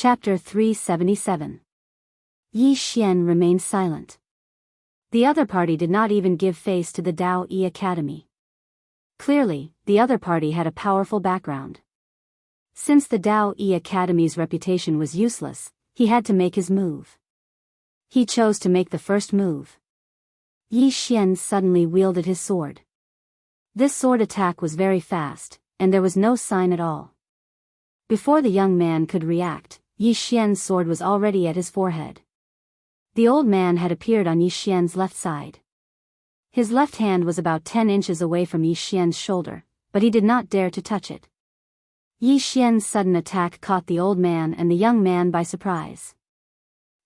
Chapter 377. Yi Xian remained silent. The other party did not even give face to the Dao Yi Academy. Clearly, the other party had a powerful background. Since the Dao Yi Academy's reputation was useless, he had to make his move. He chose to make the first move. Yi Xian suddenly wielded his sword. This sword attack was very fast, and there was no sign at all. Before the young man could react, Yi Xian's sword was already at his forehead. The old man had appeared on Yi Xian's left side. His left hand was about 10 inches away from Yi Xian's shoulder, but he did not dare to touch it. Yi Xian's sudden attack caught the old man and the young man by surprise.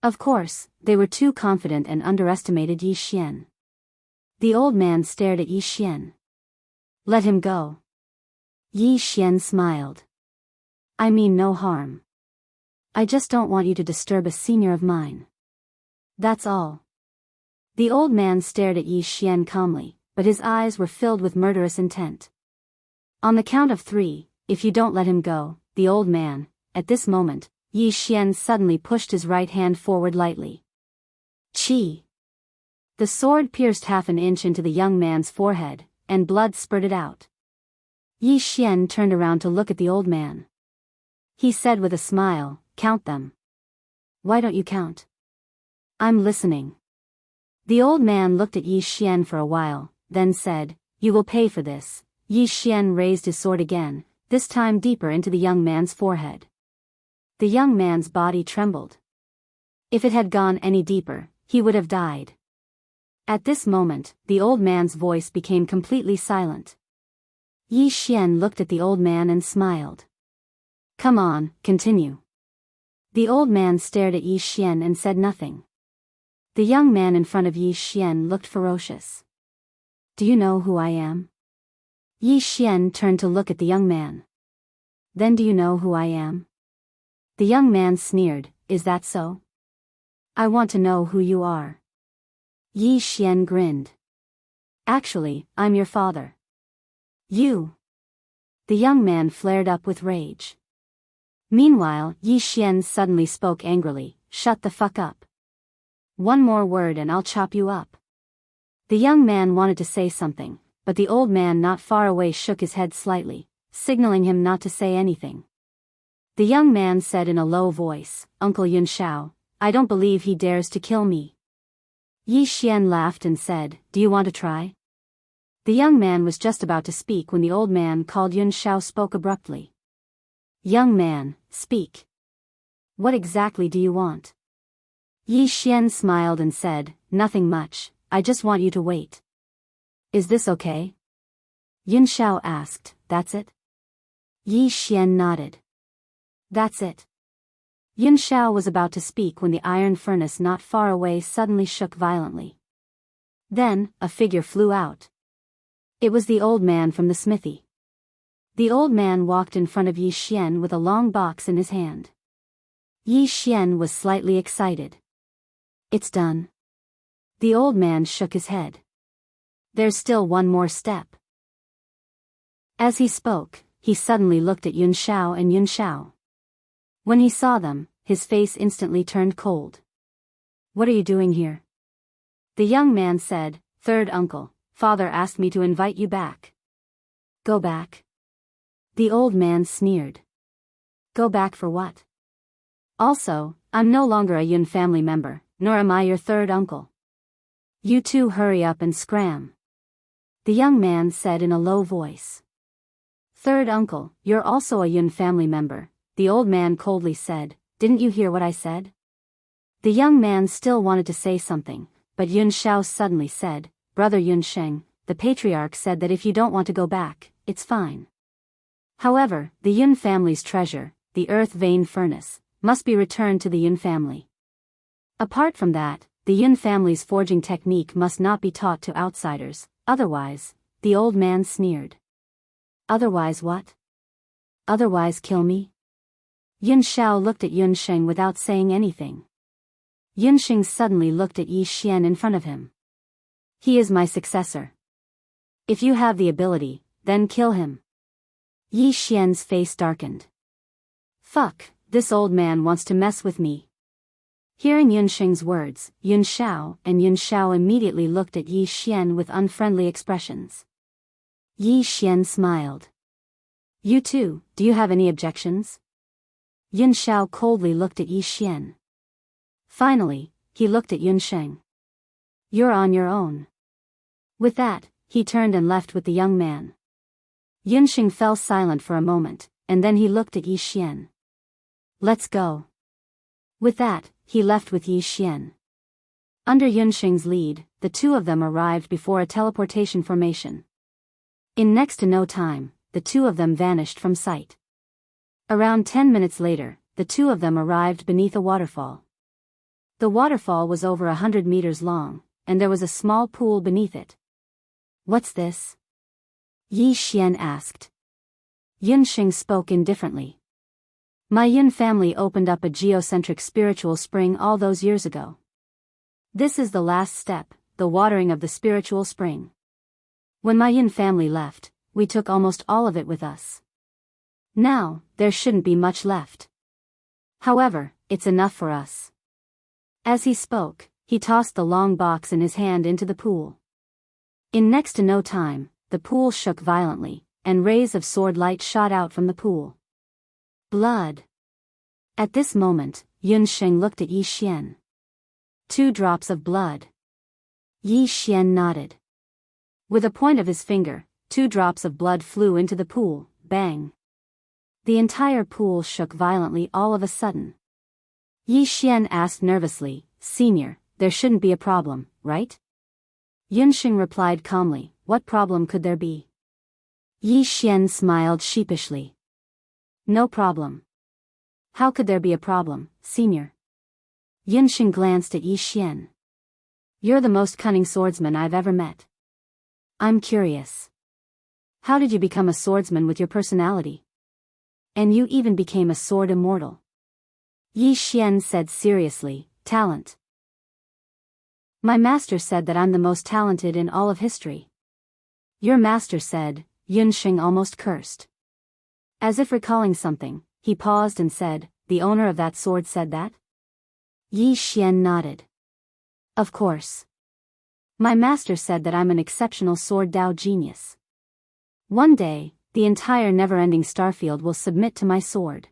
Of course, they were too confident and underestimated Yi Xian. The old man stared at Yi Xian. "Let him go." Yi Xian smiled. "I mean no harm. I just don't want you to disturb a senior of mine. That's all." The old man stared at Yi Xian calmly, but his eyes were filled with murderous intent. On the count of 3, "If you don't let him go," the old man, at this moment, Yi Xian suddenly pushed his right hand forward lightly. Chi! The sword pierced half an inch into the young man's forehead, and blood spurted out. Yi Xian turned around to look at the old man. He said with a smile, "Count them." "Why don't you count?" "I'm listening." The old man looked at Yi Xian for a while, then said, "You will pay for this." Yi Xian raised his sword again, this time deeper into the young man's forehead. The young man's body trembled. If it had gone any deeper, he would have died. At this moment, the old man's voice became completely silent. Yi Xian looked at the old man and smiled. "Come on, continue." The old man stared at Yi Xian and said nothing. The young man in front of Yi Xian looked ferocious. "Do you know who I am?" Yi Xian turned to look at the young man. "Then do you know who I am?" The young man sneered, "Is that so? I want to know who you are." Yi Xian grinned. "Actually, I'm your father." "You?" The young man flared up with rage. Meanwhile, Yi Xian suddenly spoke angrily, "Shut the fuck up. One more word and I'll chop you up." The young man wanted to say something, but the old man not far away shook his head slightly, signaling him not to say anything. The young man said in a low voice, "Uncle Yunshao, I don't believe he dares to kill me." Yi Xian laughed and said, "Do you want to try?" The young man was just about to speak when the old man called Yunshao spoke abruptly. "Young man, speak. What exactly do you want?" Yi Xian smiled and said, "Nothing much, I just want you to wait." "Is this okay?" Yunshao asked, "That's it?" Yi Xian nodded. "That's it." Yunshao was about to speak when the iron furnace not far away suddenly shook violently. Then, a figure flew out. It was the old man from the smithy. The old man walked in front of Yi Xian with a long box in his hand. Yi Xian was slightly excited. "It's done." The old man shook his head. "There's still one more step." As he spoke, he suddenly looked at Yunshao and Yunshao. When he saw them, his face instantly turned cold. "What are you doing here?" The young man said, "Third uncle, father asked me to invite you back." "Go back?" The old man sneered. "Go back for what?" "Also, I'm no longer a Yun family member, nor am I your third uncle. You two hurry up and scram." The young man said in a low voice. "Third uncle, you're also a Yun family member," the old man coldly said. "Didn't you hear what I said?" The young man still wanted to say something, but Yun Shao suddenly said, "Brother Yun Sheng, the patriarch said that if you don't want to go back, it's fine. However, the Yun family's treasure, the earth vein furnace, must be returned to the Yun family. Apart from that, the Yun family's forging technique must not be taught to outsiders, otherwise," the old man sneered. "Otherwise what?" "Otherwise kill me?" Yun Shao looked at Yun Sheng without saying anything. Yun Sheng suddenly looked at Yi Xian in front of him. "He is my successor. If you have the ability, then kill him." Yi Xian's face darkened. "Fuck, this old man wants to mess with me. Hearing Yunsheng's words, Yun Xiao immediately looked at Yi Xian with unfriendly expressions. Yi Xian smiled. You too, do you have any objections? Yun Xiao coldly looked at Yi Xian. Finally, he looked at Yunsheng. You're on your own. With that, he turned and left with the young man. Yunsheng fell silent for a moment, and then he looked at Yi Xian. Let's go. With that, he left with Yi Xian. Under Yunsheng's lead, the two of them arrived before a teleportation formation. In next to no time, the two of them vanished from sight. Around 10 minutes later, the two of them arrived beneath a waterfall. The waterfall was over 100 meters long, and there was a small pool beneath it. What's this? Yi Xian asked. Yunsheng spoke indifferently. My Yun family opened up a geocentric spiritual spring all those years ago. This is the last step, the watering of the spiritual spring. When my Yun family left, we took almost all of it with us. Now, there shouldn't be much left. However, it's enough for us. As he spoke, he tossed the long box in his hand into the pool. In next to no time, the pool shook violently, and rays of sword light shot out from the pool. Blood. At this moment, Yunsheng looked at Yi Xian. 2 drops of blood. Yi Xian nodded. With a point of his finger, 2 drops of blood flew into the pool, bang. The entire pool shook violently all of a sudden. Yi Xian asked nervously, Senior, there shouldn't be a problem, right? Yunsheng replied calmly, what problem could there be? Yi Xian smiled sheepishly. No problem. How could there be a problem, Senior? Yunsheng glanced at Yi Xian. You're the most cunning swordsman I've ever met. I'm curious. How did you become a swordsman with your personality? And you even became a sword immortal. Yi Xian said seriously, talent. My master said that I'm the most talented in all of history. Your master said, Yunsheng almost cursed. As if recalling something, he paused and said, the owner of that sword said that? Yi Xian nodded. Of course. My master said that I'm an exceptional sword Dao genius. One day, the entire never-ending starfield will submit to my sword.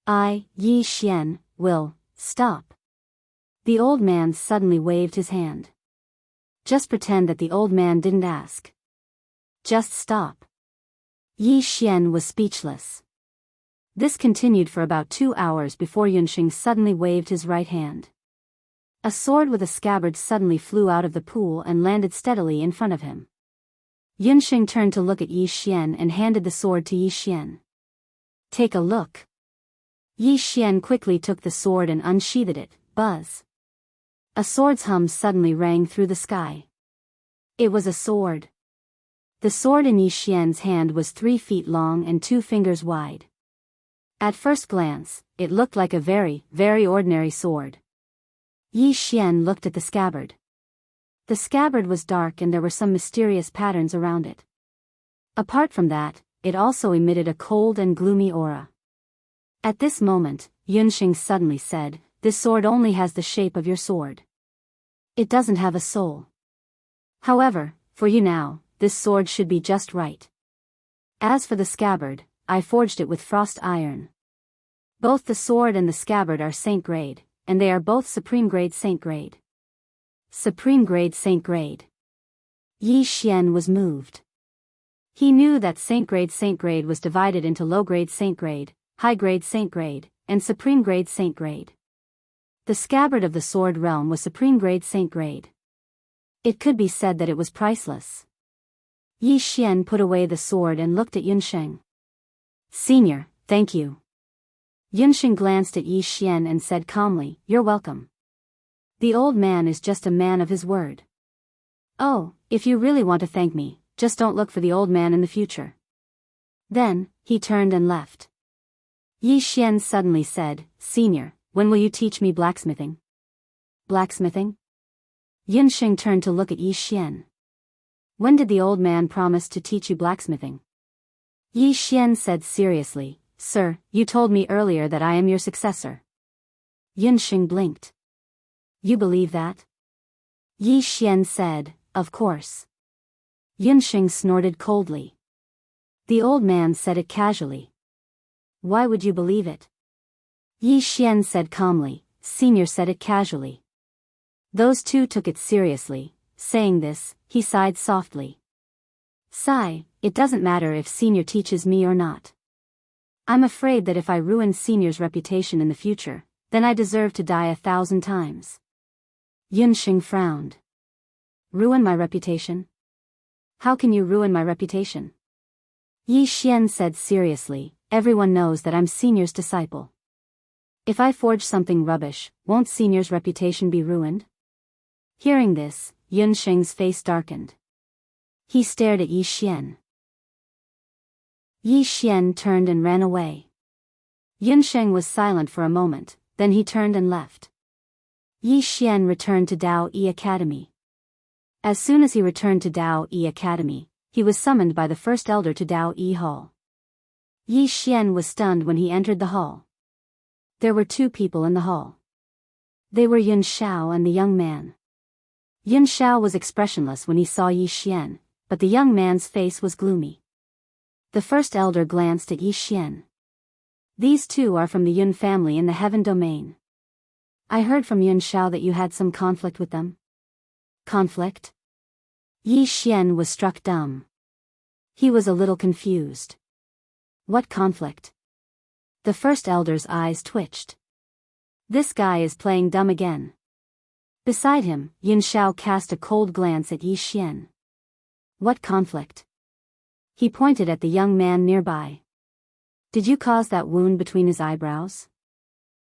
I, Yi Xian, will stop. The old man suddenly waved his hand. Just pretend that the old man didn't ask. Just stop. Yi Xian was speechless. This continued for about 2 hours before Yunsheng suddenly waved his right hand. A sword with a scabbard suddenly flew out of the pool and landed steadily in front of him. Yunsheng turned to look at Yi Xian and handed the sword to Yi Xian. Take a look. Yi Xian quickly took the sword and unsheathed it, buzz. A sword's hum suddenly rang through the sky. It was a sword. The sword in Yi Xian's hand was 3 feet long and 2 fingers wide. At first glance, it looked like a very, very ordinary sword. Yi Xian looked at the scabbard. The scabbard was dark and there were some mysterious patterns around it. Apart from that, it also emitted a cold and gloomy aura. At this moment, Yunsheng suddenly said, this sword only has the shape of your sword. It doesn't have a soul. However, for you now, this sword should be just right. As for the scabbard, I forged it with frost iron. Both the sword and the scabbard are saint grade, and they are both supreme grade saint grade. Supreme grade saint grade. Yi Xian was moved. He knew that saint grade was divided into low grade saint grade, high grade saint grade, and supreme grade saint grade. The scabbard of the sword realm was supreme grade saint grade. It could be said that it was priceless. Yi Xian put away the sword and looked at Yunsheng. Senior, thank you. Yunsheng glanced at Yi Xian and said calmly, you're welcome. The old man is just a man of his word. Oh, if you really want to thank me, just don't look for the old man in the future. Then, he turned and left. Yi Xian suddenly said, Senior, when will you teach me blacksmithing? Blacksmithing? Yunsheng turned to look at Yi Xian. When did the old man promise to teach you blacksmithing? Yi Xian said seriously, Sir, you told me earlier that I am your successor. Yunxing blinked. You believe that? Yi Xian said, of course. Yunxing snorted coldly. The old man said it casually. Why would you believe it? Yi Xian said calmly. Senior said it casually. Those two took it seriously. Saying this, he sighed softly. Sigh, it doesn't matter if Senior teaches me or not. I'm afraid that if I ruin Senior's reputation in the future, then I deserve to die 1,000 times. Yunxing frowned. Ruin my reputation? How can you ruin my reputation? Yi Xian said seriously, everyone knows that I'm Senior's disciple. If I forge something rubbish, won't Senior's reputation be ruined? Hearing this, Yunxing's face darkened. He stared at Yi Xian. Yi Xian turned and ran away. Yunxing was silent for a moment, then he turned and left. Yi Xian returned to Dao Yi Academy. As soon as he returned to Dao Yi Academy, he was summoned by the first elder to Dao Yi Hall. Yi Xian was stunned when he entered the hall. There were two people in the hall. They were Yun Shao and the young man. Yun Shao was expressionless when he saw Yi Xian, but the young man's face was gloomy. The first elder glanced at Yi Xian. These two are from the Yun family in the Heaven Domain. I heard from Yun Shao that you had some conflict with them. Conflict? Yi Xian was struck dumb. He was a little confused. What conflict? The first elder's eyes twitched. This guy is playing dumb again. Beside him, Yun Shao cast a cold glance at Yi Xian. What conflict? He pointed at the young man nearby. Did you cause that wound between his eyebrows?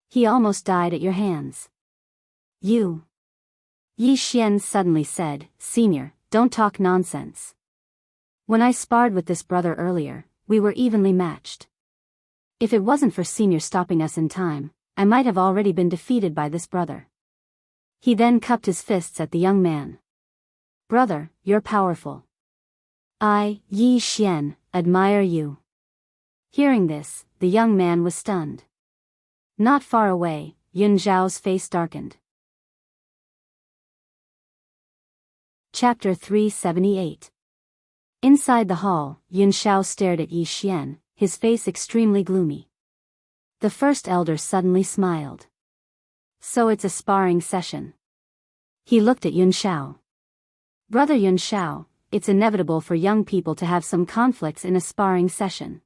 He almost died at your hands. You. Yi Xian suddenly said, Senior, don't talk nonsense. When I sparred with this brother earlier, we were evenly matched. If it wasn't for Senior stopping us in time, I might have already been defeated by this brother. He then cupped his fists at the young man. Brother, you're powerful. I, Yi Xian, admire you. Hearing this, the young man was stunned. Not far away, Yun Zhao's face darkened. Chapter 378. Inside the hall, Yun Shao stared at Yi Xian, his face extremely gloomy. The first elder suddenly smiled. So it's a sparring session. He looked at Yun Shao. Brother Yun Shao, it's inevitable for young people to have some conflicts in a sparring session.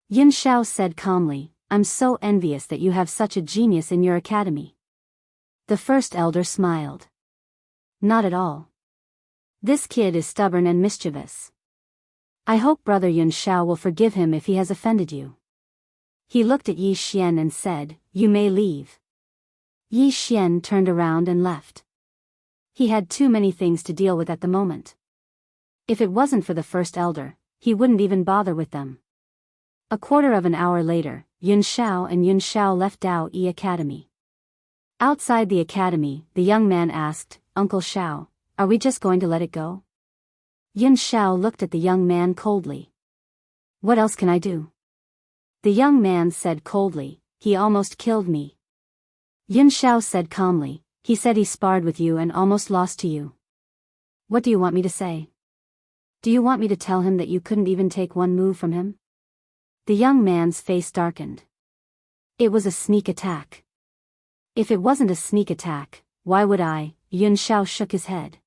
Yun Shao said calmly, I'm so envious that you have such a genius in your academy. The first elder smiled. Not at all. This kid is stubborn and mischievous. I hope Brother Yun Shao will forgive him if he has offended you. He looked at Yi Xian and said, You may leave. Yi Xian turned around and left. He had too many things to deal with at the moment. If it wasn't for the first elder, he wouldn't even bother with them. A quarter of an hour later, Yun Shao and Yun Shao left Dao Yi Academy. Outside the academy, the young man asked, Uncle Shao, are we just going to let it go? Yun Shao looked at the young man coldly. What else can I do? The young man said coldly, He almost killed me. Yun Shao said calmly, He said he sparred with you and almost lost to you. What do you want me to say? Do you want me to tell him that you couldn't even take one move from him? The young man's face darkened. It was a sneak attack. If it wasn't a sneak attack, why would I? Yun Shao shook his head.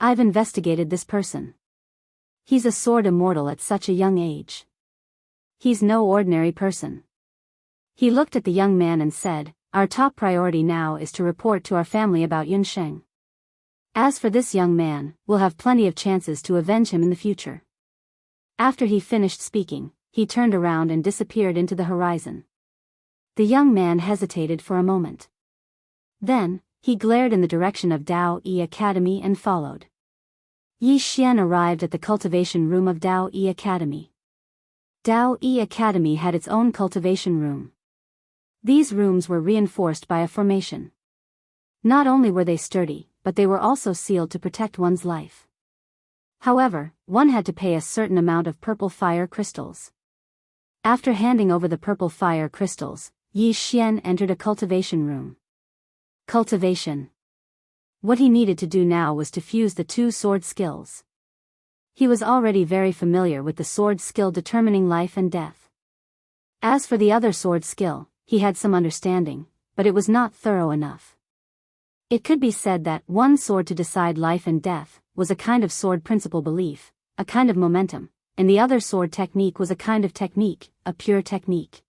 I've investigated this person. He's a sword immortal at such a young age. He's no ordinary person. He looked at the young man and said, Our top priority now is to report to our family about Yunsheng. As for this young man, we'll have plenty of chances to avenge him in the future. After he finished speaking, he turned around and disappeared into the horizon. The young man hesitated for a moment. Then, he glared in the direction of Dao Yi Academy and followed. Yi Xian arrived at the cultivation room of Dao Yi Academy. Dao Yi Academy had its own cultivation room. These rooms were reinforced by a formation. Not only were they sturdy, but they were also sealed to protect one's life. However, one had to pay a certain amount of purple fire crystals. After handing over the purple fire crystals, Yi Xian entered a cultivation room. Cultivation. What he needed to do now was to fuse the two sword skills. He was already very familiar with the sword skill determining life and death. As for the other sword skill, he had some understanding, but it was not thorough enough. It could be said that one sword to decide life and death was a kind of sword principle belief, a kind of momentum, and the other sword technique was a kind of technique, a pure technique.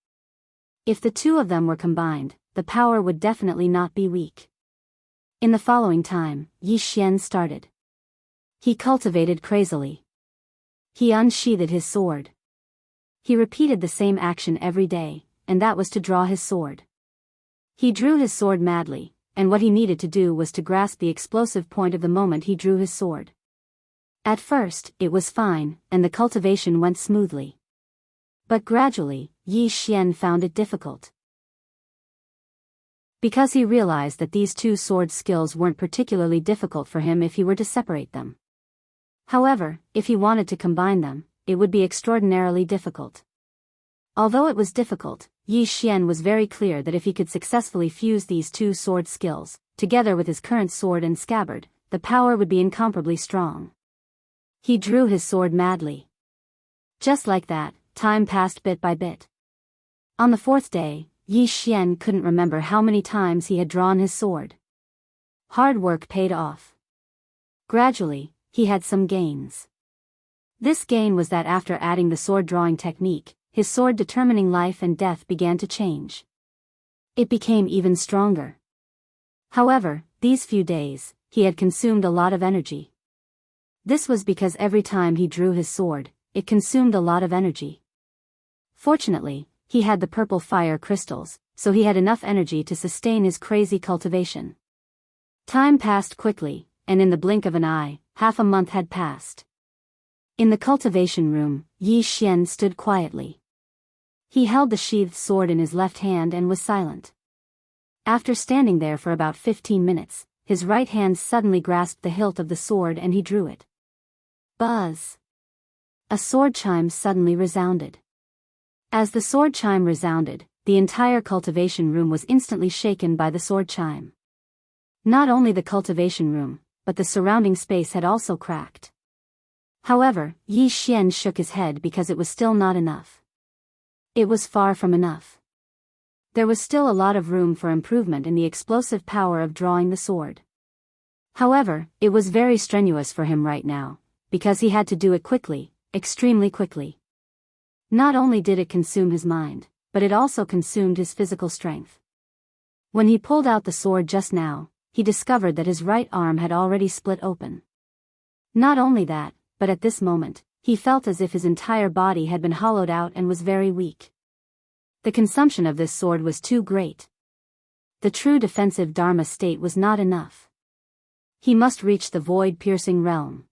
If the two of them were combined, the power would definitely not be weak. In the following time, Yi Xian started. He cultivated crazily. He unsheathed his sword. He repeated the same action every day, and that was to draw his sword. He drew his sword madly, and what he needed to do was to grasp the explosive point of the moment he drew his sword. At first, it was fine, and the cultivation went smoothly. But gradually, Yi Xian found it difficult. Because he realized that these two sword skills weren't particularly difficult for him if he were to separate them. However, if he wanted to combine them, it would be extraordinarily difficult. Although it was difficult, Yi Xian was very clear that if he could successfully fuse these two sword skills, together with his current sword and scabbard, the power would be incomparably strong. He drew his sword madly. Just like that, time passed bit by bit. On the fourth day, Yi Xian couldn't remember how many times he had drawn his sword. Hard work paid off. Gradually, he had some gains. This gain was that after adding the sword drawing technique, his sword determining life and death began to change. It became even stronger. However, these few days, he had consumed a lot of energy. This was because every time he drew his sword, it consumed a lot of energy. Fortunately, he had the purple fire crystals, so he had enough energy to sustain his crazy cultivation. Time passed quickly, and in the blink of an eye, half a month had passed. In the cultivation room, Yi Xian stood quietly. He held the sheathed sword in his left hand and was silent. After standing there for about 15 minutes, his right hand suddenly grasped the hilt of the sword and he drew it. Buzz! A sword chime suddenly resounded. As the sword chime resounded, the entire cultivation room was instantly shaken by the sword chime. Not only the cultivation room, but the surrounding space had also cracked. However, Yi Xian shook his head because it was still not enough. It was far from enough. There was still a lot of room for improvement in the explosive power of drawing the sword. However, it was very strenuous for him right now, because he had to do it quickly, extremely quickly. Not only did it consume his mind, but it also consumed his physical strength. When he pulled out the sword just now, he discovered that his right arm had already split open. Not only that, but at this moment, he felt as if his entire body had been hollowed out and was very weak. The consumption of this sword was too great. The true defensive Dharma state was not enough. He must reach the void-piercing realm.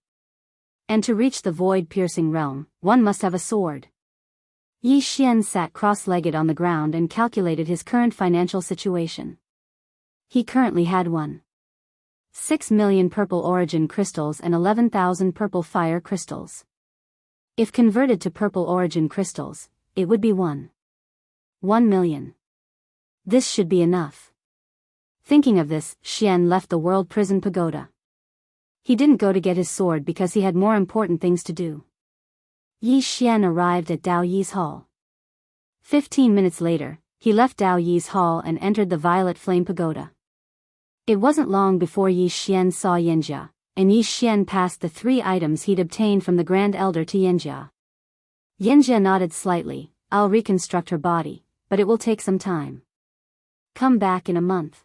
And to reach the void-piercing realm, one must have a sword. Yi Xian sat cross-legged on the ground and calculated his current financial situation. He currently had 6 million purple origin crystals and 11,000 purple fire crystals. If converted to purple origin crystals, it would be 1 million. This should be enough. Thinking of this, Xian left the world prison pagoda. He didn't go to get his sword because he had more important things to do. Yi Xian arrived at Dao Yi's hall. 15 minutes later, he left Dao Yi's hall and entered the Violet Flame Pagoda. It wasn't long before Yi Xian saw Yanjia, and Yi Xian passed the 3 items he'd obtained from the Grand Elder to Yanjia. Yanjia nodded slightly. I'll reconstruct her body, but it will take some time. Come back in a month.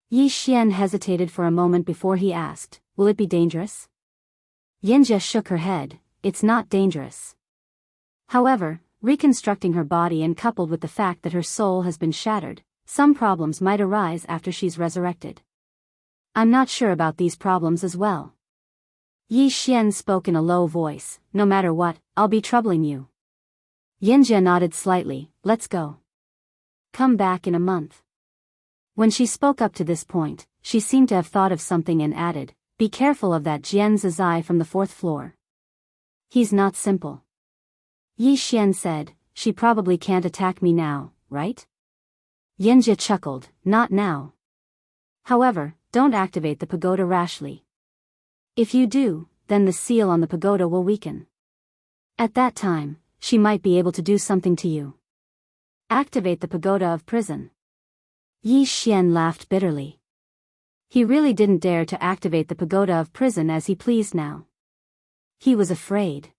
Yi Xian hesitated for a moment before he asked, will it be dangerous? Yanjia shook her head, it's not dangerous. However, reconstructing her body and coupled with the fact that her soul has been shattered, some problems might arise after she's resurrected. I'm not sure about these problems as well. Yi Xian spoke in a low voice, no matter what, I'll be troubling you. Yanjia nodded slightly, let's go. Come back in a month. When she spoke up to this point, she seemed to have thought of something and added, be careful of that Jian Zizai from the 4th floor. He's not simple. Yi Xian said, she probably can't attack me now, right? Yanjia chuckled, not now. However, don't activate the pagoda rashly. If you do, then the seal on the pagoda will weaken. At that time, she might be able to do something to you. Activate the pagoda of prison. Yi Xian laughed bitterly. He really didn't dare to activate the pagoda of prison as he pleased now. He was afraid.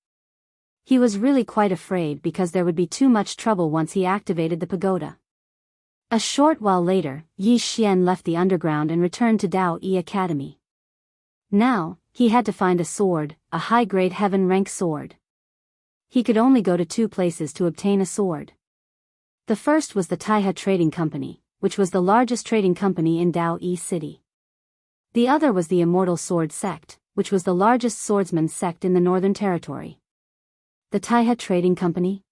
He was really quite afraid because there would be too much trouble once he activated the pagoda. A short while later, Yi Xian left the underground and returned to Dao Yi Academy. Now, he had to find a sword, a high-grade heaven-rank sword. He could only go to two places to obtain a sword. The first was the Taihe Trading Company, which was the largest trading company in Dao Yi City. The other was the Immortal Sword Sect, which was the largest swordsman sect in the Northern Territory. The Taihe Trading Company?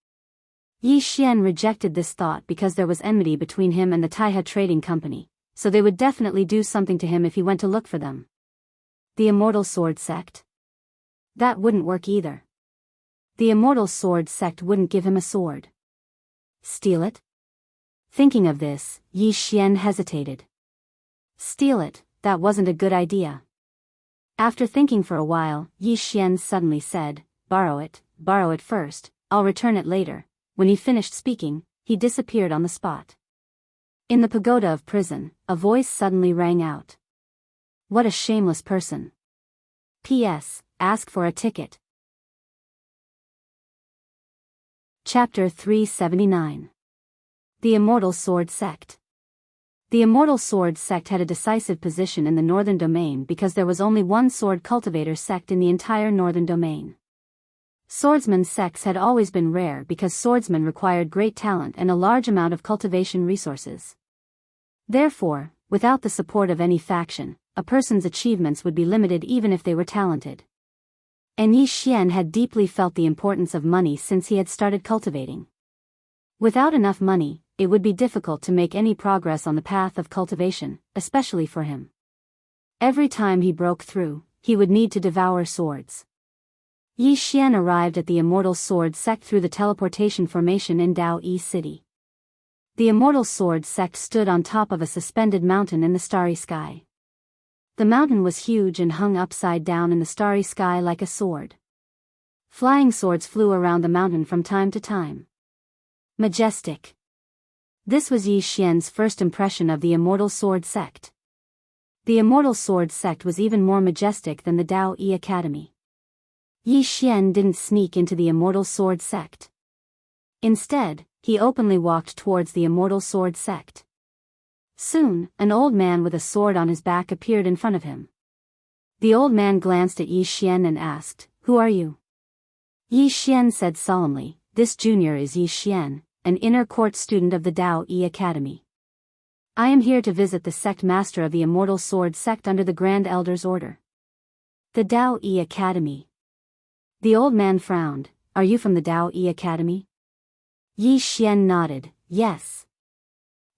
Yi Xian rejected this thought because there was enmity between him and the Taihe Trading Company, so they would definitely do something to him if he went to look for them. The Immortal Sword Sect? That wouldn't work either. The Immortal Sword Sect wouldn't give him a sword. Steal it? Thinking of this, Yi Xian hesitated. Steal it, that wasn't a good idea. After thinking for a while, Yi Xian suddenly said, borrow it first, I'll return it later. When he finished speaking, he disappeared on the spot. In the pagoda of prison, a voice suddenly rang out. What a shameless person. P.S. Ask for a ticket. Chapter 379. The Immortal Sword Sect. The Immortal Sword Sect had a decisive position in the Northern Domain because there was only one sword cultivator sect in the entire Northern Domain. Swordsman sects had always been rare because swordsmen required great talent and a large amount of cultivation resources. Therefore, without the support of any faction, a person's achievements would be limited even if they were talented. And Yi Xian had deeply felt the importance of money since he had started cultivating. Without enough money, it would be difficult to make any progress on the path of cultivation, especially for him. Every time he broke through, he would need to devour swords. Yi Xian arrived at the Immortal Sword Sect through the teleportation formation in Dao Yi City. The Immortal Sword Sect stood on top of a suspended mountain in the starry sky. The mountain was huge and hung upside down in the starry sky like a sword. Flying swords flew around the mountain from time to time. Majestic. This was Yi Xian's first impression of the Immortal Sword Sect. The Immortal Sword Sect was even more majestic than the Dao Yi Academy. Yi Xian didn't sneak into the Immortal Sword Sect. Instead, he openly walked towards the Immortal Sword Sect. Soon, an old man with a sword on his back appeared in front of him. The old man glanced at Yi Xian and asked, "Who are you?" Yi Xian said solemnly, "This junior is Yi Xian, an inner court student of the Dao Yi Academy. I am here to visit the sect master of the Immortal Sword Sect under the Grand Elder's order." The Dao Yi Academy. The old man frowned. "Are you from the Dao Yi Academy?" Yi Xian nodded, "Yes."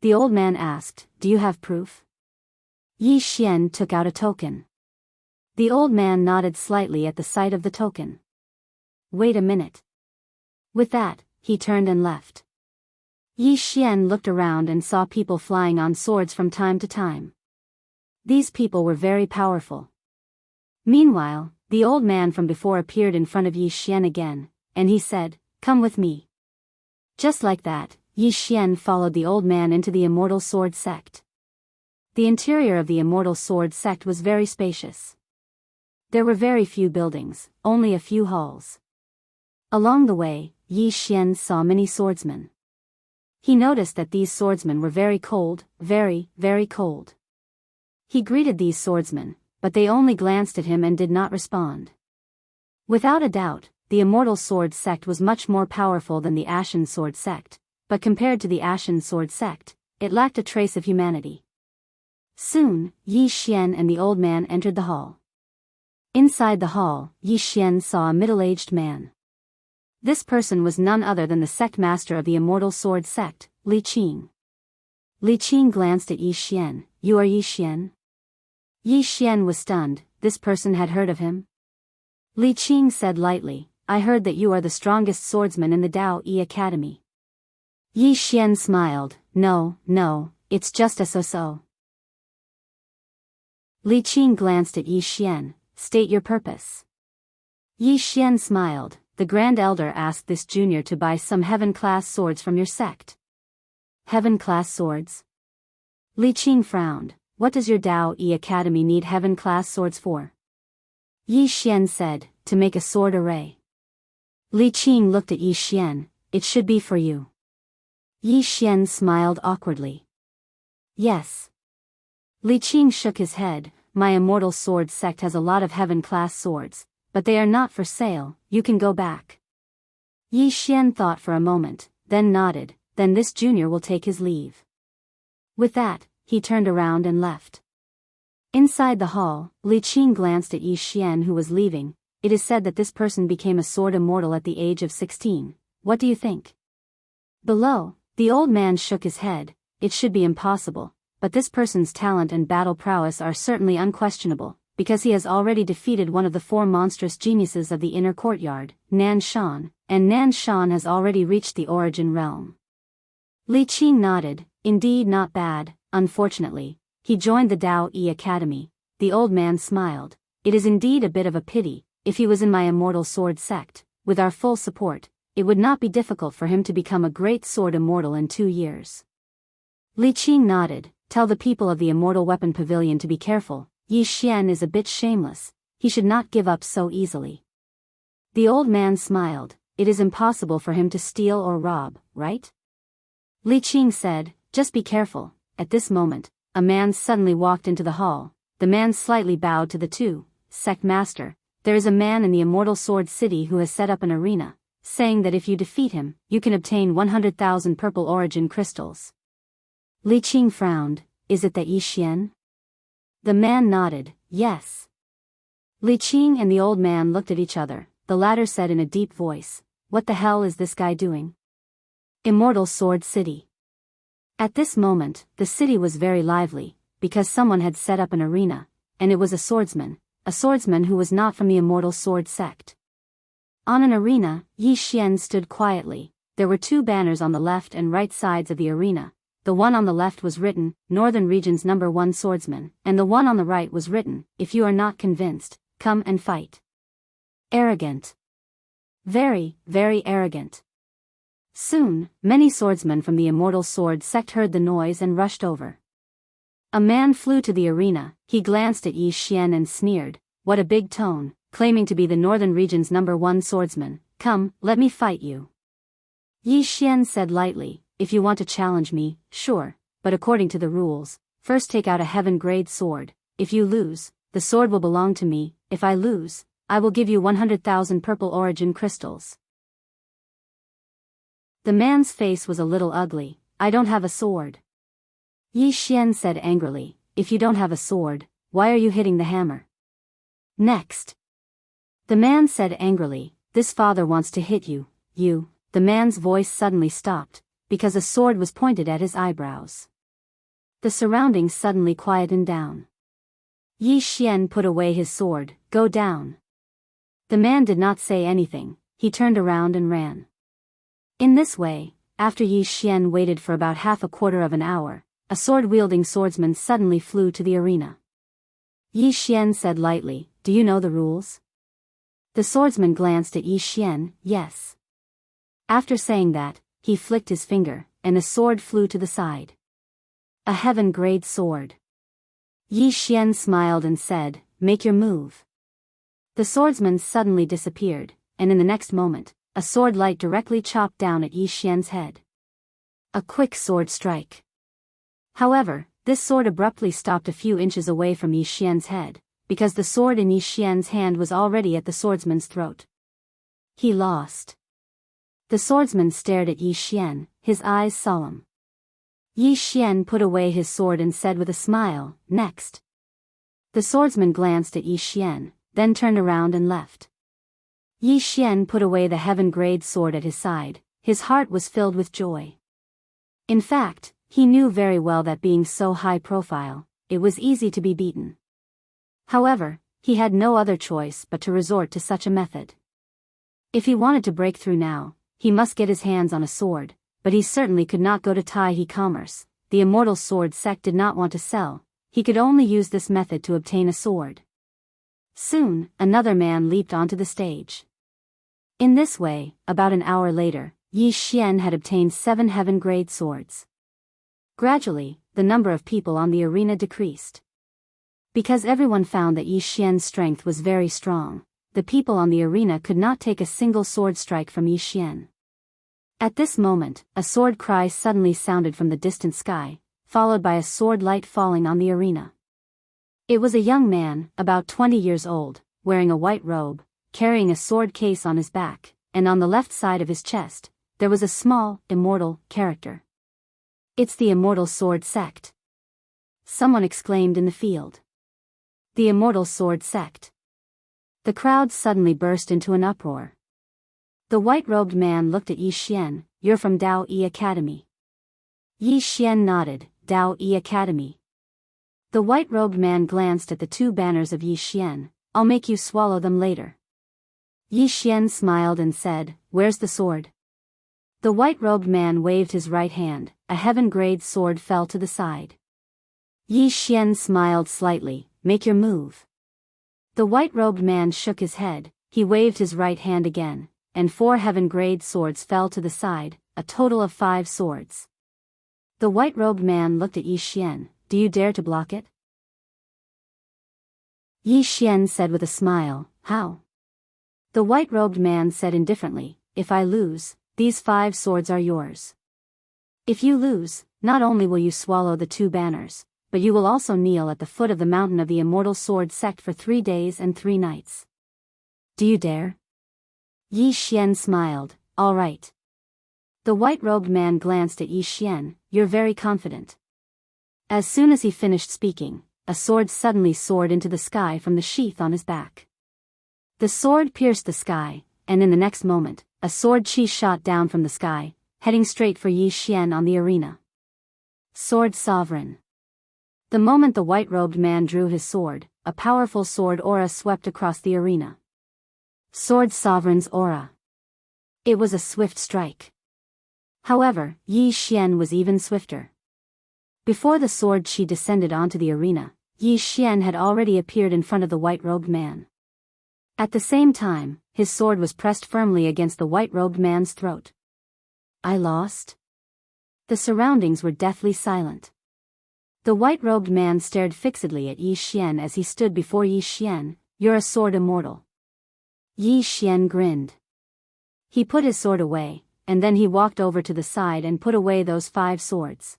The old man asked, "Do you have proof?" Yi Xian took out a token. The old man nodded slightly at the sight of the token. "Wait a minute." With that, he turned and left. Yi Xian looked around and saw people flying on swords from time to time. These people were very powerful. Meanwhile, the old man from before appeared in front of Yi Xian again, and he said, "Come with me." Just like that, Yi Xian followed the old man into the Immortal Sword Sect. The interior of the Immortal Sword Sect was very spacious. There were very few buildings, only a few halls. Along the way, Yi Xian saw many swordsmen. He noticed that these swordsmen were very cold, very, very cold. He greeted these swordsmen, but they only glanced at him and did not respond. Without a doubt, the Immortal Sword Sect was much more powerful than the Ashen Sword Sect, but compared to the Ashen Sword Sect, it lacked a trace of humanity. Soon, Yi Xian and the old man entered the hall. Inside the hall, Yi Xian saw a middle-aged man. This person was none other than the sect master of the Immortal Sword Sect, Li Qing. Li Qing glanced at Yi Xian. "You are Yi Xian?" Yi Xian was stunned. This person had heard of him? Li Qing said lightly, I heard that you are the strongest swordsman in the Dao Yi Academy. Yi Xian smiled. No, it's just a so-so. Li Qing glanced at Yi Xian. State your purpose. Yi Xian smiled. The Grand Elder asked this junior to buy some heaven-class swords from your sect. Heaven-class swords? Li Qing frowned. What does your Dao Yi Academy need heaven-class swords for? Yi Xian said, to make a sword array. Li Qing looked at Yi Xian. It should be for you. Yi Xian smiled awkwardly. Yes. Li Qing shook his head. My Immortal Sword sect has a lot of heaven-class swords, but they are not for sale. You can go back. Yi Xian thought for a moment, then nodded. Then this junior will take his leave. With that, he turned around and left. Inside the hall, Li Qing glanced at Yi Xian who was leaving. It is said that this person became a sword immortal at the age of 16. What do you think? Below, the old man shook his head. It should be impossible, but this person's talent and battle prowess are certainly unquestionable, because he has already defeated one of the 4 monstrous geniuses of the inner courtyard, Nan Shan, and Nan Shan has already reached the origin realm. Li Qing nodded. Indeed not bad. Unfortunately, he joined the Dao Yi Academy. The old man smiled. It is indeed a bit of a pity. If he was in my Immortal Sword sect, with our full support, it would not be difficult for him to become a great sword immortal in 2 years. Li Qing nodded. Tell the people of the Immortal Weapon Pavilion to be careful. Yi Xian is a bit shameless. He should not give up so easily. The old man smiled. It is impossible for him to steal or rob, right? Li Qing said, just be careful. At this moment, a man suddenly walked into the hall. The man slightly bowed to the 2. Sect master, there is a man in the Immortal Sword City who has set up an arena, saying that if you defeat him, you can obtain 100,000 purple origin crystals. Li Qing frowned. Is it that Yi Xian? The man nodded. Yes. Li Qing and the old man looked at each other. The latter said in a deep voice, what the hell is this guy doing? Immortal Sword City. At this moment, the city was very lively, because someone had set up an arena, and it was a swordsman who was not from the Immortal Sword sect. On an arena, Yi Xian stood quietly. There were 2 banners on the left and right sides of the arena. The one on the left was written, Northern Region's #1 swordsman, and the one on the right was written, if you are not convinced, come and fight. Arrogant. Very, very arrogant. Soon, many swordsmen from the Immortal Sword sect heard the noise and rushed over. A man flew to the arena. He glanced at Yi Xian and sneered, what a big tone, claiming to be the Northern Region's #1 swordsman. Come, let me fight you. Yi Xian said lightly, if you want to challenge me, sure, but according to the rules, first take out a heaven-grade sword. If you lose, the sword will belong to me. If I lose, I will give you 100,000 purple origin crystals. The man's face was a little ugly. I don't have a sword. Yi Xian said angrily, if you don't have a sword, why are you hitting the hammer? Next. The man said angrily, this father wants to hit you. The man's voice suddenly stopped, because a sword was pointed at his eyebrows. The surroundings suddenly quietened down. Yi Xian put away his sword. Go down. The man did not say anything. He turned around and ran. In this way, after Yi Xian waited for about half a quarter of an hour, a sword-wielding swordsman suddenly flew to the arena. Yi Xian said lightly, do you know the rules? The swordsman glanced at Yi Xian. Yes. After saying that, he flicked his finger, and a sword flew to the side. A heaven-grade sword. Yi Xian smiled and said, make your move. The swordsman suddenly disappeared, and in the next moment, a sword light directly chopped down at Yi Xian's head. A quick sword strike. However, this sword abruptly stopped a few inches away from Yi Xian's head, because the sword in Yi Xian's hand was already at the swordsman's throat. He lost. The swordsman stared at Yi Xian, his eyes solemn. Yi Xian put away his sword and said with a smile, next. The swordsman glanced at Yi Xian, then turned around and left. Yi Xian put away the heaven-grade sword at his side. His heart was filled with joy. In fact, he knew very well that being so high profile, it was easy to be beaten. However, he had no other choice but to resort to such a method. If he wanted to break through now, he must get his hands on a sword, but he certainly could not go to Tai Commerce. The Immortal Sword sect did not want to sell, he could only use this method to obtain a sword. Soon, another man leaped onto the stage. In this way, about an hour later, Yi Xian had obtained 7 heaven-grade swords. Gradually, the number of people on the arena decreased. Because everyone found that Yi Xian's strength was very strong, the people on the arena could not take a single sword strike from Yi Xian. At this moment, a sword cry suddenly sounded from the distant sky, followed by a sword light falling on the arena. It was a young man, about 20 years old, wearing a white robe, carrying a sword case on his back, and on the left side of his chest, there was a small, immortal character. "It's the Immortal Sword Sect," someone exclaimed in the field. The Immortal Sword Sect. The crowd suddenly burst into an uproar. The white-robed man looked at Yi Xian. "You're from Dao Yi Academy." Yi Xian nodded. "Dao Yi Academy." The white-robed man glanced at the 2 banners of Yi Xian. "I'll make you swallow them later." Yi Xian smiled and said, "Where's the sword?" The white-robed man waved his right hand. A heaven-grade sword fell to the side. Yi Xian smiled slightly. "Make your move." The white-robed man shook his head. He waved his right hand again, and 4 heaven-grade swords fell to the side, a total of 5 swords. The white-robed man looked at Yi Xian. "Do you dare to block it?" Yi Xian said with a smile, "How?" The white-robed man said indifferently, "If I lose, these 5 swords are yours. If you lose, not only will you swallow the 2 banners, but you will also kneel at the foot of the mountain of the Immortal Sword Sect for 3 days and 3 nights. Do you dare?" Yi Xian smiled. "All right." The white-robed man glanced at Yi Xian. "You're very confident." As soon as he finished speaking, a sword suddenly soared into the sky from the sheath on his back. The sword pierced the sky, and in the next moment, a sword chi shot down from the sky, heading straight for Yi Xian on the arena. Sword Sovereign. The moment the white-robed man drew his sword, a powerful sword aura swept across the arena. Sword Sovereign's aura. It was a swift strike. However, Yi Xian was even swifter. Before the sword chi descended onto the arena, Yi Xian had already appeared in front of the white-robed man. At the same time, his sword was pressed firmly against the white-robed man's throat. "I lost?" The surroundings were deathly silent. The white-robed man stared fixedly at Yi Xian as he stood before Yi Xian. "You're a sword immortal." Yi Xian grinned. He put his sword away, and then he walked over to the side and put away those 5 swords.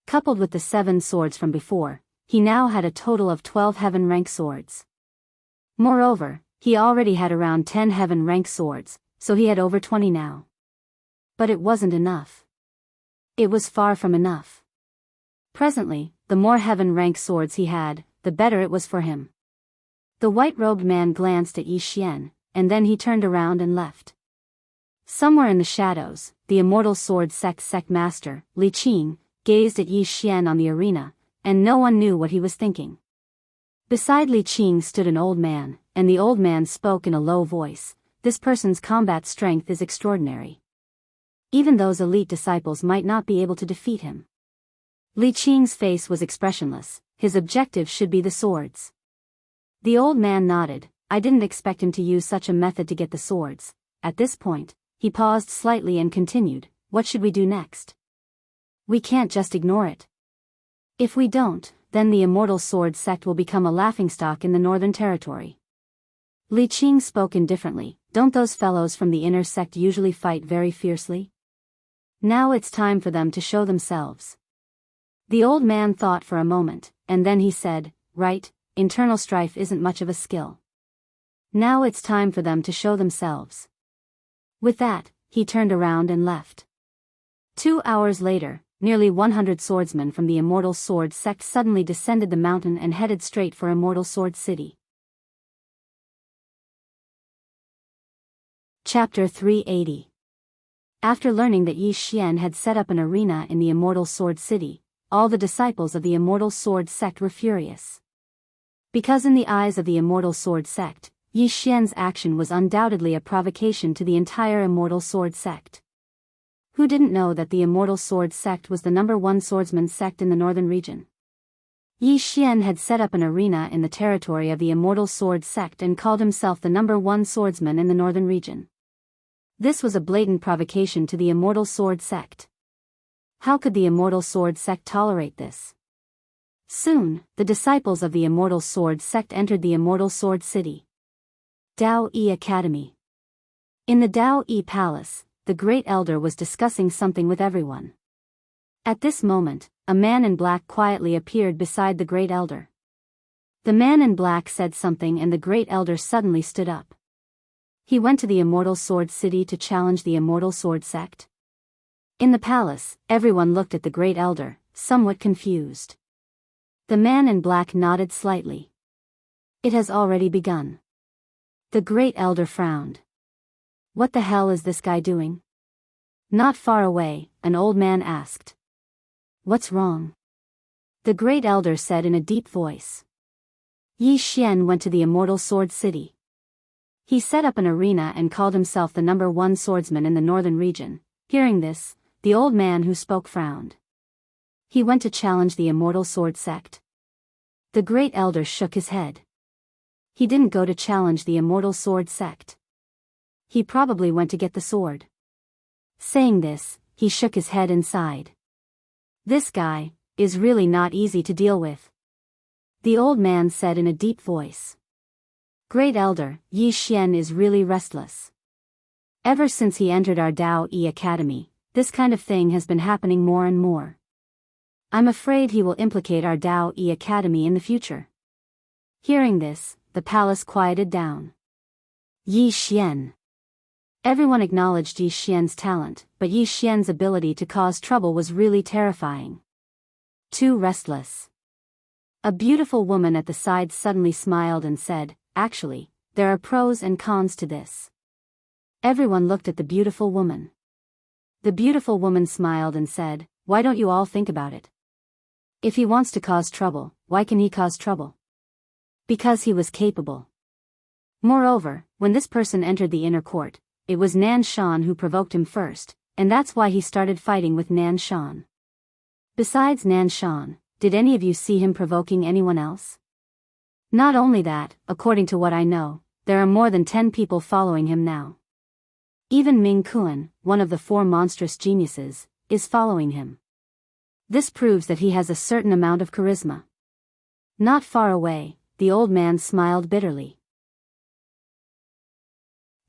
Coupled with the 7 swords from before, he now had a total of 12 heaven-rank swords. Moreover, he already had around 10 heaven-rank swords, so he had over 20 now. But it wasn't enough. It was far from enough. Presently, the more heaven-rank swords he had, the better it was for him. The white-robed man glanced at Yi Xian, and then he turned around and left. Somewhere in the shadows, the Immortal Sword Sect master, Li Qing, gazed at Yi Xian on the arena, and no one knew what he was thinking. Beside Li Qing stood an old man, and the old man spoke in a low voice. "This person's combat strength is extraordinary. Even those elite disciples might not be able to defeat him." Li Qing's face was expressionless. His objective should be the swords. The old man nodded. "I didn't expect him to use such a method to get the swords." At this point, he paused slightly and continued, "What should we do next? We can't just ignore it. If we don't, then the Immortal Sword Sect will become a laughingstock in the Northern Territory." Li Qing spoke indifferently. "Don't those fellows from the inner sect usually fight very fiercely? Now it's time for them to show themselves." The old man thought for a moment, and then he said, "Right, internal strife isn't much of a skill. Now it's time for them to show themselves." With that, he turned around and left. 2 hours later, nearly 100 swordsmen from the Immortal Sword Sect suddenly descended the mountain and headed straight for Immortal Sword City. Chapter 380. After learning that Yi Xian had set up an arena in the Immortal Sword City, all the disciples of the Immortal Sword Sect were furious. Because in the eyes of the Immortal Sword Sect, Yi Xian's action was undoubtedly a provocation to the entire Immortal Sword sect. Who didn't know that the Immortal Sword sect was the #1 swordsman sect in the northern region? Yi Xian had set up an arena in the territory of the Immortal Sword sect and called himself the #1 swordsman in the northern region. This was a blatant provocation to the Immortal Sword sect. How could the Immortal Sword sect tolerate this? Soon, the disciples of the Immortal Sword sect entered the Immortal Sword City. Dao Yi Academy. In the Dao Yi Palace, the Great Elder was discussing something with everyone. At this moment, a man in black quietly appeared beside the Great Elder. The man in black said something and the Great Elder suddenly stood up. He went to the Immortal Sword City to challenge the Immortal Sword sect. In the palace, everyone looked at the Great Elder, somewhat confused. The man in black nodded slightly. It has already begun. The Great Elder frowned. What the hell is this guy doing? Not far away, an old man asked. What's wrong? The Great Elder said in a deep voice. Yi Xian went to the Immortal Sword City. He set up an arena and called himself the #1 swordsman in the northern region. Hearing this, the old man who spoke frowned. He went to challenge the Immortal Sword sect. The Great Elder shook his head. He didn't go to challenge the Immortal Sword sect. He probably went to get the sword. Saying this, he shook his head and sighed. This guy is really not easy to deal with. The old man said in a deep voice. Great Elder, Yi Xian is really restless. Ever since he entered our Dao Yi Academy, this kind of thing has been happening more and more. I'm afraid he will implicate our Dao Yi Academy in the future. Hearing this, the palace quieted down. Yi Xian. Everyone acknowledged Yi Xian's talent, but Yi Xian's ability to cause trouble was really terrifying. Too restless. A beautiful woman at the side suddenly smiled and said, actually, there are pros and cons to this. Everyone looked at the beautiful woman. The beautiful woman smiled and said, why don't you all think about it? If he wants to cause trouble, why can he cause trouble? Because he was capable. Moreover, when this person entered the inner court, it was Nan Shan who provoked him first, and that's why he started fighting with Nan Shan. Besides Nan Shan, did any of you see him provoking anyone else? Not only that, according to what I know, there are more than 10 people following him now. Even Ming Kuan, one of the 4 monstrous geniuses, is following him. This proves that he has a certain amount of charisma. Not far away, the old man smiled bitterly.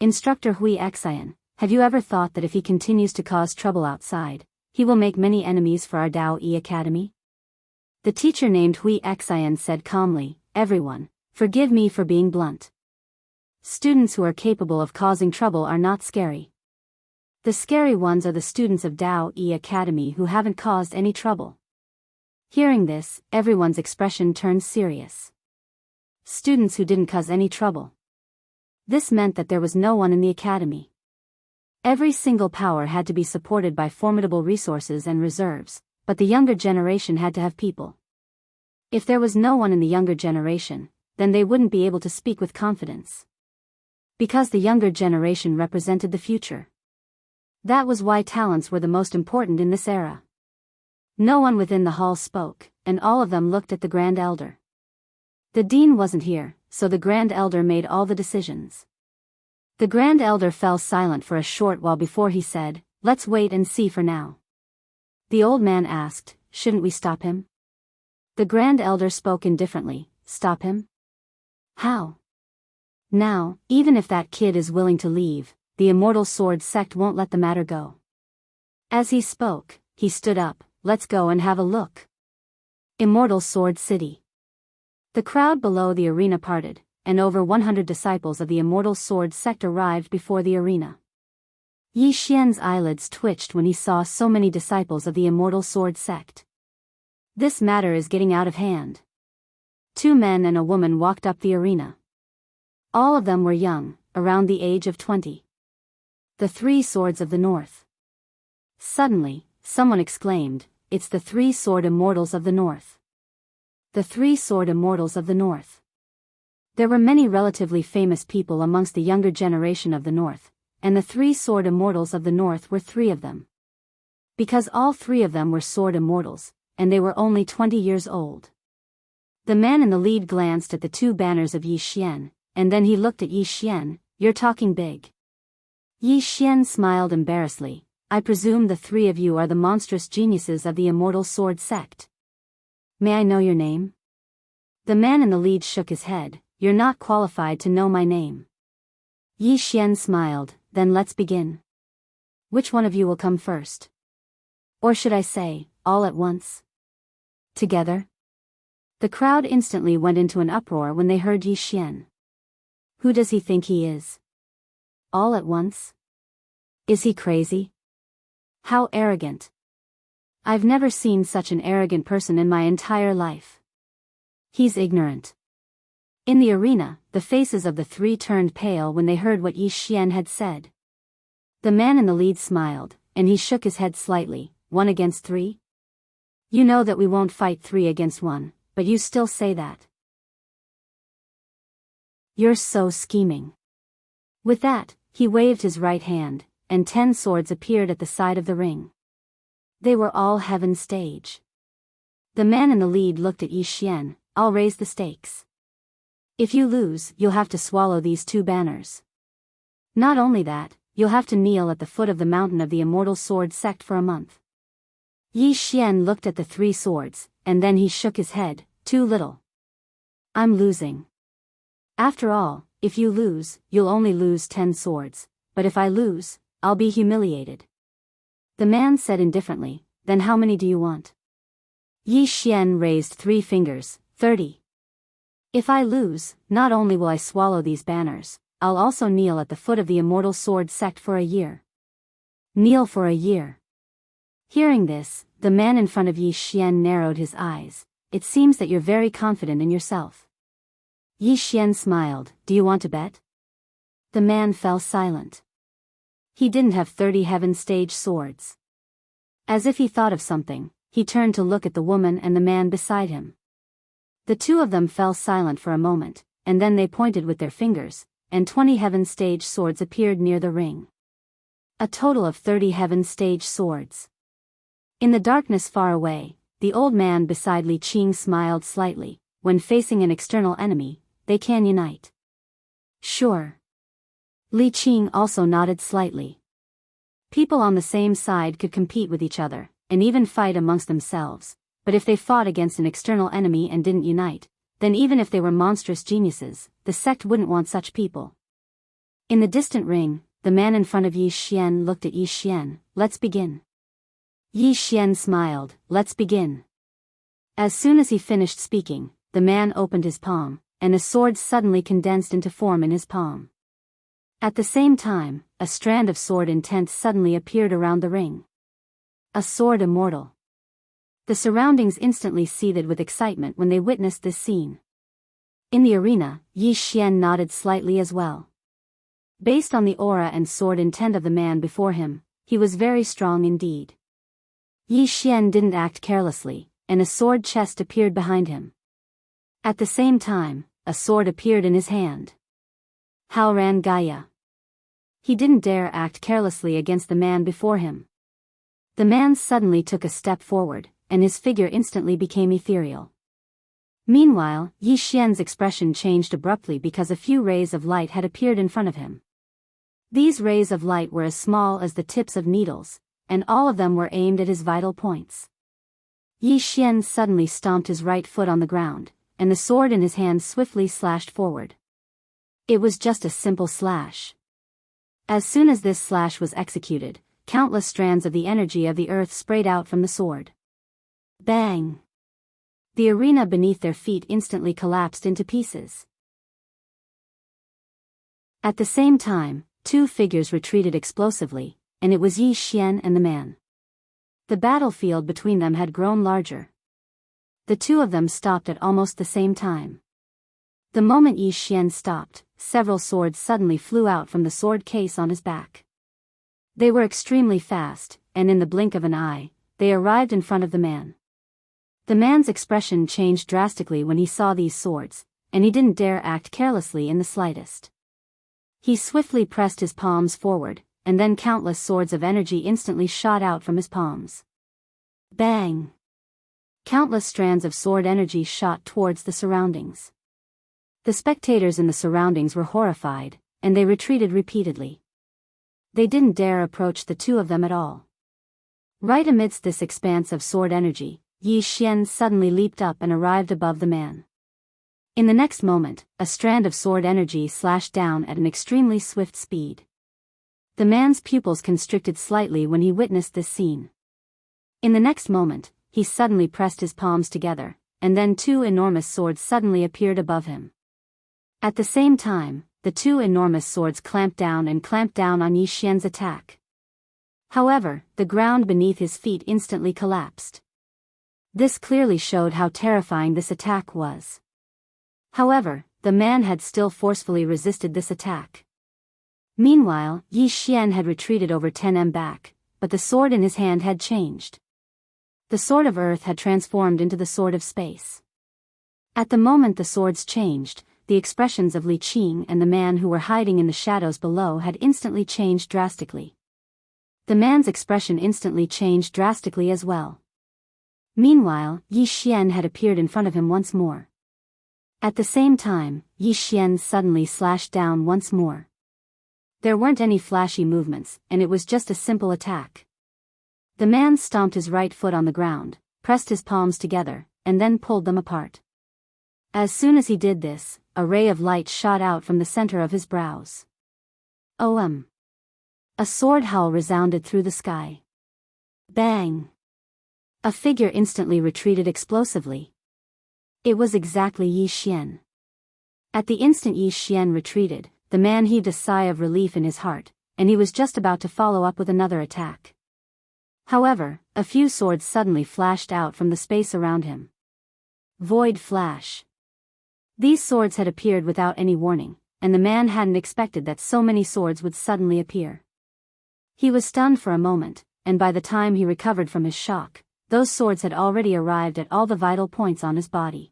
Instructor Hui Xian, have you ever thought that if he continues to cause trouble outside, he will make many enemies for our Dao Yi Academy? The teacher named Hui Xian said calmly, everyone, forgive me for being blunt. Students who are capable of causing trouble are not scary. The scary ones are the students of Dao Yi Academy who haven't caused any trouble. Hearing this, everyone's expression turned serious. Students who didn't cause any trouble. This meant that there was no one in the academy. Every single power had to be supported by formidable resources and reserves, but the younger generation had to have people. If there was no one in the younger generation, then they wouldn't be able to speak with confidence. Because the younger generation represented the future. That was why talents were the most important in this era. No one within the hall spoke, and all of them looked at the Grand Elder. The dean wasn't here, so the Grand Elder made all the decisions. The Grand Elder fell silent for a short while before he said, let's wait and see for now. The old man asked, shouldn't we stop him? The Grand Elder spoke indifferently, stop him? How? Now, even if that kid is willing to leave, the Immortal Sword sect won't let the matter go. As he spoke, he stood up, let's go and have a look. Immortal Sword City. The crowd below the arena parted, and over 100 disciples of the Immortal Sword sect arrived before the arena. Yi Xian's eyelids twitched when he saw so many disciples of the Immortal Sword sect. This matter is getting out of hand. 2 men and a woman walked up the arena. All of them were young, around the age of 20. The 3 swords of the north. Suddenly, someone exclaimed, it's the 3 sword immortals of the north. The 3 sword immortals of the north. There were many relatively famous people amongst the younger generation of the North, and the 3 sword immortals of the North were 3 of them. Because all 3 of them were sword immortals, and they were only 20 years old. The man in the lead glanced at the 2 banners of Yi Xian, and then he looked at Yi Xian. "You're talking big." Yi Xian smiled embarrassedly. "I presume the 3 of you are the monstrous geniuses of the Immortal Sword sect. May I know your name?" The man in the lead shook his head. "You're not qualified to know my name." Yi Xian smiled. "Then let's begin. Which one of you will come first? Or should I say, all at once? Together?" The crowd instantly went into an uproar when they heard Yi Xian. Who does he think he is? All at once? Is he crazy? How arrogant. I've never seen such an arrogant person in my entire life. He's ignorant. In the arena, the faces of the 3 turned pale when they heard what Yi Xian had said. The man in the lead smiled, and he shook his head slightly. 1 against 3? You know that we won't fight 3 against 1, but you still say that. You're so scheming. With that, he waved his right hand, and 10 swords appeared at the side of the ring. They were all heaven stage. The man in the lead looked at Yi Xian. "I'll raise the stakes. If you lose, you'll have to swallow these 2 banners. Not only that, you'll have to kneel at the foot of the mountain of the Immortal Sword sect for a month." Yi Xian looked at the 3 swords, and then he shook his head. "Too little. I'm losing. After all, if you lose, you'll only lose 10 swords, but if I lose, I'll be humiliated." The man said indifferently, "Then how many do you want?" Yi Xian raised 3 fingers. 30. If I lose, not only will I swallow these banners, I'll also kneel at the foot of the Immortal Sword sect for a year. Kneel for a year. Hearing this, the man in front of Yi Xian narrowed his eyes. "It seems that you're very confident in yourself." Yi Xian smiled. "Do you want to bet?" The man fell silent. He didn't have 30 heaven stage swords. As if he thought of something, he turned to look at the woman and the man beside him. The 2 of them fell silent for a moment, and then they pointed with their fingers, and 20 heaven stage swords appeared near the ring. A total of 30 heaven stage swords. In the darkness far away, the old man beside Li Qing smiled slightly. When facing an external enemy, they can unite. Sure. Li Qing also nodded slightly. People on the same side could compete with each other, and even fight amongst themselves, but if they fought against an external enemy and didn't unite, then even if they were monstrous geniuses, the sect wouldn't want such people. In the distant ring, the man in front of Yi Xian looked at Yi Xian. "Let's begin." Yi Xian smiled. "Let's begin." As soon as he finished speaking, the man opened his palm, and a sword suddenly condensed into form in his palm. At the same time, a strand of sword intent suddenly appeared around the ring. A sword immortal. The surroundings instantly seethed with excitement when they witnessed this scene. In the arena, Yi Xian nodded slightly as well. Based on the aura and sword intent of the man before him, he was very strong indeed. Yi Xian didn't act carelessly, and a sword chest appeared behind him. At the same time, a sword appeared in his hand. How ran Gaia? He didn't dare act carelessly against the man before him. The man suddenly took a step forward, and his figure instantly became ethereal. Meanwhile, Yi Xian's expression changed abruptly because a few rays of light had appeared in front of him. These rays of light were as small as the tips of needles, and all of them were aimed at his vital points. Yi Xian suddenly stomped his right foot on the ground, and the sword in his hand swiftly slashed forward. It was just a simple slash. As soon as this slash was executed, countless strands of the energy of the earth sprayed out from the sword. Bang! The arena beneath their feet instantly collapsed into pieces. At the same time, 2 figures retreated explosively, and it was Yi Xian and the man. The battlefield between them had grown larger. The 2 of them stopped at almost the same time. The moment Yi Xian stopped, several swords suddenly flew out from the sword case on his back. They were extremely fast, and in the blink of an eye, they arrived in front of the man. The man's expression changed drastically when he saw these swords, and he didn't dare act carelessly in the slightest. He swiftly pressed his palms forward, and then countless swords of energy instantly shot out from his palms. Bang! Countless strands of sword energy shot towards the surroundings. The spectators in the surroundings were horrified, and they retreated repeatedly. They didn't dare approach the two of them at all. Right amidst this expanse of sword energy, Yi Xian suddenly leaped up and arrived above the man. In the next moment, a strand of sword energy slashed down at an extremely swift speed. The man's pupils constricted slightly when he witnessed this scene. In the next moment, he suddenly pressed his palms together, and then two enormous swords suddenly appeared above him. At the same time, the two enormous swords clamped down on Yi Xian's attack. However, the ground beneath his feet instantly collapsed. This clearly showed how terrifying this attack was. However, the man had still forcefully resisted this attack. Meanwhile, Yi Xian had retreated over 10 back, but the sword in his hand had changed. The sword of earth had transformed into the sword of space. At the moment the swords changed, the expressions of Li Qing and the man who were hiding in the shadows below had instantly changed drastically. The man's expression instantly changed drastically as well. Meanwhile, Yi Xian had appeared in front of him once more. At the same time, Yi Xian suddenly slashed down once more. There weren't any flashy movements, and it was just a simple attack. The man stomped his right foot on the ground, pressed his palms together, and then pulled them apart. As soon as he did this, a ray of light shot out from the center of his brows. OM. A sword howl resounded through the sky. Bang! A figure instantly retreated explosively. It was exactly Yi Xian. At the instant Yi Xian retreated, the man heaved a sigh of relief in his heart, and he was just about to follow up with another attack. However, a few swords suddenly flashed out from the space around him. Void Flash. These swords had appeared without any warning, and the man hadn't expected that so many swords would suddenly appear. He was stunned for a moment, and by the time he recovered from his shock, those swords had already arrived at all the vital points on his body.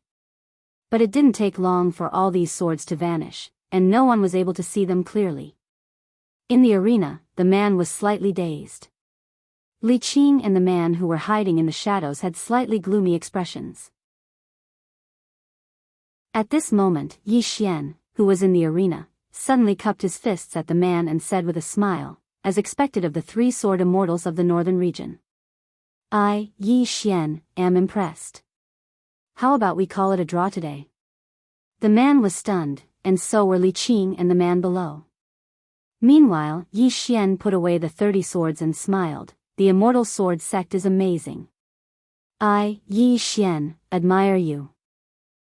But it didn't take long for all these swords to vanish, and no one was able to see them clearly. In the arena, the man was slightly dazed. Li Qing and the man who were hiding in the shadows had slightly gloomy expressions. At this moment, Yi Xian, who was in the arena, suddenly cupped his fists at the man and said with a smile, as expected of the three-sword immortals of the northern region. I, Yi Xian, am impressed. How about we call it a draw today? The man was stunned, and so were Li Qing and the man below. Meanwhile, Yi Xian put away the 30 swords and smiled. The immortal sword sect is amazing. I, Yi Xian, admire you.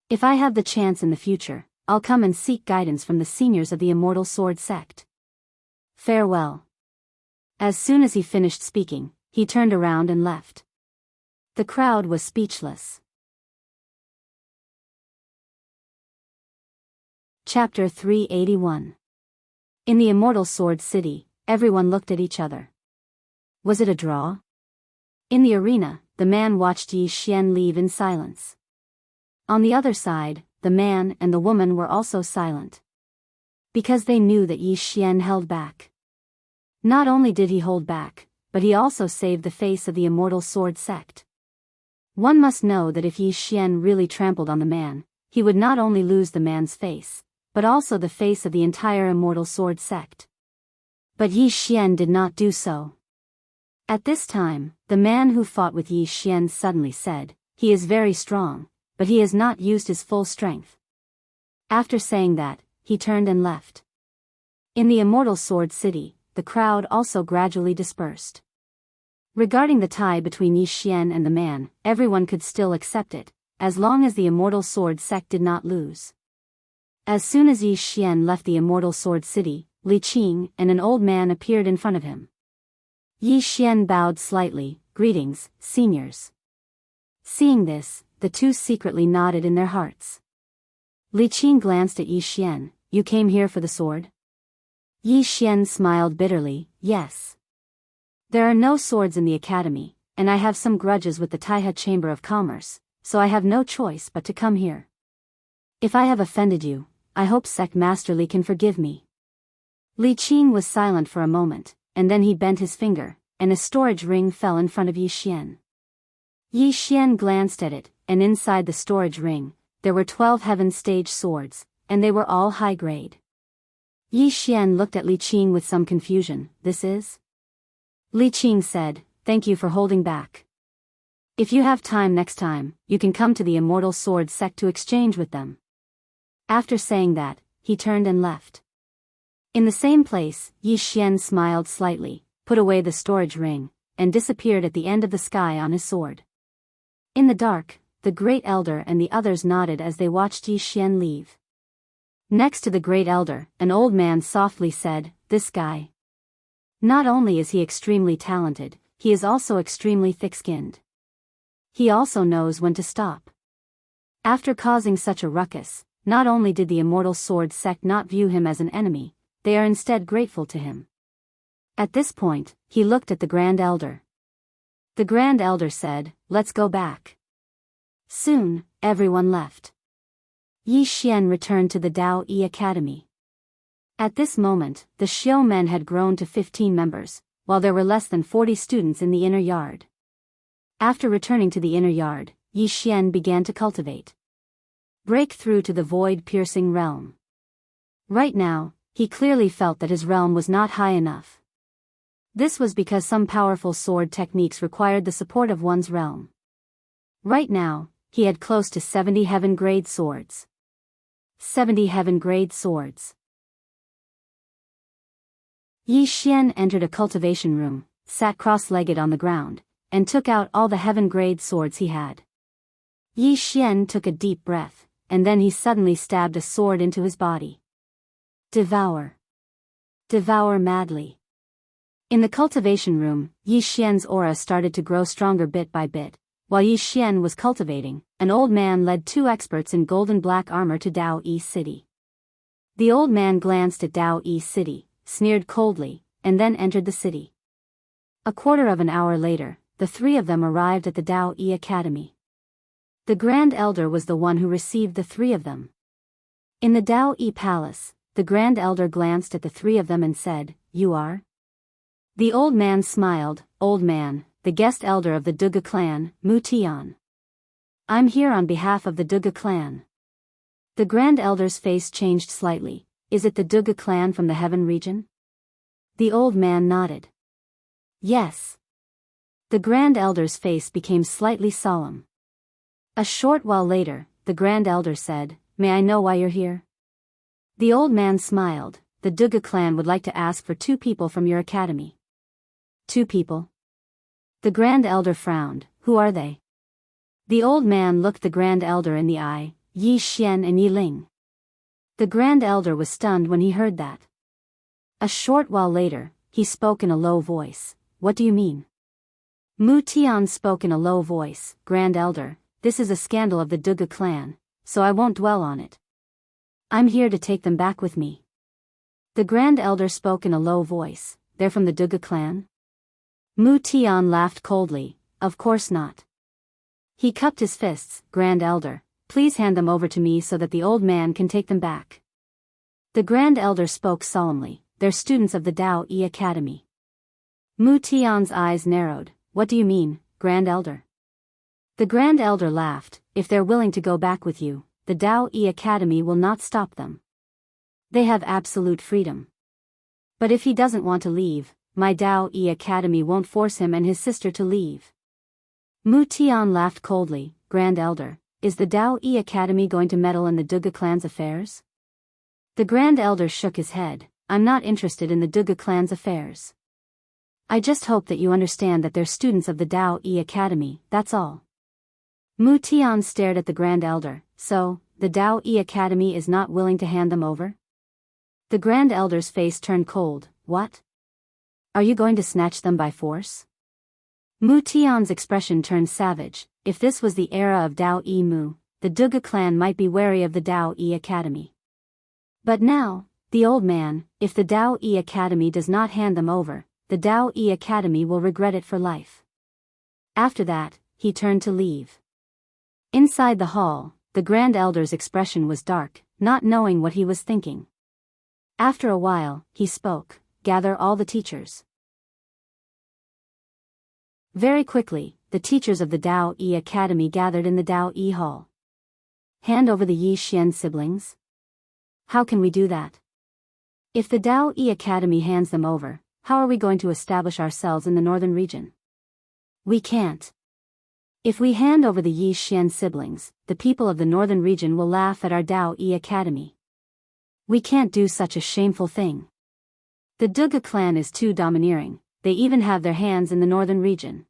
If I have the chance in the future, I'll come and seek guidance from the seniors of the immortal sword sect. Farewell. As soon as he finished speaking, he turned around and left. The crowd was speechless. Chapter 381. In the immortal sword city, everyone looked at each other. Was it a draw? In the arena, the man watched Yi Xian leave in silence. On the other side, the man and the woman were also silent. Because they knew that Yi Xian held back. Not only did he hold back, but he also saved the face of the immortal sword sect. One must know that if Yi Xian really trampled on the man, he would not only lose the man's face, but also the face of the entire immortal sword sect. But Yi Xian did not do so. At this time, the man who fought with Yi Xian suddenly said, "He is very strong, but he has not used his full strength." After saying that, he turned and left. In the immortal sword city, the crowd also gradually dispersed. Regarding the tie between Yi Xian and the man, everyone could still accept it, as long as the immortal sword sect did not lose. As soon as Yi Xian left the immortal sword city, Li Qing and an old man appeared in front of him. Yi Xian bowed slightly. "Greetings, seniors." Seeing this, the two secretly nodded in their hearts. Li Qing glanced at Yi Xian. "You came here for the sword?" Yi Xian smiled bitterly. "Yes. There are no swords in the academy, and I have some grudges with the Taihe Chamber of Commerce, so I have no choice but to come here." If I have offended you, I hope Sect Master Li can forgive me. Li Qing was silent for a moment, and then he bent his finger, and a storage ring fell in front of Yi Xian. Yi Xian glanced at it, and inside the storage ring, there were 12 heaven stage swords, and they were all high grade. Yi Xian looked at Li Qing with some confusion. This is? Li Qing said, thank you for holding back. If you have time next time, you can come to the Immortal Sword sect to exchange with them. After saying that, he turned and left. In the same place, Yi Xian smiled slightly, put away the storage ring, and disappeared at the end of the sky on his sword. In the dark, the Great Elder and the others nodded as they watched Yi Xian leave. Next to the Great Elder, an old man softly said, this guy. Not only is he extremely talented, he is also extremely thick-skinned. He also knows when to stop. After causing such a ruckus, not only did the Immortal Sword sect not view him as an enemy, they are instead grateful to him. At this point, he looked at the Grand Elder. The Grand Elder said, let's go back. Soon, everyone left. Yi Xian returned to the Dao Yi Academy. At this moment, the Xiao men had grown to 15 members, while there were less than 40 students in the inner yard. After returning to the inner yard, Yi Xian began to cultivate. Break through to the void-piercing realm. Right now, he clearly felt that his realm was not high enough. This was because some powerful sword techniques required the support of one's realm. Right now, he had close to 70 heaven-grade swords. 70 heaven-grade swords. Yi Xian entered a cultivation room, sat cross-legged on the ground, and took out all the heaven-grade swords he had. Yi Xian took a deep breath, and then he suddenly stabbed a sword into his body. Devour. Devour madly. In the cultivation room, Yi Xian's aura started to grow stronger bit by bit. While Yi Xian was cultivating, an old man led 2 experts in golden black armor to Dao Yi City. The old man glanced at Dao Yi City, sneered coldly, and then entered the city. A quarter of an hour later, the 3 of them arrived at the Dao Yi Academy. The Grand Elder was the one who received the 3 of them. In the Dao Yi Palace, the Grand Elder glanced at the 3 of them and said, you are? The old man smiled, old man, the guest elder of the Duga clan, Mu Tian. I'm here on behalf of the Duga clan. The Grand Elder's face changed slightly. Is it the Duga clan from the Heaven region? The old man nodded. Yes. The Grand Elder's face became slightly solemn. A short while later, the Grand Elder said, may I know why you're here? The old man smiled. The Duga clan would like to ask for 2 people from your academy. 2 people? The Grand Elder frowned. Who are they? The old man looked the Grand Elder in the eye, Yi Xian and Yi Ling. The Grand Elder was stunned when he heard that. A short while later, he spoke in a low voice. What do you mean? Mu Tian spoke in a low voice. Grand Elder, this is a scandal of the Duga clan, so I won't dwell on it. I'm here to take them back with me. The Grand Elder spoke in a low voice. They're from the Duga clan? Mu Tian laughed coldly. Of course not. He cupped his fists. Grand Elder, please hand them over to me so that the old man can take them back. The Grand Elder spoke solemnly. They're students of the Dao Yi Academy. Mu Tian's eyes narrowed. What do you mean, Grand Elder? The Grand Elder laughed. If they're willing to go back with you, the Dao Yi Academy will not stop them. They have absolute freedom. But if he doesn't want to leave, my Dao Yi Academy won't force him and his sister to leave. Mu Tian laughed coldly. Grand Elder, is the Dao Yi Academy going to meddle in the Duga clan's affairs? The Grand Elder shook his head. I'm not interested in the Duga clan's affairs. I just hope that you understand that they're students of the Dao Yi Academy, that's all. Mu Tian stared at the Grand Elder. So, the Dao Yi Academy is not willing to hand them over? The Grand Elder's face turned cold. What? Are you going to snatch them by force? Mu Tian's expression turned savage. If this was the era of Dao Yi Mu, the Duga clan might be wary of the Dao Yi Academy. But now, the old man, if the Dao Yi Academy does not hand them over, the Dao Yi Academy will regret it for life. After that, he turned to leave. Inside the hall, the Grand Elder's expression was dark, not knowing what he was thinking. After a while, he spoke, "Gather all the teachers." Very quickly, the teachers of the Dao Yi Academy gathered in the Dao Yi Hall. "Hand over the Yi Xian siblings?" "How can we do that? If the Dao Yi Academy hands them over, how are we going to establish ourselves in the northern region? We can't. If we hand over the Yi Xian siblings, the people of the northern region will laugh at our Dao Yi Academy. We can't do such a shameful thing. The Duge clan is too domineering, they even have their hands in the northern region.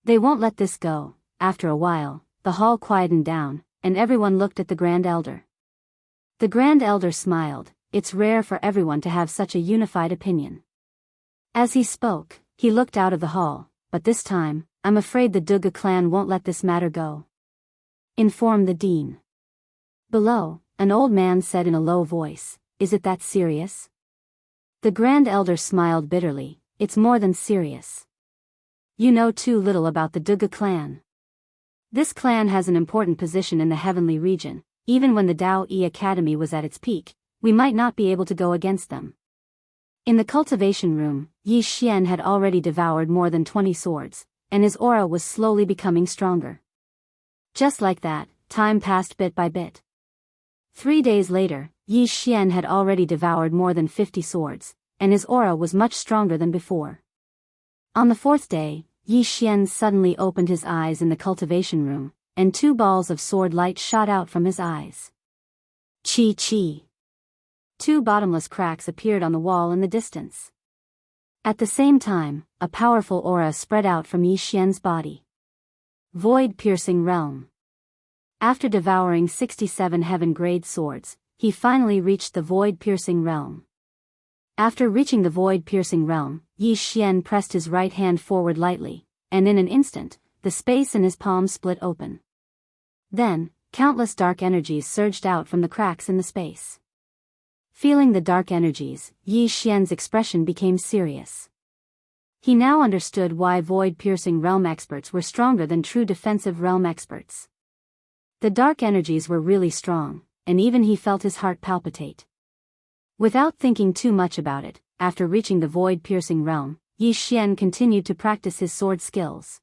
They won't let this go." After a while, the hall quietened down, and everyone looked at the Grand Elder. The Grand Elder smiled. It's rare for everyone to have such a unified opinion. As he spoke, he looked out of the hall, "But this time, I'm afraid the Duge clan won't let this matter go. Inform the dean." Below, an old man said in a low voice, "Is it that serious?" The Grand Elder smiled bitterly. "It's more than serious. You know too little about the Duge clan. This clan has an important position in the heavenly region. Even when the Dao Yi Academy was at its peak, we might not be able to go against them." In the cultivation room, Yi Xian had already devoured more than 20 swords, and his aura was slowly becoming stronger. Just like that, time passed bit by bit. 3 days later, Yi Xian had already devoured more than 50 swords, and his aura was much stronger than before. On the 4th day, Yi Xian suddenly opened his eyes in the cultivation room, and 2 balls of sword light shot out from his eyes. Chi chi. 2 bottomless cracks appeared on the wall in the distance. At the same time, a powerful aura spread out from Yi Xian's body. Void-piercing realm. After devouring 67 heaven-grade swords, he finally reached the void-piercing realm. After reaching the void-piercing realm, Yi Xian pressed his right hand forward lightly, and in an instant, the space in his palm split open. Then, countless dark energies surged out from the cracks in the space. Feeling the dark energies, Yi Xian's expression became serious. He now understood why void-piercing realm experts were stronger than true defensive realm experts. The dark energies were really strong, and even he felt his heart palpitate. Without thinking too much about it, after reaching the void-piercing realm, Yi Xian continued to practice his sword skills.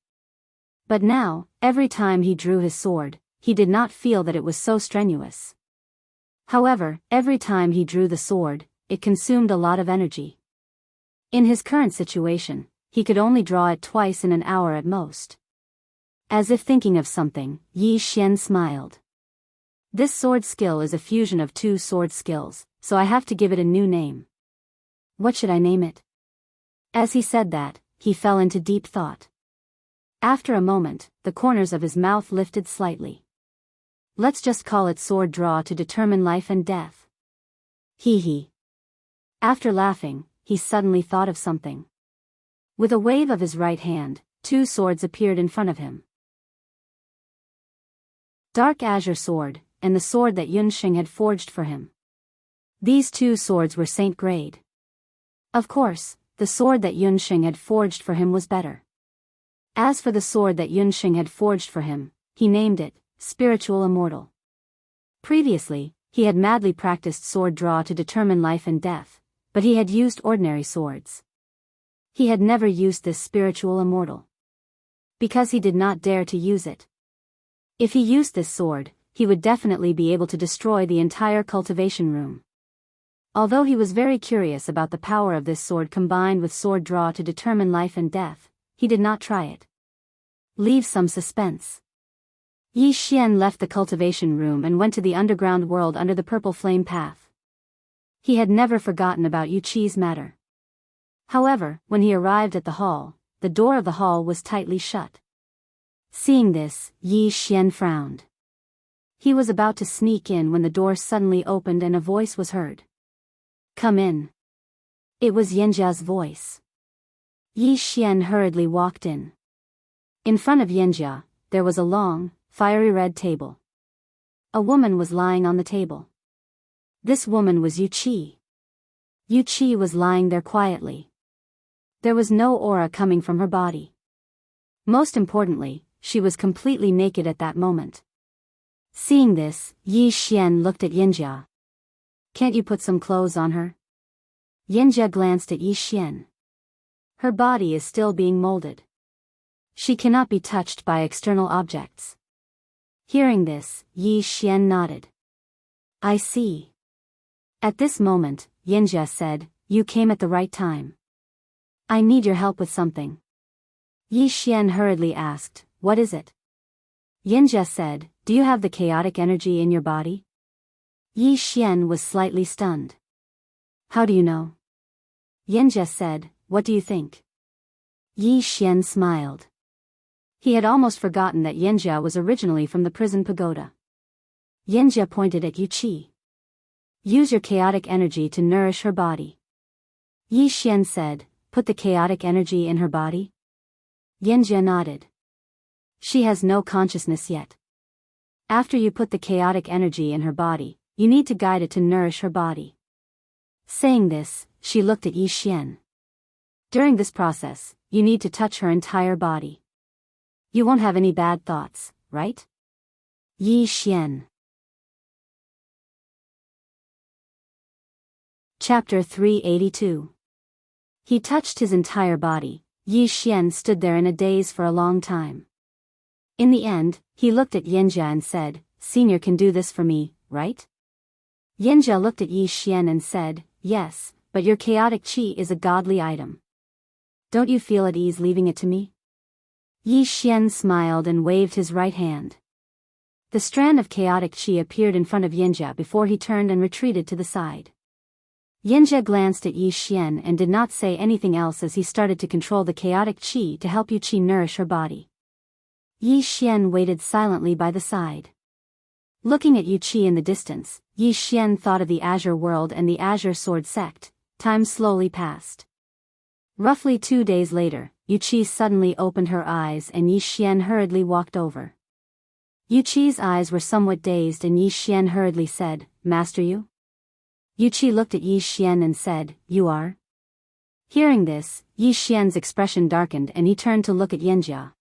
But now, every time he drew his sword, he did not feel that it was so strenuous. However, every time he drew the sword, it consumed a lot of energy. In his current situation, he could only draw it twice in an hour at most. As if thinking of something, Yi Xian smiled. This sword skill is a fusion of 2 sword skills, so I have to give it a new name. What should I name it? As he said that, he fell into deep thought. After a moment, the corners of his mouth lifted slightly. Let's just call it sword draw to determine life and death. Hee hee. After laughing, he suddenly thought of something. With a wave of his right hand, 2 swords appeared in front of him. Dark azure sword, and the sword that Yunsheng had forged for him. These 2 swords were saint grade. Of course, the sword that Yunsheng had forged for him was better. As for the sword that Yunsheng had forged for him, he named it Spiritual Immortal. Previously, he had madly practiced sword draw to determine life and death, but he had used ordinary swords. He had never used this Spiritual Immortal. Because he did not dare to use it. If he used this sword, he would definitely be able to destroy the entire cultivation room. Although he was very curious about the power of this sword combined with sword draw to determine life and death, he did not try it. Leave some suspense. Yi Xian left the cultivation room and went to the underground world under the purple flame path. He had never forgotten about Yu Qi's matter. However, when he arrived at the hall, the door of the hall was tightly shut. Seeing this, Yi Xian frowned. He was about to sneak in when the door suddenly opened and a voice was heard. Come in. It was Yanjia's voice. Yi Xian hurriedly walked in. In front of Yanjia, there was a long, fiery red table. A woman was lying on the table. This woman was Yu Qi. Yu Qi was lying there quietly. There was no aura coming from her body. Most importantly, she was completely naked at that moment. Seeing this, Yi Xian looked at Yinjia. Can't you put some clothes on her? Yinjia glanced at Yi Xian. Her body is still being molded. She cannot be touched by external objects. Hearing this, Yi Xian nodded. I see. At this moment, Yinjia said, you came at the right time. I need your help with something. Yi Xian hurriedly asked, what is it? Yinjia said, do you have the chaotic energy in your body? Yi Xian was slightly stunned. How do you know? Yinjia said, what do you think? Yi Xian smiled. He had almost forgotten that Yinjia was originally from the prison pagoda. Yinjia pointed at Yu Qi. Use your chaotic energy to nourish her body. Yi Xian said, put the chaotic energy in her body? Yinjia nodded. She has no consciousness yet. After you put the chaotic energy in her body, you need to guide it to nourish her body. Saying this, she looked at Yi Xian. During this process, you need to touch her entire body. You won't have any bad thoughts, right? Yi Xian. Chapter 382. He touched his entire body. Yi Xian stood there in a daze for a long time. In the end, he looked at Yinjia and said, Senior can do this for me, right? Yinjia looked at Yi Xian and said, yes, but your chaotic qi is a godly item. Don't you feel at ease leaving it to me? Yi Xian smiled and waved his right hand. The strand of chaotic qi appeared in front of Yinjia before he turned and retreated to the side. Yinjia glanced at Yi Xian and did not say anything else as he started to control the chaotic qi to help Yu Qi nourish her body. Yi Xian waited silently by the side. Looking at Yu Qi in the distance, Yi Xian thought of the Azure World and the Azure Sword Sect. Time slowly passed. Roughly 2 days later, Yu Qi suddenly opened her eyes and Yi Xian hurriedly walked over. Yu Qi's eyes were somewhat dazed and Yi Xian hurriedly said, Master Yu? Yu Qi looked at Yi Xian and said, You are? Hearing this, Yi Xian's expression darkened and he turned to look at Yinjia.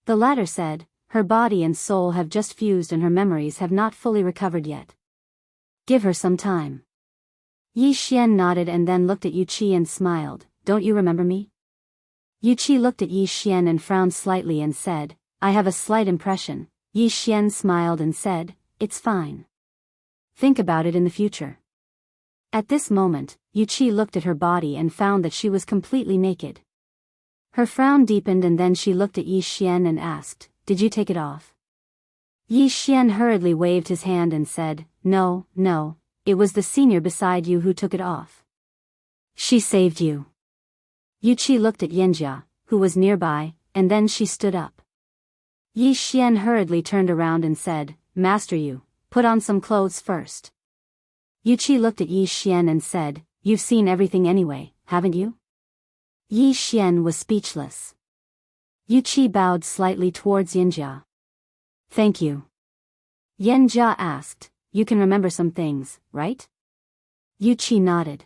The latter said, Her body and soul have just fused and her memories have not fully recovered yet. Give her some time. Yi Xian nodded and then looked at Yu Qi and smiled, Don't you remember me? Yu Qi looked at Yi Xian and frowned slightly and said, I have a slight impression. Yi Xian smiled and said, It's fine. Think about it in the future. At this moment, Yu Qi looked at her body and found that she was completely naked. Her frown deepened and then she looked at Yi Xian and asked, Did you take it off? Yi Xian hurriedly waved his hand and said, No, it was the senior beside you who took it off. She saved you. Yu Qi looked at Yinjia, who was nearby, and then she stood up. Yi Xian hurriedly turned around and said, Master Yu, put on some clothes first. Yu Qi looked at Yi Xian and said, You've seen everything anyway, haven't you? Yi Xian was speechless. Yu Qi bowed slightly towards Yinjia. Thank you. Yinjia asked, You can remember some things, right? Yu Qi nodded.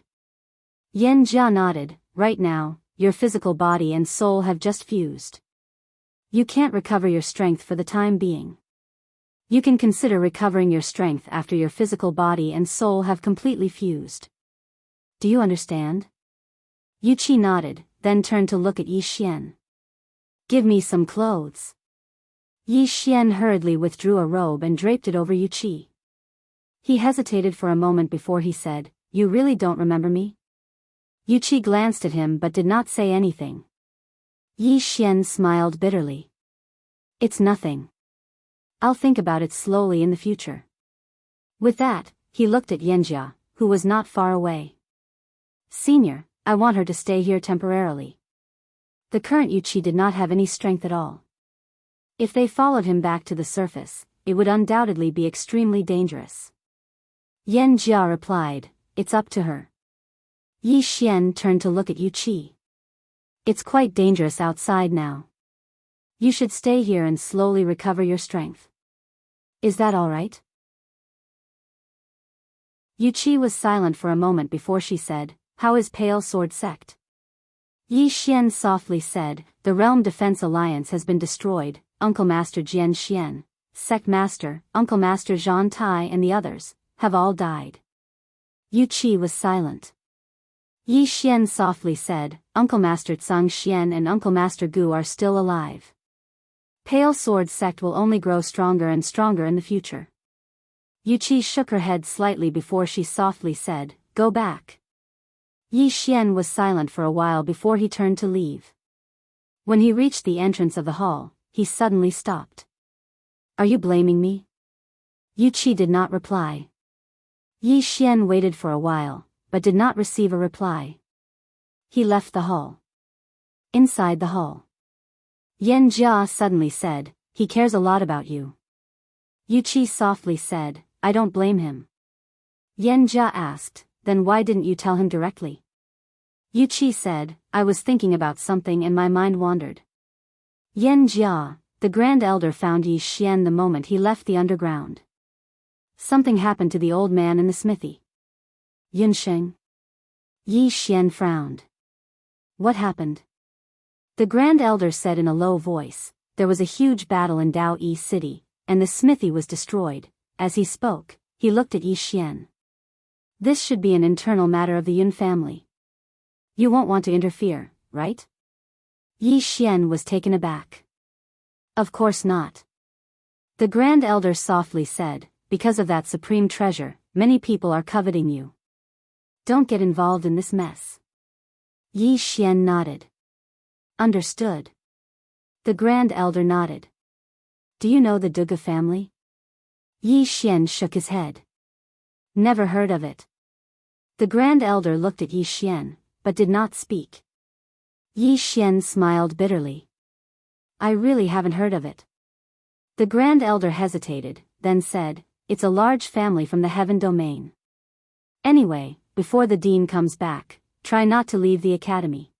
Yinjia nodded, Right now, your physical body and soul have just fused. You can't recover your strength for the time being. You can consider recovering your strength after your physical body and soul have completely fused. Do you understand? Yu Qi nodded, then turned to look at Yi Xian. Give me some clothes. Yi Xian hurriedly withdrew a robe and draped it over Yu Qi. He hesitated for a moment before he said, You really don't remember me? Yu Qi glanced at him but did not say anything. Yi Xian smiled bitterly. It's nothing. I'll think about it slowly in the future. With that, he looked at Yinjia, who was not far away. Senior, I want her to stay here temporarily. The current Yu Qi did not have any strength at all. If they followed him back to the surface, it would undoubtedly be extremely dangerous. Yinjia replied, It's up to her. Yi Xian turned to look at Yu Qi. It's quite dangerous outside now. You should stay here and slowly recover your strength. Is that all right? Yu Qi was silent for a moment before she said, How is Pale Sword Sect? Yi Xian softly said, The Realm Defense Alliance has been destroyed, Uncle Master Jian Xian. Sect Master, Uncle Master Zhan Tai and the others, have all died. Yu Qi was silent. Yi Xian softly said, Uncle Master Tsang Xian and Uncle Master Gu are still alive. Pale Sword Sect will only grow stronger and stronger in the future. Yu Qi shook her head slightly before she softly said, Go back. Yi Xian was silent for a while before he turned to leave. When he reached the entrance of the hall, he suddenly stopped. Are you blaming me? Yu Qi did not reply. Yi Xian waited for a while, but did not receive a reply. He left the hall. Inside the hall, Yan Jia suddenly said, He cares a lot about you. Yu Qi softly said, I don't blame him. Yan Jia asked, Then why didn't you tell him directly? Yu Qi said, I was thinking about something and my mind wandered. Yan Jia, the Grand Elder, found Yi Xian the moment he left the underground. Something happened to the old man in the smithy. Yunsheng. Yi Xian frowned. What happened? The Grand Elder said in a low voice, There was a huge battle in Dao Yi City, and the smithy was destroyed. As he spoke, he looked at Yi Xian. This should be an internal matter of the Yun family. You won't want to interfere, right? Yi Xian was taken aback. Of course not. The Grand Elder softly said, Because of that supreme treasure, many people are coveting you. Don't get involved in this mess. Yi Xian nodded. Understood. The Grand Elder nodded. Do you know the Duga family? Yi Xian shook his head. Never heard of it. The Grand Elder looked at Yi Xian, but did not speak. Yi Xian smiled bitterly. I really haven't heard of it. The Grand Elder hesitated, then said, It's a large family from the Heaven Domain. Anyway, before the Dean comes back, try not to leave the academy.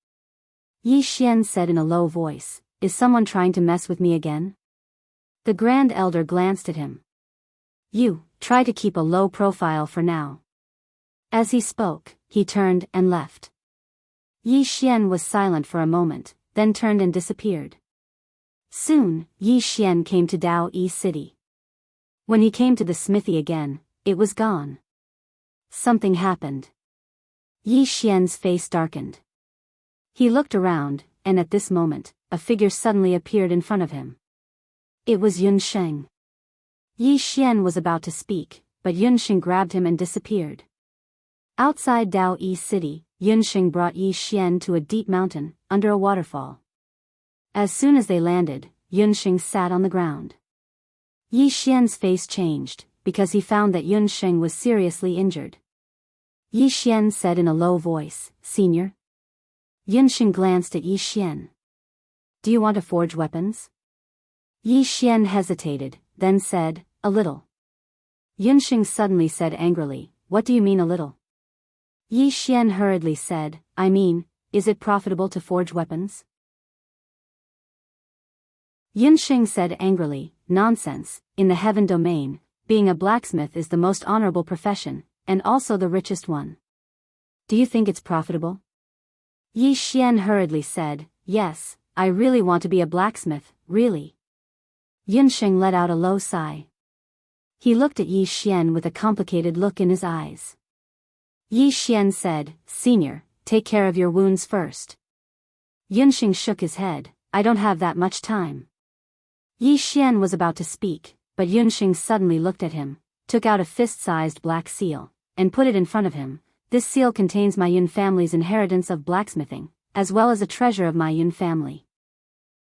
Yi Xian said in a low voice, Is someone trying to mess with me again? The Grand Elder glanced at him. You, try to keep a low profile for now. As he spoke, he turned and left. Yi Xian was silent for a moment, then turned and disappeared. Soon, Yi Xian came to Dao Yi City. When he came to the smithy again, it was gone. Something happened. Yi Xian's face darkened. He looked around, and at this moment, a figure suddenly appeared in front of him. It was Yunsheng. Yi Xian was about to speak, but Yunsheng grabbed him and disappeared. Outside Dao Yi City, Yunsheng brought Yi Xian to a deep mountain, under a waterfall. As soon as they landed, Yunsheng sat on the ground. Yi Xian's face changed, because he found that Yunsheng was seriously injured. Yi Xian said in a low voice, Senior? Yunsheng glanced at Yi Xian. Do you want to forge weapons? Yi Xian hesitated, then said, A little. Yunsheng suddenly said angrily, What do you mean a little? Yi Xian hurriedly said, I mean, is it profitable to forge weapons? Yunsheng said angrily, Nonsense, in the Heaven Domain, being a blacksmith is the most honorable profession, and also the richest one. Do you think it's profitable? Yi Xian hurriedly said, Yes, I really want to be a blacksmith, really. Yunsheng let out a low sigh. He looked at Yi Xian with a complicated look in his eyes. Yi Xian said, Senior, take care of your wounds first. Yunsheng shook his head, I don't have that much time. Yi Xian was about to speak, but Yunsheng suddenly looked at him, took out a fist-sized black seal, and put it in front of him. This seal contains my Yun family's inheritance of blacksmithing, as well as a treasure of my Yun family.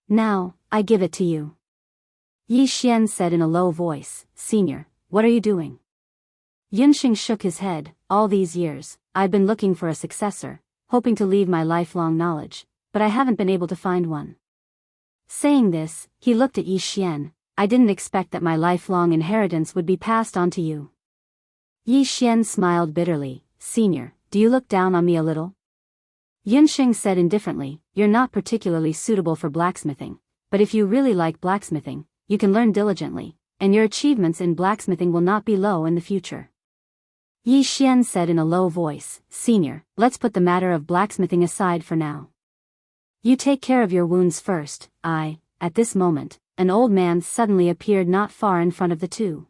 Now, I give it to you. Yi Xian said in a low voice, Senior, what are you doing? Yunsheng shook his head, All these years, I've been looking for a successor, hoping to leave my lifelong knowledge, but I haven't been able to find one. Saying this, he looked at Yi Xian, I didn't expect that my lifelong inheritance would be passed on to you. Yi Xian smiled bitterly, Senior, do you look down on me a little? Yunsheng said indifferently, You're not particularly suitable for blacksmithing, but if you really like blacksmithing, you can learn diligently, and your achievements in blacksmithing will not be low in the future. Yi Xian said in a low voice, Senior, let's put the matter of blacksmithing aside for now. You take care of your wounds first. At this moment, an old man suddenly appeared not far in front of the two.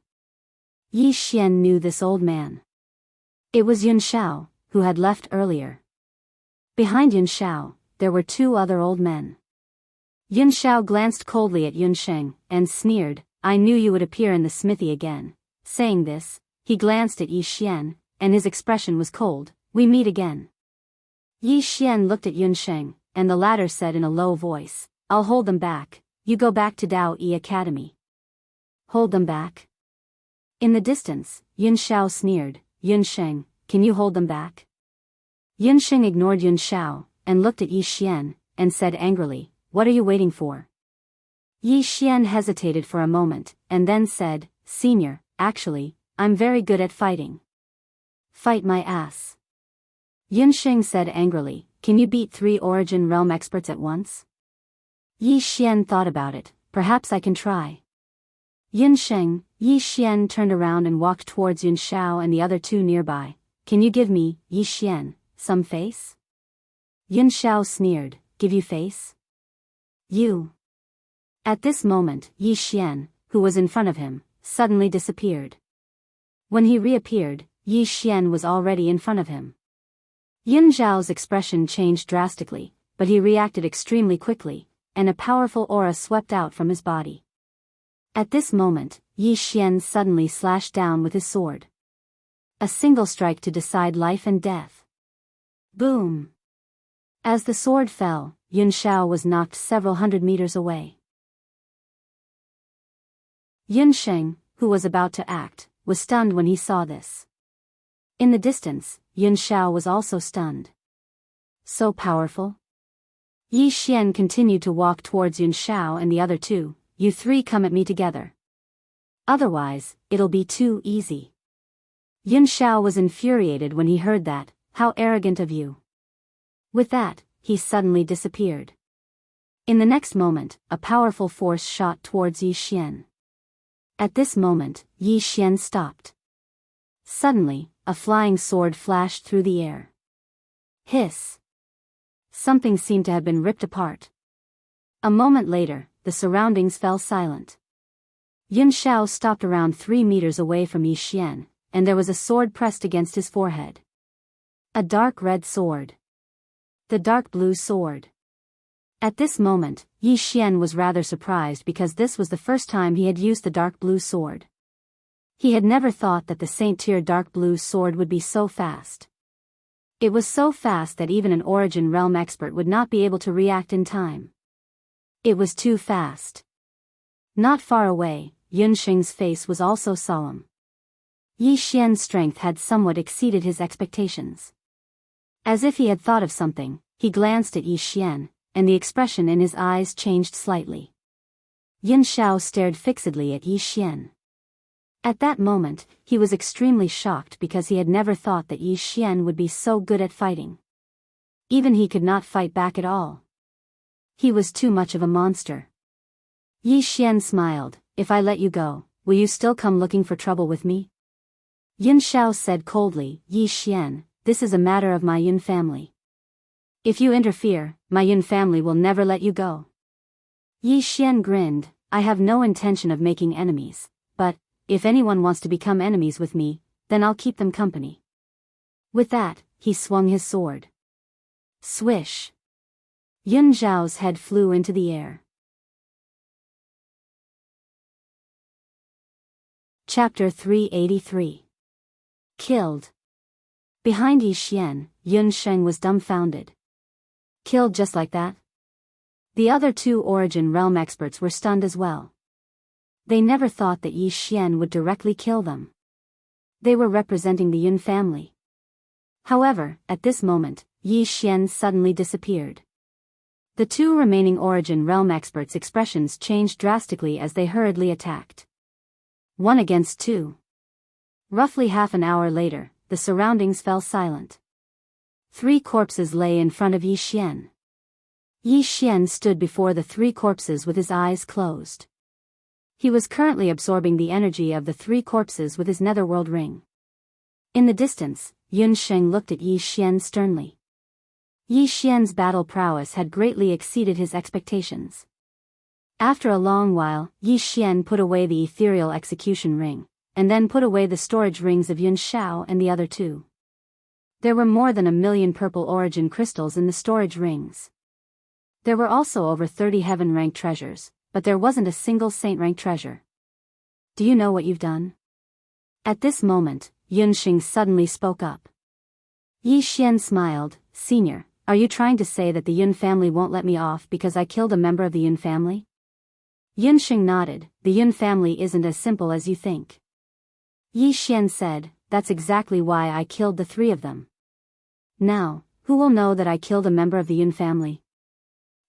Yi Xian knew this old man. It was Yun Shao, who had left earlier. Behind Yun Shao, there were two other old men. Yun Shao glanced coldly at Yun Sheng, and sneered, "I knew you would appear in the smithy again." Saying this, he glanced at Yi Xian, and his expression was cold. "We meet again." Yi Xian looked at Yun Sheng, and the latter said in a low voice, "I'll hold them back. You go back to Dao Yi Academy." "Hold them back?" In the distance, Yun Shao sneered, "Yun Sheng, can you hold them back?" Yun Sheng ignored Yun Shao, and looked at Yi Xian, and said angrily, "What are you waiting for?" Yi Xian hesitated for a moment, and then said, "Senior, actually, I'm very good at fighting." "Fight my ass." Yun Sheng said angrily, "Can you beat 3 Origin Realm experts at once?" Yi Xian thought about it. "Perhaps I can try." Yi Xian turned around and walked towards Yun Shao and the other two nearby. "Can you give me, Yi Xian, some face?" Yun Shao sneered, "Give you face? You." At this moment, Yi Xian, who was in front of him, suddenly disappeared. When he reappeared, Yi Xian was already in front of him. Yun Zhao's expression changed drastically, but he reacted extremely quickly, and a powerful aura swept out from his body. At this moment, Yi Xian suddenly slashed down with his sword. A single strike to decide life and death. Boom! As the sword fell, Yun Shao was knocked several hundred meters away. Yun Sheng, who was about to act, was stunned when he saw this. In the distance, Yun Shao was also stunned. So powerful? Yi Xian continued to walk towards Yun Shao and the other two. "You three come at me together. Otherwise, it'll be too easy." Yun Shao was infuriated when he heard that. "How arrogant of you." With that, he suddenly disappeared. In the next moment, a powerful force shot towards Yi Xian. At this moment, Yi Xian stopped. Suddenly, a flying sword flashed through the air. Hiss! Something seemed to have been ripped apart. A moment later, the surroundings fell silent. Yun Shao stopped around 3 meters away from Yi Xian, and there was a sword pressed against his forehead. A dark red sword. The dark blue sword. At this moment, Yi Xian was rather surprised because this was the first time he had used the dark blue sword. He had never thought that the Saint Tier dark blue sword would be so fast. It was so fast that even an Origin Realm expert would not be able to react in time. It was too fast. Not far away, Yun Sheng's face was also solemn. Yi Xian's strength had somewhat exceeded his expectations. As if he had thought of something, he glanced at Yi Xian, and the expression in his eyes changed slightly. Yun Shao stared fixedly at Yi Xian. At that moment, he was extremely shocked because he had never thought that Yi Xian would be so good at fighting. Even he could not fight back at all. He was too much of a monster. Yi Xian smiled. "If I let you go, will you still come looking for trouble with me?" Yun Shao said coldly, "Yi Xian, this is a matter of my Yun family. If you interfere, my Yun family will never let you go." Yi Xian grinned, "I have no intention of making enemies, but, if anyone wants to become enemies with me, then I'll keep them company." With that, he swung his sword. Swish! Yun Zhao's head flew into the air. Chapter 383. Killed. Behind Yi Xian, Yun Sheng was dumbfounded. Killed just like that? The other 2 Origin Realm experts were stunned as well. They never thought that Yi Xian would directly kill them. They were representing the Yun family. However, at this moment, Yi Xian suddenly disappeared. The 2 remaining Origin Realm experts' expressions changed drastically as they hurriedly attacked. 1 against 2. Roughly half an hour later, the surroundings fell silent. 3 corpses lay in front of Yi Xian. Yi Xian stood before the 3 corpses with his eyes closed. He was currently absorbing the energy of the 3 corpses with his netherworld ring. In the distance, Yun Sheng looked at Yi Xian sternly. Yi Xian's battle prowess had greatly exceeded his expectations. After a long while, Yi Xian put away the ethereal execution ring, and then put away the storage rings of Yun Shao and the other two. There were more than 1,000,000 purple origin crystals in the storage rings. There were also over 30 heaven-rank treasures, but there wasn't a single saint-rank treasure. Do you know what you've done? At this moment, Yunxing suddenly spoke up. Yi Xian smiled. Senior, are you trying to say that the Yun family won't let me off because I killed a member of the Yun family? Yunxing nodded. The Yun family isn't as simple as you think. Yi Xian said, that's exactly why I killed the 3 of them. Now, who will know that I killed a member of the Yun family?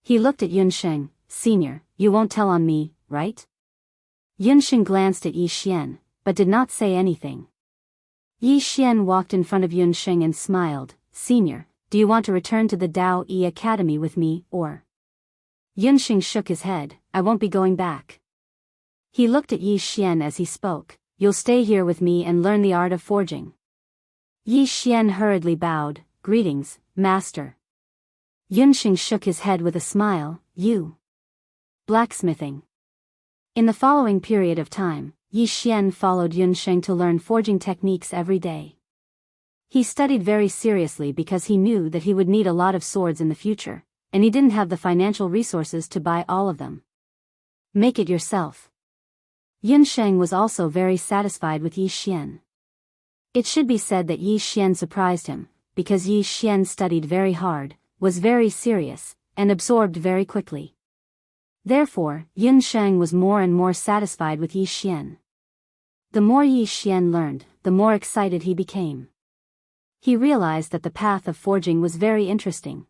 He looked at Yunxing. Senior, you won't tell on me, right? Yunxing glanced at Yi Xian, but did not say anything. Yi Xian walked in front of Yunxing and smiled. Senior, do you want to return to the Dao Yi Academy with me, or? Yunxing shook his head. I won't be going back. He looked at Yi Xian as he spoke. You'll stay here with me and learn the art of forging. Yi Xian hurriedly bowed. Greetings, master. Yunxing shook his head with a smile. You. Blacksmithing. In the following period of time, Yi Xian followed Yunxing to learn forging techniques every day. He studied very seriously because he knew that he would need a lot of swords in the future, and he didn't have the financial resources to buy all of them. Make it yourself. Yunxing was also very satisfied with Yi Xian. It should be said that Yi Xian surprised him, because Yi Xian studied very hard, was very serious, and absorbed very quickly. Therefore, Yunxing was more and more satisfied with Yi Xian. The more Yi Xian learned, the more excited he became. He realized that the path of forging was very interesting.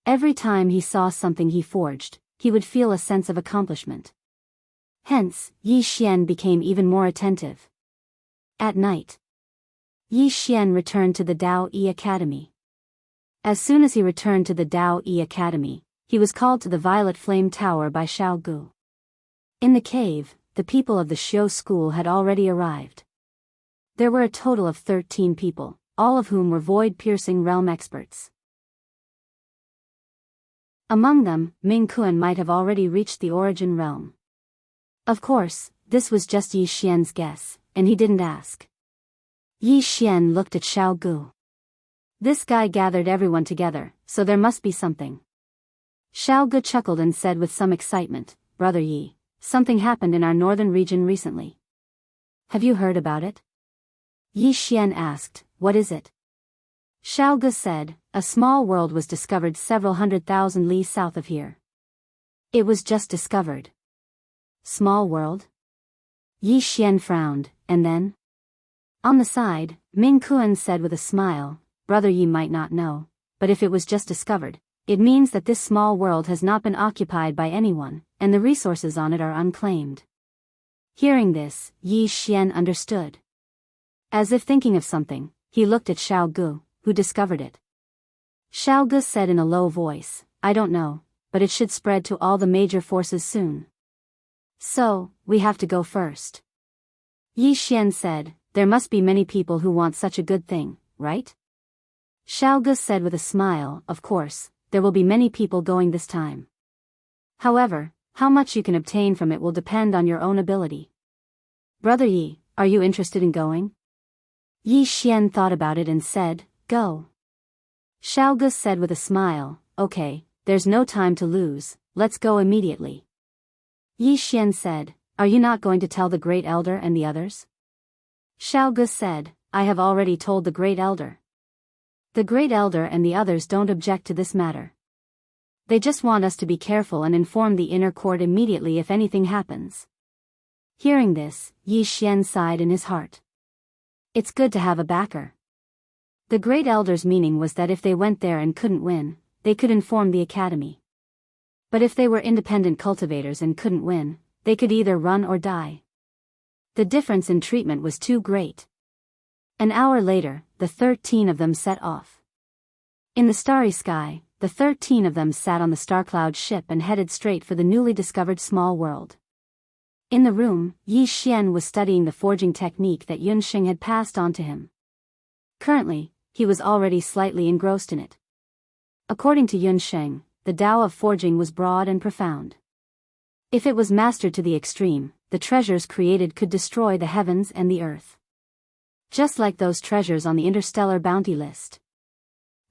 Every time he saw something he forged, he would feel a sense of accomplishment. Hence, Yi Xian became even more attentive. At night, Yi Xian returned to the Dao Yi Academy. As soon as he returned to the Dao Yi Academy, he was called to the Violet Flame Tower by Xiaogu. In the cave, the people of the Xiu school had already arrived. There were a total of 13 people, all of whom were void-piercing realm experts. Among them, Ming Kuan might have already reached the origin realm. Of course, this was just Yi Xian's guess, and he didn't ask. Yi Xian looked at Xiaogu. This guy gathered everyone together, so there must be something. Xiaogu chuckled and said with some excitement, Brother Yi, something happened in our northern region recently. Have you heard about it? Yi Xian asked, what is it? Xiaogu said, a small world was discovered several 100,000 li south of here. It was just discovered. Small world? Yi Xian frowned, and then? On the side, Ming Kuan said with a smile, Brother Yi might not know, but if it was just discovered, it means that this small world has not been occupied by anyone, and the resources on it are unclaimed. Hearing this, Yi Xian understood. As if thinking of something, he looked at Xiaogu, who discovered it. Xiaogu said in a low voice, I don't know, but it should spread to all the major forces soon. So, we have to go first. Yi Xian said, there must be many people who want such a good thing, right? Xiaogu said with a smile, of course, there will be many people going this time. However, how much you can obtain from it will depend on your own ability. Brother Yi, are you interested in going? Yi Xian thought about it and said, go. Xiaogu said with a smile, okay, there's no time to lose, let's go immediately. Yi Xian said, are you not going to tell the Great Elder and the others? Xiaogu said, I have already told the Great Elder. The Great Elder and the others don't object to this matter. They just want us to be careful and inform the inner court immediately if anything happens. Hearing this, Yi Xian sighed in his heart. It's good to have a backer. The Great Elder's meaning was that if they went there and couldn't win, they could inform the academy. But if they were independent cultivators and couldn't win, they could either run or die. The difference in treatment was too great. An hour later, the 13 of them set off. In the starry sky, the 13 of them sat on the Starcloud ship and headed straight for the newly discovered small world. In the room, Yi Xian was studying the forging technique that Yunxing had passed on to him. Currently, he was already slightly engrossed in it. According to Yunxing, the Tao of forging was broad and profound. If it was mastered to the extreme, the treasures created could destroy the heavens and the earth. Just like those treasures on the interstellar bounty list.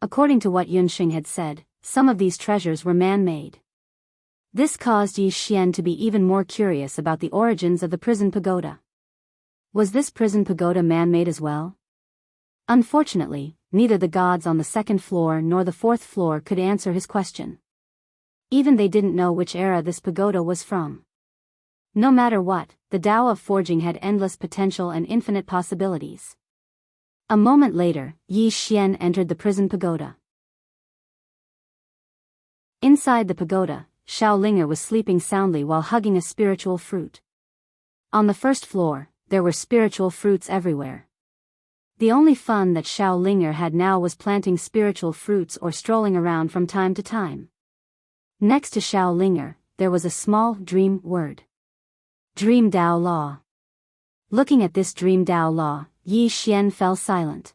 According to what Yunxing had said, some of these treasures were man-made. This caused Yi Xian to be even more curious about the origins of the prison pagoda. Was this prison pagoda man-made as well? Unfortunately, neither the gods on the second floor nor the fourth floor could answer his question. Even they didn't know which era this pagoda was from. No matter what, the Tao of forging had endless potential and infinite possibilities. A moment later, Yi Xian entered the prison pagoda. Inside the pagoda, Xiao Linger was sleeping soundly while hugging a spiritual fruit. On the first floor, there were spiritual fruits everywhere. The only fun that Xiao Linger had now was planting spiritual fruits or strolling around from time to time. Next to Xiao Linger, there was a small dream word. Dream Tao Law. Looking at this Dream Tao Law, Yi Xian fell silent.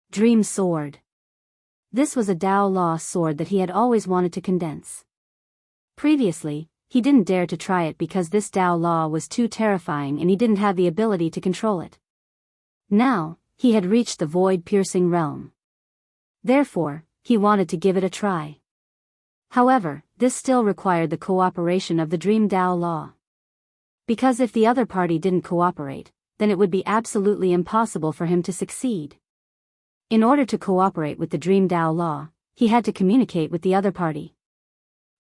Dream Sword. This was a Tao Law sword that he had always wanted to condense. Previously, he didn't dare to try it because this Tao Law was too terrifying and he didn't have the ability to control it. Now, he had reached the void-piercing realm. Therefore, he wanted to give it a try. However, this still required the cooperation of the Dream Tao Law. Because if the other party didn't cooperate, then it would be absolutely impossible for him to succeed. In order to cooperate with the Dream Tao Law, he had to communicate with the other party.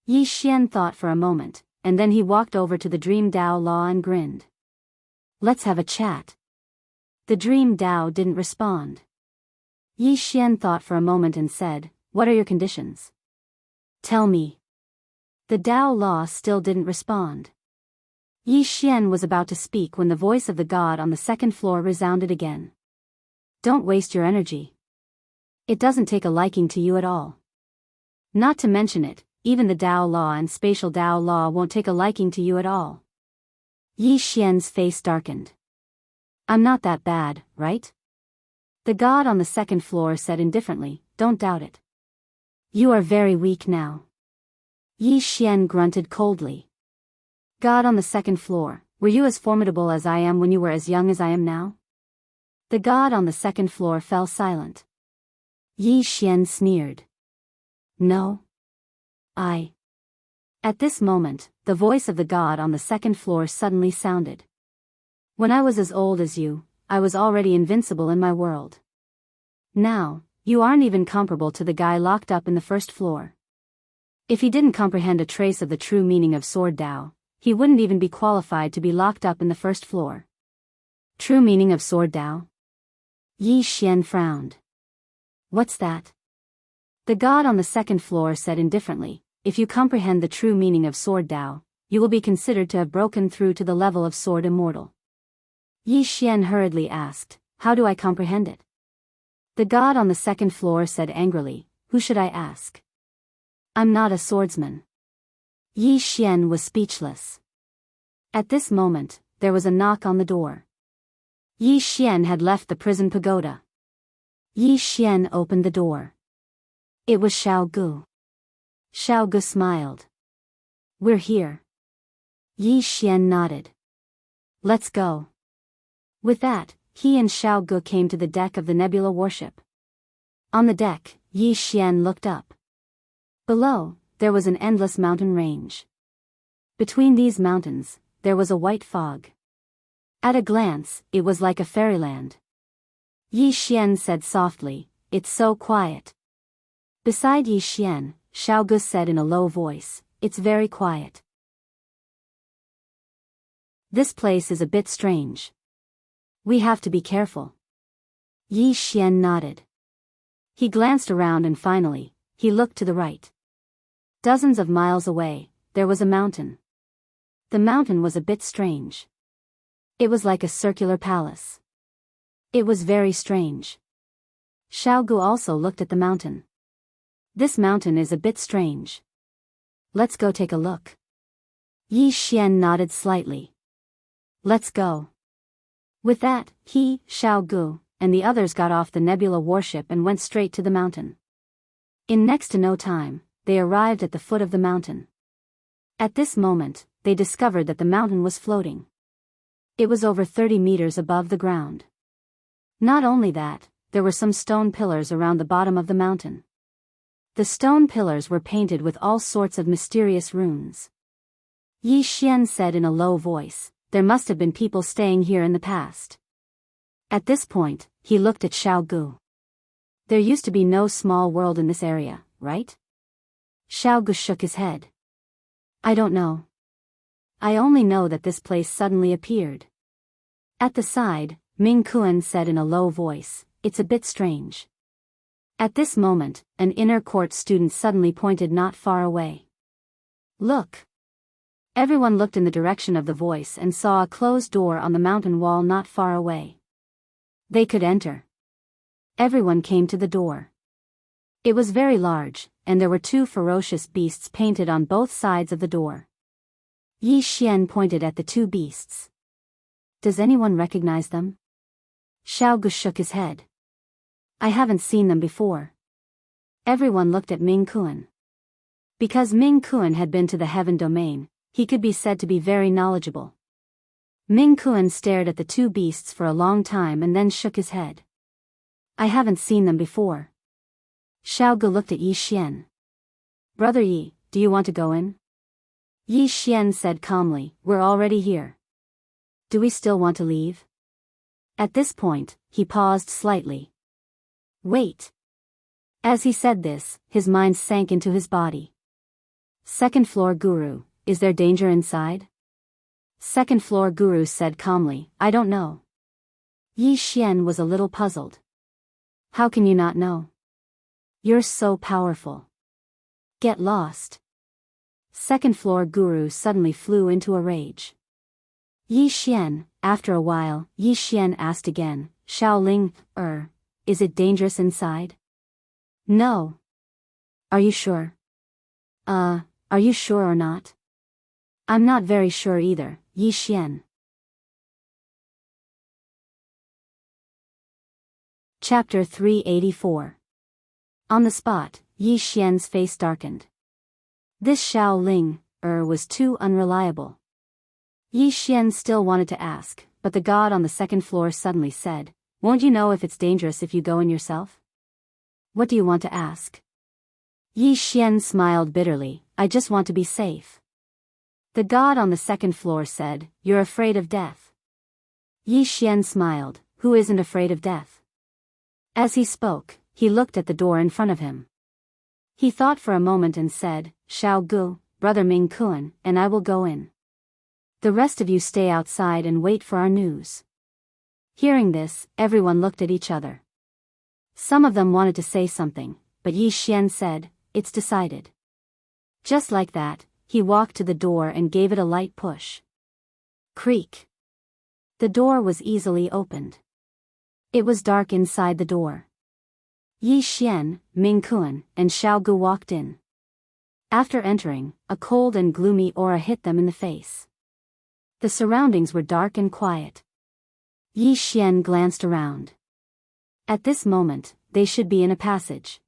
Yi Xian thought for a moment, and then he walked over to the Dream Tao Law and grinned. Let's have a chat. The Dream Tao didn't respond. Yi Xian thought for a moment and said, "What are your conditions? Tell me." The Tao Law still didn't respond. Yi Xian was about to speak when the voice of the god on the second floor resounded again. Don't waste your energy. It doesn't take a liking to you at all. Not to mention it, even the Tao Law and Spatial Tao Law won't take a liking to you at all. Yi Xian's face darkened. I'm not that bad, right? The god on the second floor said indifferently, don't doubt it. You are very weak now. Yi Xian grunted coldly. God on the second floor, were you as formidable as I am when you were as young as I am now? The god on the second floor fell silent. Yi Xian sneered. No. At this moment, the voice of the god on the second floor suddenly sounded. When I was as old as you, I was already invincible in my world. Now, you aren't even comparable to the guy locked up in the first floor. If he didn't comprehend a trace of the true meaning of Sword Tao, he wouldn't even be qualified to be locked up in the first floor. True meaning of Sword Tao? Yi Xian frowned. What's that? The god on the second floor said indifferently, if you comprehend the true meaning of Sword Tao, you will be considered to have broken through to the level of Sword Immortal. Yi Xian hurriedly asked, how do I comprehend it? The god on the second floor said angrily, who should I ask? I'm not a swordsman. Yi Xian was speechless. At this moment, there was a knock on the door. Yi Xian had left the prison pagoda. Yi Xian opened the door. It was Xiao Gu. Xiao Gu smiled. We're here. Yi Xian nodded. Let's go. With that, he and Xiao Gu came to the deck of the nebula warship. On the deck, Yi Xian looked up. Below, there was an endless mountain range. Between these mountains, there was a white fog. At a glance, it was like a fairyland. Yi Xian said softly, it's so quiet. Beside Yi Xian, Xiao Gu said in a low voice, it's very quiet. This place is a bit strange. We have to be careful. Yi Xian nodded. He glanced around and finally, he looked to the right. Dozens of miles away, there was a mountain. The mountain was a bit strange. It was like a circular palace. It was very strange. Xiao Gu also looked at the mountain. This mountain is a bit strange. Let's go take a look. Yi Xian nodded slightly. Let's go. With that, he, Xiao Gu, and the others got off the nebula warship and went straight to the mountain. In next to no time, they arrived at the foot of the mountain. At this moment, they discovered that the mountain was floating. It was over 30 meters above the ground. Not only that, there were some stone pillars around the bottom of the mountain. The stone pillars were painted with all sorts of mysterious runes. Yi Xian said in a low voice, "There must have been people staying here in the past." At this point, he looked at Xiao Gu. "There used to be no small world in this area, right?" Xiao Gu shook his head. "I don't know. I only know that this place suddenly appeared." At the side, Ming Kuan said in a low voice, "It's a bit strange." At this moment, an inner court student suddenly pointed not far away. "Look!" Everyone looked in the direction of the voice and saw a closed door on the mountain wall not far away. They could enter. Everyone came to the door. It was very large, and there were two ferocious beasts painted on both sides of the door. Yi Xian pointed at the two beasts. "Does anyone recognize them?" Xiao Gu shook his head. "I haven't seen them before." Everyone looked at Ming Kuan. Because Ming Kuan had been to the heaven domain, he could be said to be very knowledgeable. Ming Kuan stared at the two beasts for a long time and then shook his head. "I haven't seen them before." Xiao Gu looked at Yi Xian. "Brother Yi, do you want to go in?" Yi Xian said calmly, "We're already here. Do we still want to leave?" At this point, he paused slightly. "Wait." As he said this, his mind sank into his body. "Second floor Guru, is there danger inside?" Second floor Guru said calmly, "I don't know." Yi Xian was a little puzzled. "How can you not know? You're so powerful. Get lost." Second floor Guru suddenly flew into a rage. Yi Xian, after a while, Yi Xian asked again, "Shaoling, is it dangerous inside?" "No." "Are you sure?" Are you sure or not?" "I'm not very sure either, Yi Xian." Chapter 384. On the spot, Yi Xian's face darkened. This Xiao Ling, was too unreliable. Yi Xian still wanted to ask, but the god on the second floor suddenly said, "Won't you know if it's dangerous if you go in yourself?" "What do you want to ask?" Yi Xian smiled bitterly, "I just want to be safe." The god on the second floor said, "You're afraid of death." Yi Xian smiled, "Who isn't afraid of death?" As he spoke, he looked at the door in front of him. He thought for a moment and said, "Xiao Gu, brother Ming Kuan, and I will go in. The rest of you stay outside and wait for our news." Hearing this, everyone looked at each other. Some of them wanted to say something, but Yi Xian said, "It's decided." Just like that, he walked to the door and gave it a light push. Creak. The door was easily opened. It was dark inside the door. Yi Xian, Ming Kuan, and Xiao Gu walked in. After entering, a cold and gloomy aura hit them in the face. The surroundings were dark and quiet. Yi Xian glanced around. At this moment, they should be in a passage.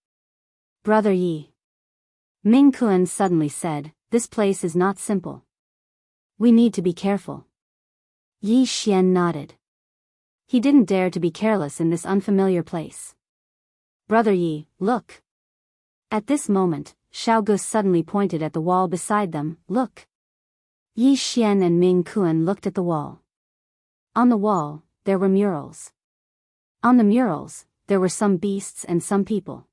"Brother Yi." Ming Kuan suddenly said, "This place is not simple. We need to be careful." Yi Xian nodded. He didn't dare to be careless in this unfamiliar place. "Brother Yi, look." At this moment, Xiao Gu suddenly pointed at the wall beside them, "Look." Yi Xian and Ming Kuan looked at the wall. On the wall, there were murals. On the murals, there were some beasts and some people.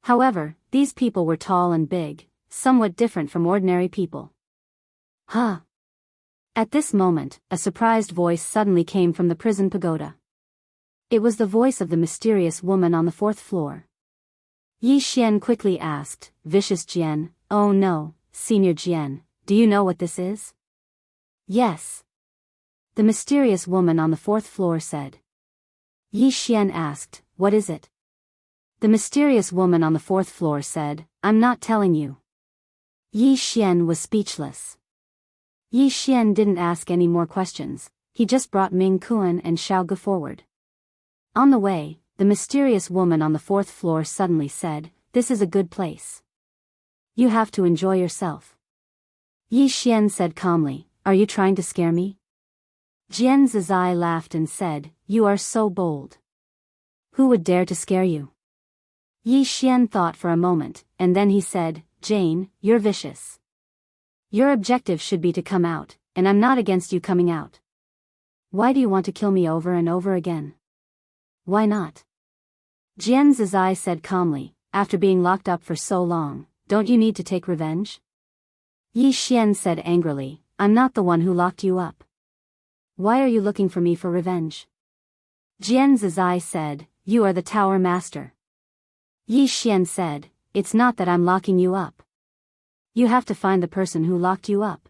However, these people were tall and big, somewhat different from ordinary people. "Huh." At this moment, a surprised voice suddenly came from the prison pagoda. It was the voice of the mysterious woman on the fourth floor. Yi Xian quickly asked, "Vicious Jian, oh no, Senior Jian, do you know what this is?" "Yes." The mysterious woman on the fourth floor said. Yi Xian asked, "What is it?" The mysterious woman on the fourth floor said, "I'm not telling you." Yi Xian was speechless. Yi Xian didn't ask any more questions, he just brought Ming Kuan and Xiao Gu forward. On the way, the mysterious woman on the fourth floor suddenly said, "This is a good place. You have to enjoy yourself." Yi Xian said calmly, "Are you trying to scare me?" Jian Zizai laughed and said, "You are so bold. Who would dare to scare you?" Yi Xian thought for a moment, and then he said, "Jane, you're vicious. Your objective should be to come out, and I'm not against you coming out. Why do you want to kill me over and over again? Why not?" Jian Zizai said calmly, "After being locked up for so long, don't you need to take revenge?" Yi Xian said angrily, "I'm not the one who locked you up. Why are you looking for me for revenge?" Jian Zizai said, "You are the tower master." Yi Xian said, "It's not that I'm locking you up. You have to find the person who locked you up."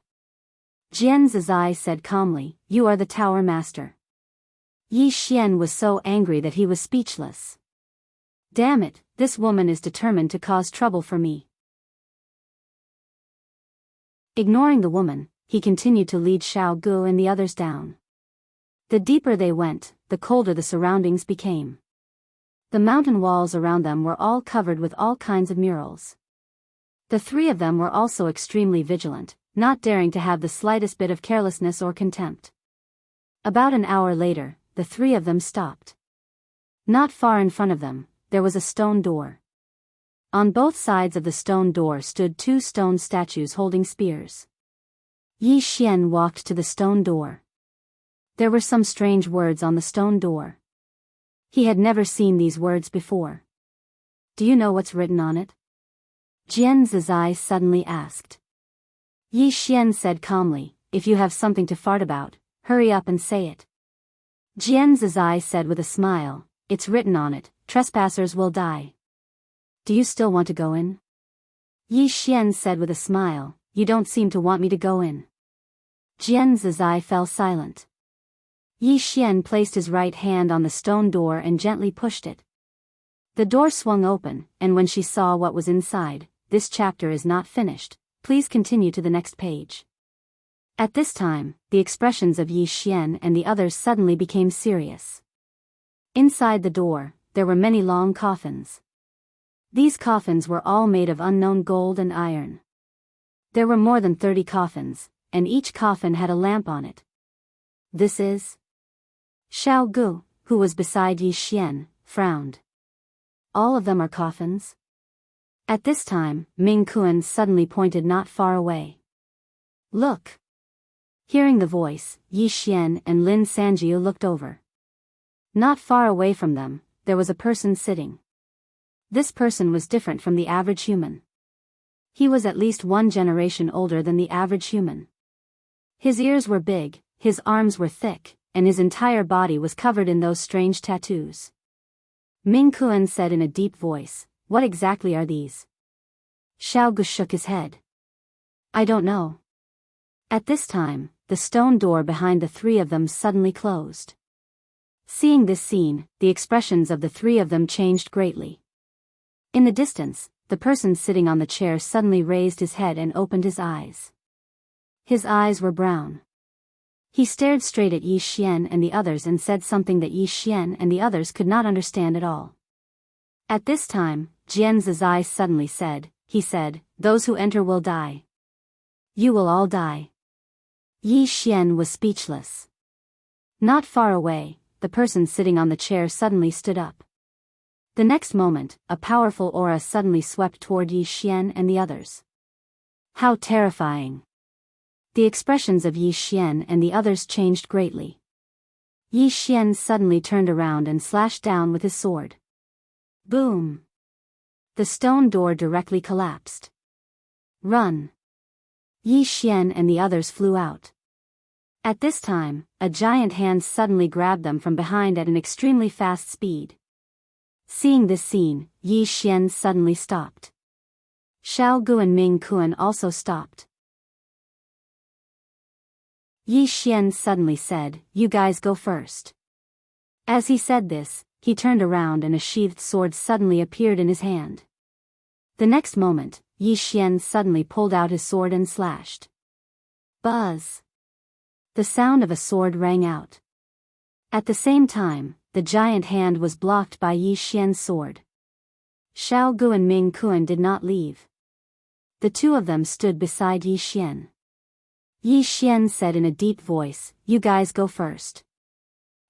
Jian Zizai said calmly, "You are the tower master." Yi Xian was so angry that he was speechless. Damn it, this woman is determined to cause trouble for me. Ignoring the woman, he continued to lead Xiao Gu and the others down. The deeper they went, the colder the surroundings became. The mountain walls around them were all covered with all kinds of murals. The three of them were also extremely vigilant, not daring to have the slightest bit of carelessness or contempt. About an hour later, the three of them stopped. Not far in front of them, there was a stone door. On both sides of the stone door stood two stone statues holding spears. Yi Xian walked to the stone door. There were some strange words on the stone door. He had never seen these words before. "Do you know what's written on it?" Jian Zizai suddenly asked. Yi Xian said calmly, "If you have something to fart about, hurry up and say it." Jian Zizai said with a smile, "It's written on it, trespassers will die. Do you still want to go in?" Yi Xian said with a smile, "You don't seem to want me to go in." Jian Zizai fell silent. Yi Xian placed his right hand on the stone door and gently pushed it. The door swung open, and when she saw what was inside, "This chapter is not finished. Please continue to the next page." At this time, the expressions of Yi Xian and the others suddenly became serious. Inside the door, there were many long coffins. These coffins were all made of unknown gold and iron. There were more than 30 coffins, and each coffin had a lamp on it. "This is..." Xiao Gu, who was beside Yi Xian, frowned. "All of them are coffins?" At this time, Ming Kuan suddenly pointed not far away. "Look!" Hearing the voice, Yi Xian and Lin Sanjiu looked over. Not far away from them, there was a person sitting. This person was different from the average human. He was at least one generation older than the average human. His ears were big, his arms were thick, and his entire body was covered in those strange tattoos. Ming Kuan said in a deep voice, "What exactly are these?" Xiao Gu shook his head. "I don't know." At this time, the stone door behind the three of them suddenly closed. Seeing this scene, the expressions of the three of them changed greatly. In the distance, the person sitting on the chair suddenly raised his head and opened his eyes. His eyes were brown. He stared straight at Yi Xian and the others and said something that Yi Xian and the others could not understand at all. At this time, Jian Zizai suddenly said, he said, "Those who enter will die. You will all die." Yi Xian was speechless. Not far away, the person sitting on the chair suddenly stood up. The next moment, a powerful aura suddenly swept toward Yi Xian and the others. How terrifying! The expressions of Yi Xian and the others changed greatly. Yi Xian suddenly turned around and slashed down with his sword. Boom! The stone door directly collapsed. "Run!" Yi Xian and the others flew out. At this time, a giant hand suddenly grabbed them from behind at an extremely fast speed. Seeing this scene, Yi Xian suddenly stopped. Xiao Gu and Ming Kuan also stopped. Yi Xian suddenly said, "You guys go first." As he said this, he turned around and a sheathed sword suddenly appeared in his hand. The next moment, Yi Xian suddenly pulled out his sword and slashed. Buzz! The sound of a sword rang out. At the same time, the giant hand was blocked by Yi Xian's sword. Xiao Gu and Ming Kuan did not leave. The two of them stood beside Yi Xian. Yi Xian said in a deep voice, "You guys go first."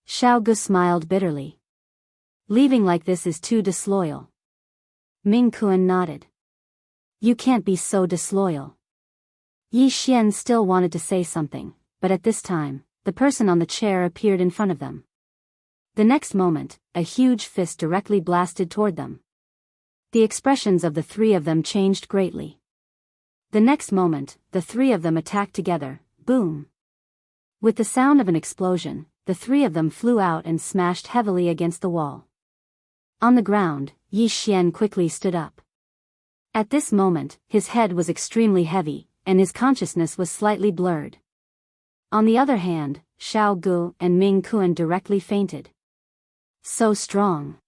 Xiao Gu smiled bitterly. "Leaving like this is too disloyal." Ming Kuan nodded. "You can't be so disloyal." Yi Xian still wanted to say something, but at this time, the person on the chair appeared in front of them. The next moment, a huge fist directly blasted toward them. The expressions of the three of them changed greatly. The next moment, the three of them attacked together, boom. With the sound of an explosion, the three of them flew out and smashed heavily against the wall. On the ground, Yi Xian quickly stood up. At this moment, his head was extremely heavy, and his consciousness was slightly blurred. On the other hand, Xiao Gu and Ming Kuan directly fainted. So strong.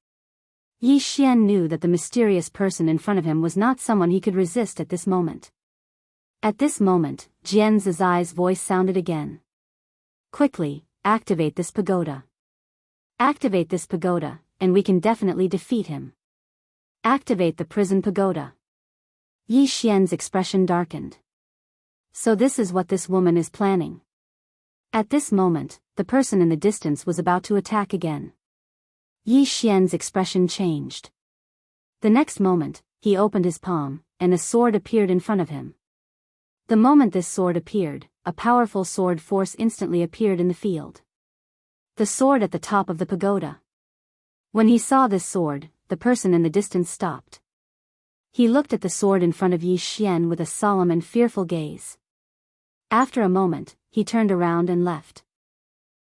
Yi Xian knew that the mysterious person in front of him was not someone he could resist at this moment. At this moment, Jian Zizai's voice sounded again. "Quickly, activate this pagoda. Activate this pagoda, and we can definitely defeat him. Activate the prison pagoda." Yi Xian's expression darkened. So this is what this woman is planning. At this moment, the person in the distance was about to attack again. Yi Xian's expression changed. The next moment, he opened his palm, and a sword appeared in front of him. The moment this sword appeared, a powerful sword force instantly appeared in the field. The sword at the top of the pagoda. When he saw this sword, the person in the distance stopped. He looked at the sword in front of Yi Xian with a solemn and fearful gaze. After a moment, he turned around and left.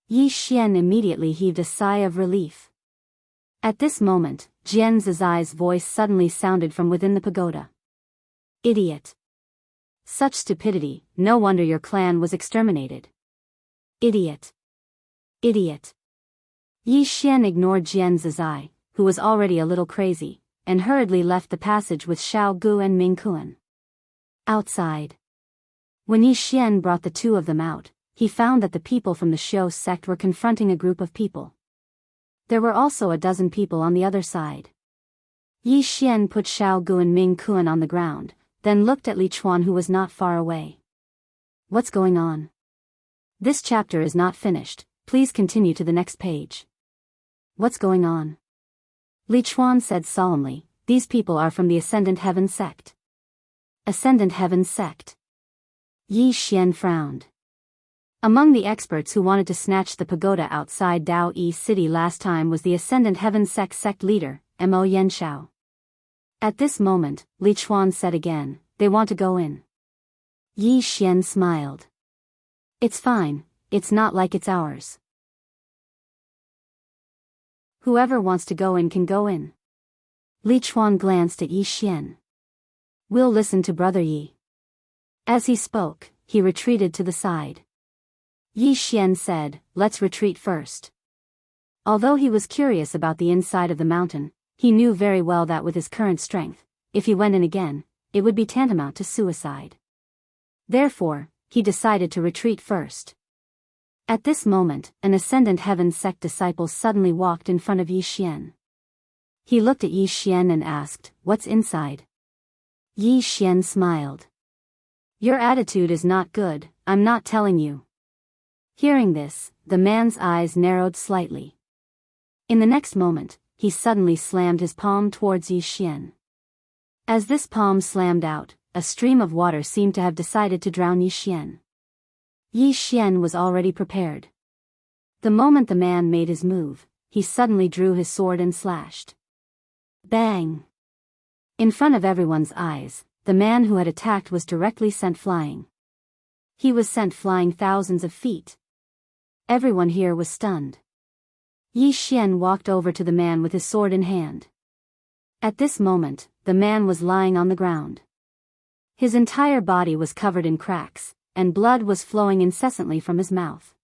Yi Xian immediately heaved a sigh of relief. At this moment, Jian Zizai's voice suddenly sounded from within the pagoda. "Idiot! Such stupidity, no wonder your clan was exterminated. Idiot! Idiot!" Yi Xian ignored Jian Zizai, who was already a little crazy, and hurriedly left the passage with Xiao Gu and Ming Kuan. Outside. When Yi Xian brought the two of them out, he found that the people from the Xiao sect were confronting a group of people. There were also a dozen people on the other side. Yi Xian put Xiao Gu and Ming Kuan on the ground, then looked at Li Chuan, who was not far away. "What's going on? This chapter is not finished, please continue to the next page." "What's going on?" Li Chuan said solemnly, "These people are from the Ascendant Heaven sect." Ascendant Heaven sect. Yi Xian frowned. Among the experts who wanted to snatch the pagoda outside Dao Yi City last time was the Ascendant Heaven sect leader, Mo Yanshao. At this moment, Li Chuan said again, "They want to go in." Yi Xian smiled. "It's fine, it's not like it's ours. Whoever wants to go in can go in." Li Chuan glanced at Yi Xian. "We'll listen to Brother Yi." As he spoke, he retreated to the side. Yi Xian said, "Let's retreat first." Although he was curious about the inside of the mountain, he knew very well that with his current strength, if he went in again, it would be tantamount to suicide. Therefore, he decided to retreat first. At this moment, an Ascendant Heaven sect disciple suddenly walked in front of Yi Xian. He looked at Yi Xian and asked, "What's inside?" Yi Xian smiled. "Your attitude is not good, I'm not telling you." Hearing this, the man's eyes narrowed slightly. In the next moment, he suddenly slammed his palm towards Yi Xian. As this palm slammed out, a stream of water seemed to have decided to drown Yi Xian. Yi Xian was already prepared. The moment the man made his move, he suddenly drew his sword and slashed. Bang! In front of everyone's eyes, the man who had attacked was directly sent flying. He was sent flying thousands of feet. Everyone here was stunned. Yi Xian walked over to the man with his sword in hand. At this moment, the man was lying on the ground. His entire body was covered in cracks, and blood was flowing incessantly from his mouth.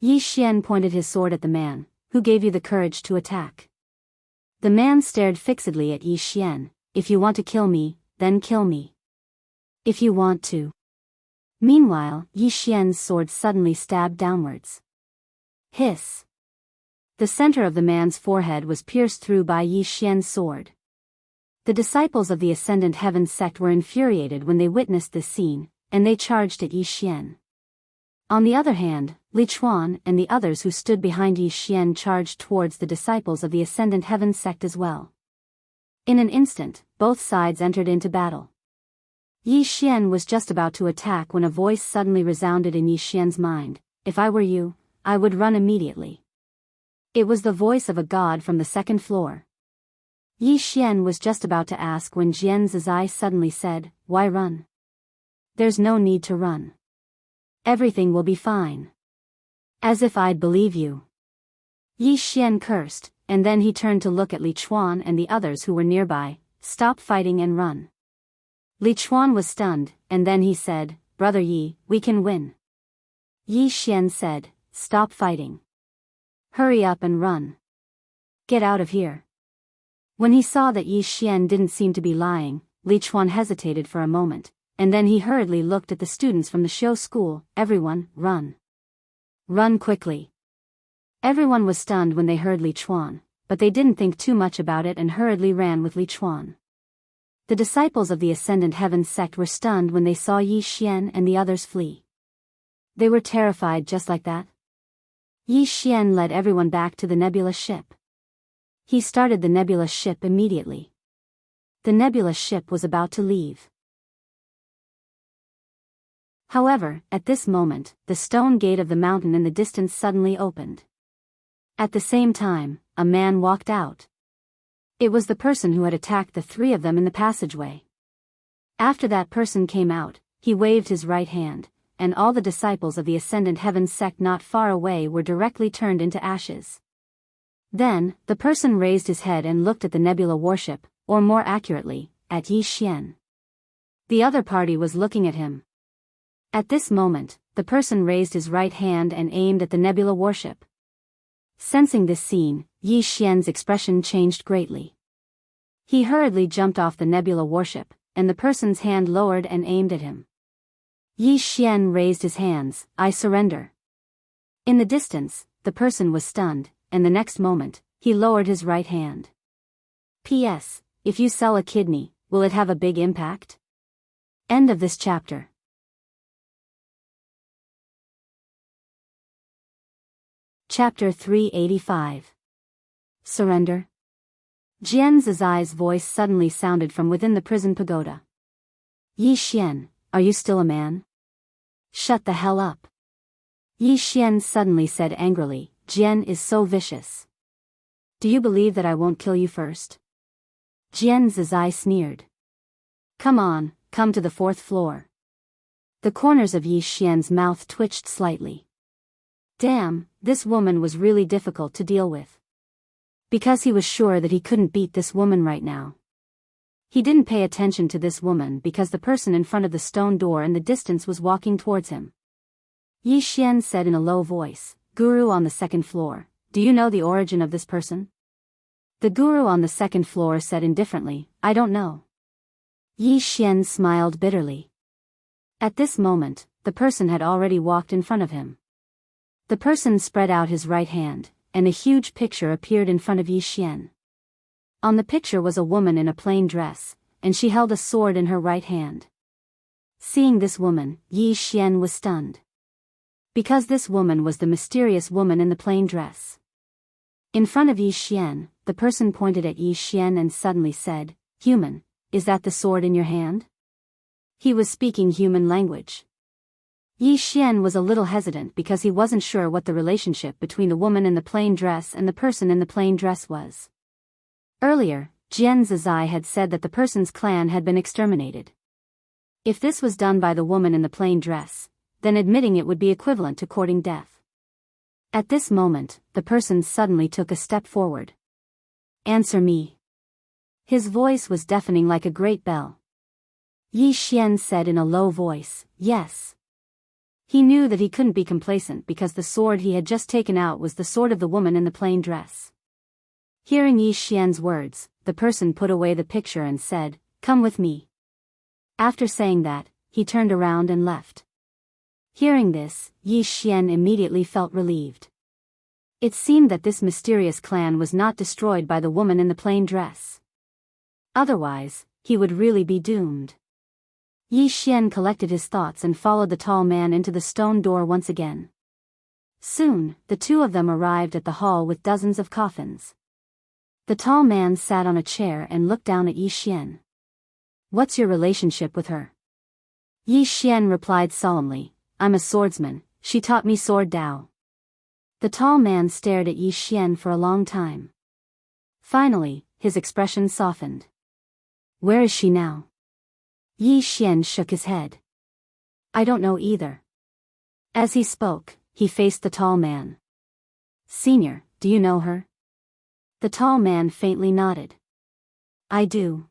Yi Xian pointed his sword at the man, "Who gave you the courage to attack?" The man stared fixedly at Yi Xian. "If you want to kill me, then kill me. If you want to." Meanwhile, Yi Xian's sword suddenly stabbed downwards. Hiss! The center of the man's forehead was pierced through by Yi Xian's sword. The disciples of the Ascendant Heaven sect were infuriated when they witnessed this scene, and they charged at Yi Xian. On the other hand, Li Chuan and the others who stood behind Yi Xian charged towards the disciples of the Ascendant Heaven sect as well. In an instant, both sides entered into battle. Yi Xian was just about to attack when a voice suddenly resounded in Yi Xian's mind. If I were you, I would run immediately. It was the voice of a god from the second floor. Yi Xian was just about to ask when Jian Zizai suddenly said, "Why run? There's no need to run. Everything will be fine." As if I'd believe you. Yi Xian cursed, and then he turned to look at Li Chuan and the others who were nearby. "Stop fighting and run." Li Chuan was stunned, and then he said, "Brother Yi, we can win." Yi Xian said, "Stop fighting. Hurry up and run. Get out of here." When he saw that Yi Xian didn't seem to be lying, Li Chuan hesitated for a moment, and then he hurriedly looked at the students from the show school. "Everyone, run. Run quickly." Everyone was stunned when they heard Li Chuan, but they didn't think too much about it and hurriedly ran with Li Chuan. The disciples of the Ascendant Heaven sect were stunned when they saw Yi Xian and the others flee. They were terrified just like that. Yi Xian led everyone back to the nebulous ship. He started the nebulous ship immediately. The nebulous ship was about to leave. However, at this moment, the stone gate of the mountain in the distance suddenly opened. At the same time, a man walked out. It was the person who had attacked the three of them in the passageway. After that person came out, he waved his right hand, and all the disciples of the Ascendant Heaven sect not far away were directly turned into ashes. Then, the person raised his head and looked at the nebula warship, or more accurately, at Yi Xian. The other party was looking at him. At this moment, the person raised his right hand and aimed at the nebula warship. Sensing this scene, Yi Xian's expression changed greatly. He hurriedly jumped off the nebula warship, and the person's hand lowered and aimed at him. Yi Xian raised his hands. "I surrender." In the distance, the person was stunned, and the next moment, he lowered his right hand. P.S. If you sell a kidney, will it have a big impact? End of this chapter. Chapter 385. Surrender? Jian Zizai's voice suddenly sounded from within the prison pagoda. "Yi Xian, are you still a man? Shut the hell up." Yi Xian suddenly said angrily, "Jian is so vicious. Do you believe that I won't kill you first?" Jian Zizai sneered. "Come on, come to the fourth floor." The corners of Yi Xian's mouth twitched slightly. Damn, this woman was really difficult to deal with. Because he was sure that he couldn't beat this woman right now. He didn't pay attention to this woman because the person in front of the stone door in the distance was walking towards him. Yi Xian said in a low voice, "Guru on the second floor, do you know the origin of this person?" The guru on the second floor said indifferently, "I don't know." Yi Xian smiled bitterly. At this moment, the person had already walked in front of him. The person spread out his right hand, and a huge picture appeared in front of Yi Xian. On the picture was a woman in a plain dress, and she held a sword in her right hand. Seeing this woman, Yi Xian was stunned. Because this woman was the mysterious woman in the plain dress. In front of Yi Xian, the person pointed at Yi Xian and suddenly said, "Human, is that the sword in your hand?" He was speaking human language. Yi Xian was a little hesitant because he wasn't sure what the relationship between the woman in the plain dress and the person in the plain dress was. Earlier, Jian Zizai had said that the person's clan had been exterminated. If this was done by the woman in the plain dress, then admitting it would be equivalent to courting death. At this moment, the person suddenly took a step forward. "Answer me." His voice was deafening like a great bell. Yi Xian said in a low voice, "Yes." He knew that he couldn't be complacent because the sword he had just taken out was the sword of the woman in the plain dress. Hearing Yi Xian's words, the person put away the picture and said, "Come with me." After saying that, he turned around and left. Hearing this, Yi Xian immediately felt relieved. It seemed that this mysterious clan was not destroyed by the woman in the plain dress. Otherwise, he would really be doomed. Yi Xian collected his thoughts and followed the tall man into the stone door once again. Soon, the two of them arrived at the hall with dozens of coffins. The tall man sat on a chair and looked down at Yi Xian. "What's your relationship with her?" Yi Xian replied solemnly, "I'm a swordsman, she taught me sword Dao." The tall man stared at Yi Xian for a long time. Finally, his expression softened. "Where is she now?" Yi Xian shook his head. "I don't know either." As he spoke, he faced the tall man. "Senior, do you know her?" The tall man faintly nodded. "I do.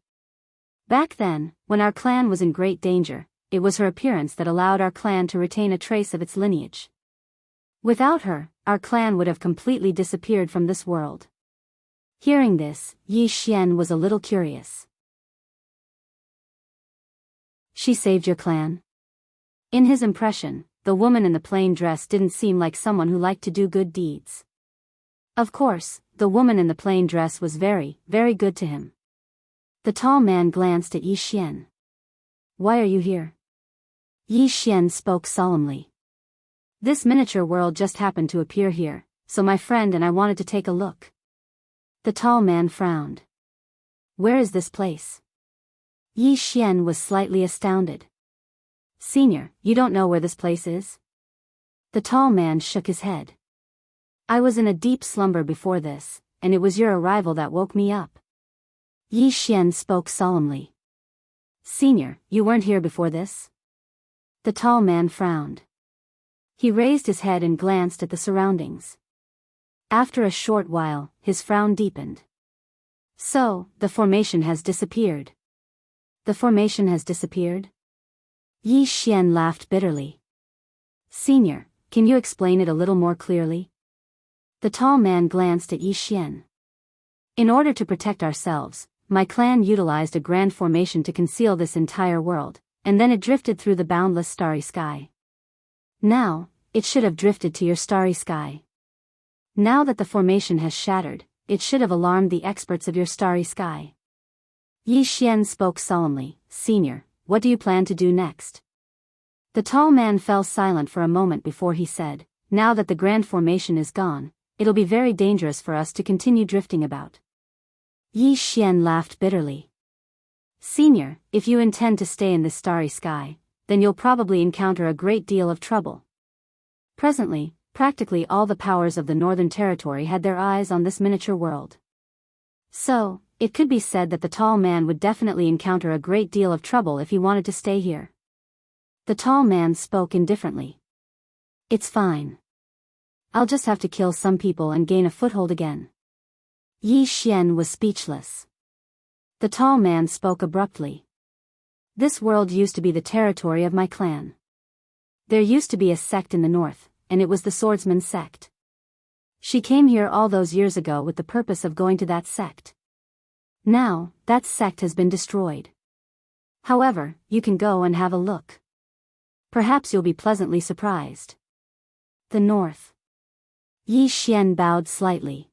Back then, when our clan was in great danger, it was her appearance that allowed our clan to retain a trace of its lineage. Without her, our clan would have completely disappeared from this world." Hearing this, Yi Xian was a little curious. "She saved your clan?" In his impression, the woman in the plain dress didn't seem like someone who liked to do good deeds. Of course, the woman in the plain dress was very, very good to him. The tall man glanced at Yi Xian. "Why are you here?" Yi Xian spoke solemnly. "This miniature world just happened to appear here, so my friend and I wanted to take a look." The tall man frowned. "Where is this place?" Yi Xian was slightly astounded. "Senior, you don't know where this place is?" The tall man shook his head. "I was in a deep slumber before this, and it was your arrival that woke me up." Yi Xian spoke solemnly. "Senior, you weren't here before this?" The tall man frowned. He raised his head and glanced at the surroundings. After a short while, his frown deepened. "So, the formation has disappeared." "The formation has disappeared?" Yi Xian laughed bitterly. "Senior, can you explain it a little more clearly?" The tall man glanced at Yi Xian. "In order to protect ourselves, my clan utilized a grand formation to conceal this entire world, and then it drifted through the boundless starry sky. Now, it should have drifted to your starry sky. Now that the formation has shattered, it should have alarmed the experts of your starry sky." Yi Xian spoke solemnly. "Senior, what do you plan to do next?" The tall man fell silent for a moment before he said, "Now that the grand formation is gone, it'll be very dangerous for us to continue drifting about." Yi Xian laughed bitterly. "Senior, if you intend to stay in this starry sky, then you'll probably encounter a great deal of trouble." Presently, practically all the powers of the Northern Territory had their eyes on this miniature world. So, it could be said that the tall man would definitely encounter a great deal of trouble if he wanted to stay here. The tall man spoke indifferently. "It's fine. I'll just have to kill some people and gain a foothold again." Yi Xian was speechless. The tall man spoke abruptly. "This world used to be the territory of my clan. There used to be a sect in the north, and it was the swordsman sect. She came here all those years ago with the purpose of going to that sect. Now, that sect has been destroyed. However, you can go and have a look. Perhaps you'll be pleasantly surprised." The north. Yi Xian bowed slightly.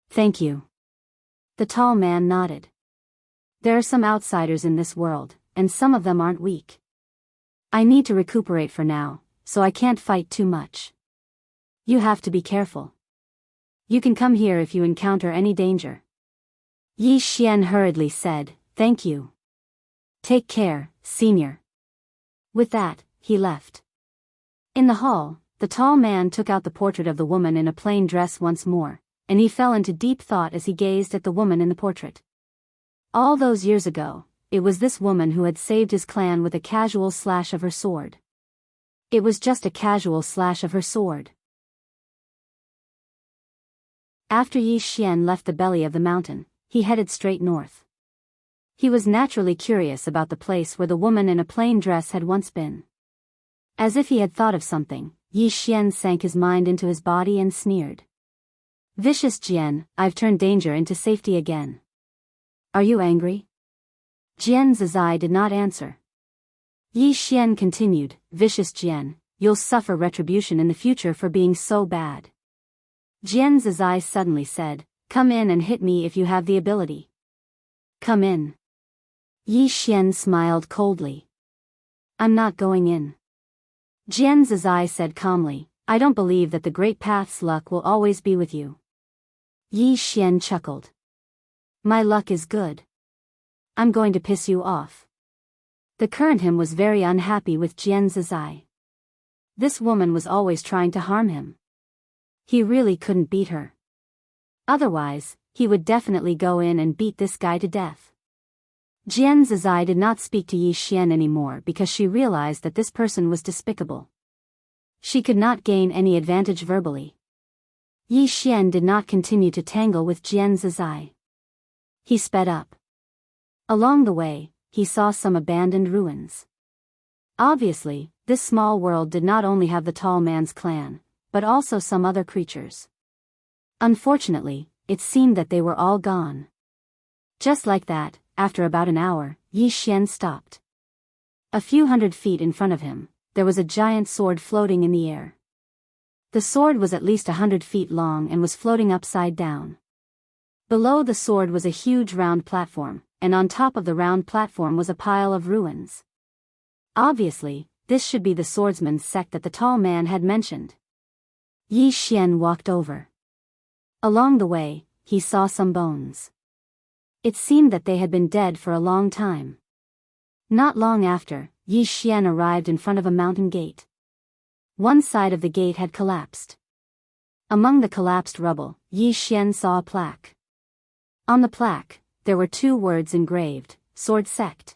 "Thank you." The tall man nodded. "There are some outsiders in this world, and some of them aren't weak. I need to recuperate for now, so I can't fight too much. You have to be careful. You can come here if you encounter any danger." Yi Xian hurriedly said, "Thank you. Take care, senior." With that, he left. In the hall, the tall man took out the portrait of the woman in a plain dress once more, and he fell into deep thought as he gazed at the woman in the portrait. All those years ago, it was this woman who had saved his clan with a casual slash of her sword. It was just a casual slash of her sword. After Yi Xian left the belly of the mountain, he headed straight north. He was naturally curious about the place where the woman in a plain dress had once been. As if he had thought of something, Yi Xian sank his mind into his body and sneered. "Vicious Jian, I've turned danger into safety again. Are you angry?" Jian Zizai did not answer. Yi Xian continued, "Vicious Jian, you'll suffer retribution in the future for being so bad." Jian Zizai suddenly said, "Come in and hit me if you have the ability." "Come in." Yi Xian smiled coldly. I'm not going in. Jian Zizai said calmly, I don't believe that the Great Path's luck will always be with you. Yi Xian chuckled. My luck is good. I'm going to piss you off. The current him was very unhappy with Jian Zizai. This woman was always trying to harm him. He really couldn't beat her. Otherwise, he would definitely go in and beat this guy to death. Jian Zizai did not speak to Yi Xian anymore because she realized that this person was despicable. She could not gain any advantage verbally. Yi Xian did not continue to tangle with Jian Zizai. He sped up. Along the way, he saw some abandoned ruins. Obviously, this small world did not only have the tall man's clan, but also some other creatures. Unfortunately, it seemed that they were all gone. Just like that, after about an hour, Yi Xian stopped. A few hundred feet in front of him, there was a giant sword floating in the air. The sword was at least 100 feet long and was floating upside down. Below the sword was a huge round platform, and on top of the round platform was a pile of ruins. Obviously, this should be the swordsman's sect that the tall man had mentioned. Yi Xian walked over. Along the way, he saw some bones. It seemed that they had been dead for a long time. Not long after, Yi Xian arrived in front of a mountain gate. One side of the gate had collapsed. Among the collapsed rubble, Yi Xian saw a plaque. On the plaque, there were 2 words engraved, Sword Sect.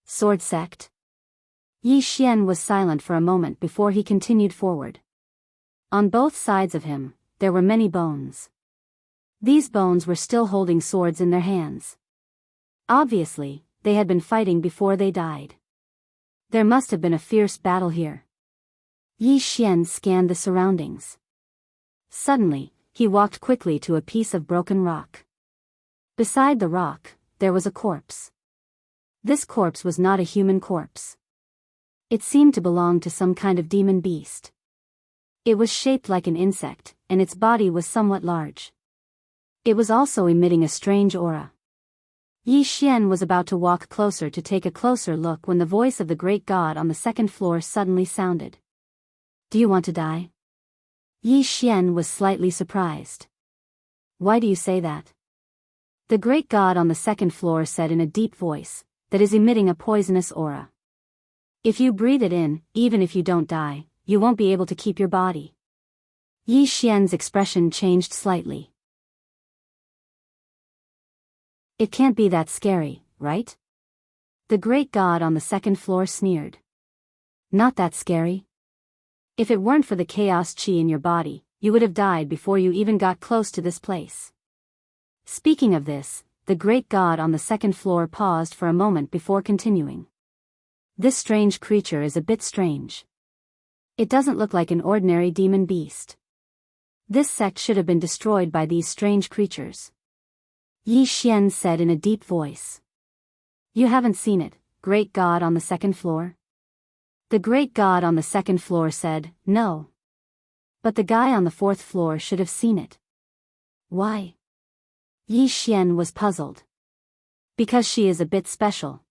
Sword Sect? Yi Xian was silent for a moment before he continued forward. On both sides of him, there were many bones. These bones were still holding swords in their hands. Obviously, they had been fighting before they died. There must have been a fierce battle here. Yi Xian scanned the surroundings. Suddenly, he walked quickly to a piece of broken rock. Beside the rock, there was a corpse. This corpse was not a human corpse. It seemed to belong to some kind of demon beast. It was shaped like an insect, and its body was somewhat large. It was also emitting a strange aura. Yi Xian was about to walk closer to take a closer look when the voice of the great god on the 2nd floor suddenly sounded. Do you want to die? Yi Xian was slightly surprised. Why do you say that? The great god on the 2nd floor said in a deep voice, that is emitting a poisonous aura. If you breathe it in, even if you don't die, you won't be able to keep your body. Yi Xian's expression changed slightly. It can't be that scary, right? The great god on the 2nd floor sneered. Not that scary? If it weren't for the chaos chi in your body, you would have died before you even got close to this place. Speaking of this, the great god on the 2nd floor paused for a moment before continuing. This strange creature is a bit strange. It doesn't look like an ordinary demon beast. This sect should have been destroyed by these strange creatures. Yi Xian said in a deep voice. You haven't seen it, great god on the 2nd floor? The great god on the 2nd floor said, no. But the guy on the 4th floor should have seen it. Why? Yi Xian was puzzled. Because she is a bit special.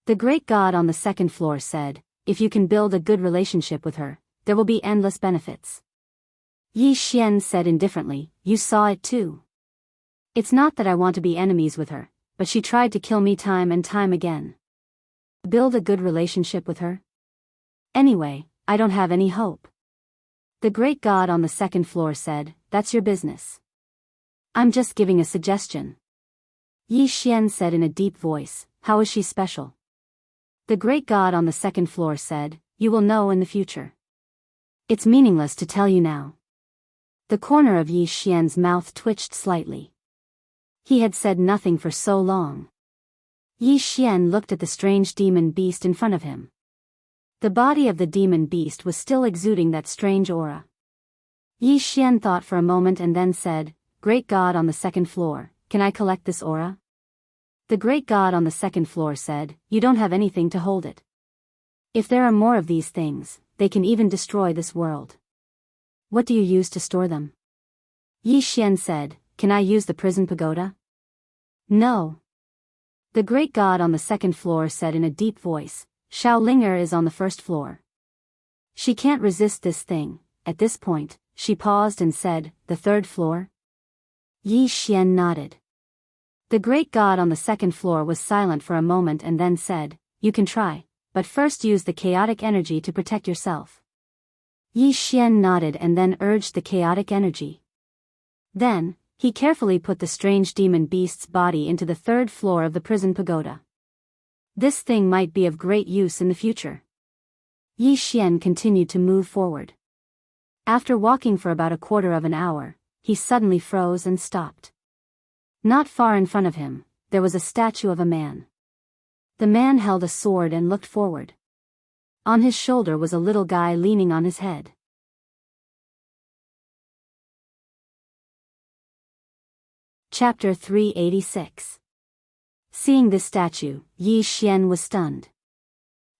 The great god on the 2nd floor said, if you can build a good relationship with her, there will be endless benefits. Yi Xian said indifferently, you saw it too. It's not that I want to be enemies with her, but she tried to kill me time and time again. Build a good relationship with her? Anyway, I don't have any hope. The great god on the 2nd floor said, that's your business. I'm just giving a suggestion. Yi Xian said in a deep voice, how is she special? The great god on the 2nd floor said, you will know in the future. It's meaningless to tell you now. The corner of Yi Xian's mouth twitched slightly. He had said nothing for so long. Yi Xian looked at the strange demon beast in front of him. The body of the demon beast was still exuding that strange aura. Yi Xian thought for a moment and then said, Great God on the 2nd floor, can I collect this aura? The great god on the 2nd floor said, you don't have anything to hold it. If there are more of these things, they can even destroy this world. What do you use to store them? Yi Xian said, can I use the prison pagoda? No. The great god on the 2nd floor said in a deep voice, Xiaolinger is on the first floor. She can't resist this thing. At this point, she paused and said, the third floor? Yi Xian nodded. The great god on the second floor was silent for a moment and then said, you can try, but first use the chaotic energy to protect yourself. Yi Xian nodded and then urged the chaotic energy. Then, he carefully put the strange demon beast's body into the third floor of the prison pagoda. This thing might be of great use in the future. Yi Xian continued to move forward. After walking for about a quarter of an hour, he suddenly froze and stopped. Not far in front of him, there was a statue of a man. The man held a sword and looked forward. On his shoulder was a little guy leaning on his head. Chapter 386. Seeing this statue, Yi Xian was stunned.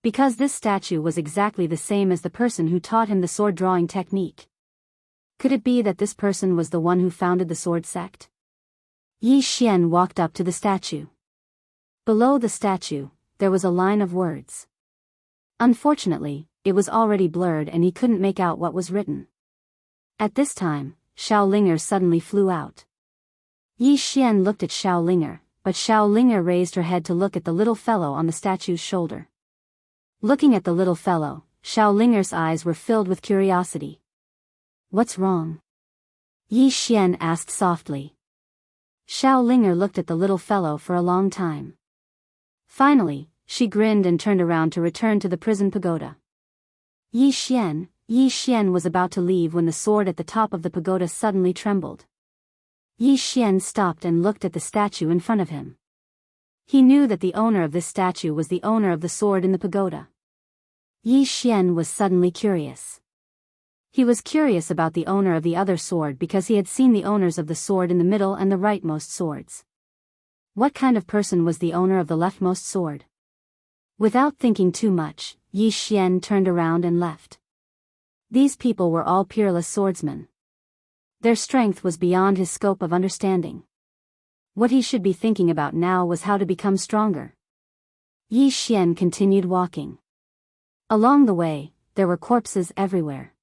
Because this statue was exactly the same as the person who taught him the sword-drawing technique. Could it be that this person was the one who founded the sword sect? Yi Xian walked up to the statue. Below the statue, there was a line of words. Unfortunately, it was already blurred and he couldn't make out what was written. At this time, Xiaolinger suddenly flew out. Yi Xian looked at Xiaolinger, but Xiaolinger raised her head to look at the little fellow on the statue's shoulder. Looking at the little fellow, Xiaolinger's eyes were filled with curiosity. What's wrong? Yi Xian asked softly. Xiaolinger looked at the little fellow for a long time. Finally, she grinned and turned around to return to the prison pagoda. Yi Xian was about to leave when the sword at the top of the pagoda suddenly trembled. Yi Xian stopped and looked at the statue in front of him. He knew that the owner of this statue was the owner of the sword in the pagoda. Yi Xian was suddenly curious. He was curious about the owner of the other sword because he had seen the owners of the sword in the middle and the rightmost swords. What kind of person was the owner of the leftmost sword? Without thinking too much, Yi Xian turned around and left. These people were all peerless swordsmen. Their strength was beyond his scope of understanding. What he should be thinking about now was how to become stronger. Yi Xian continued walking. Along the way, there were corpses everywhere.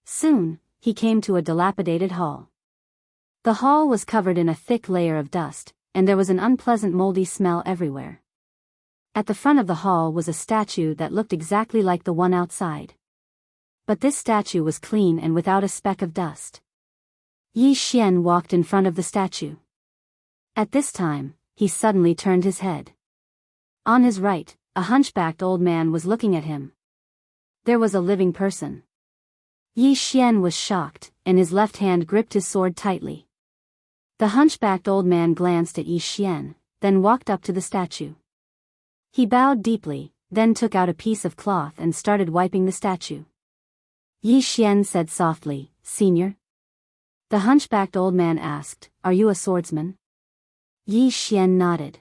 Soon, he came to a dilapidated hall. The hall was covered in a thick layer of dust, and there was an unpleasant moldy smell everywhere. At the front of the hall was a statue that looked exactly like the one outside. But this statue was clean and without a speck of dust. Yi Xian walked in front of the statue. At this time, he suddenly turned his head. On his right, a hunchbacked old man was looking at him. There was a living person. Yi Xian was shocked, and his left hand gripped his sword tightly. The hunchbacked old man glanced at Yi Xian, then walked up to the statue. He bowed deeply, then took out a piece of cloth and started wiping the statue. Yi Xian said softly, "Senior?" The hunchbacked old man asked, "Are you a swordsman?" Yi Xian nodded.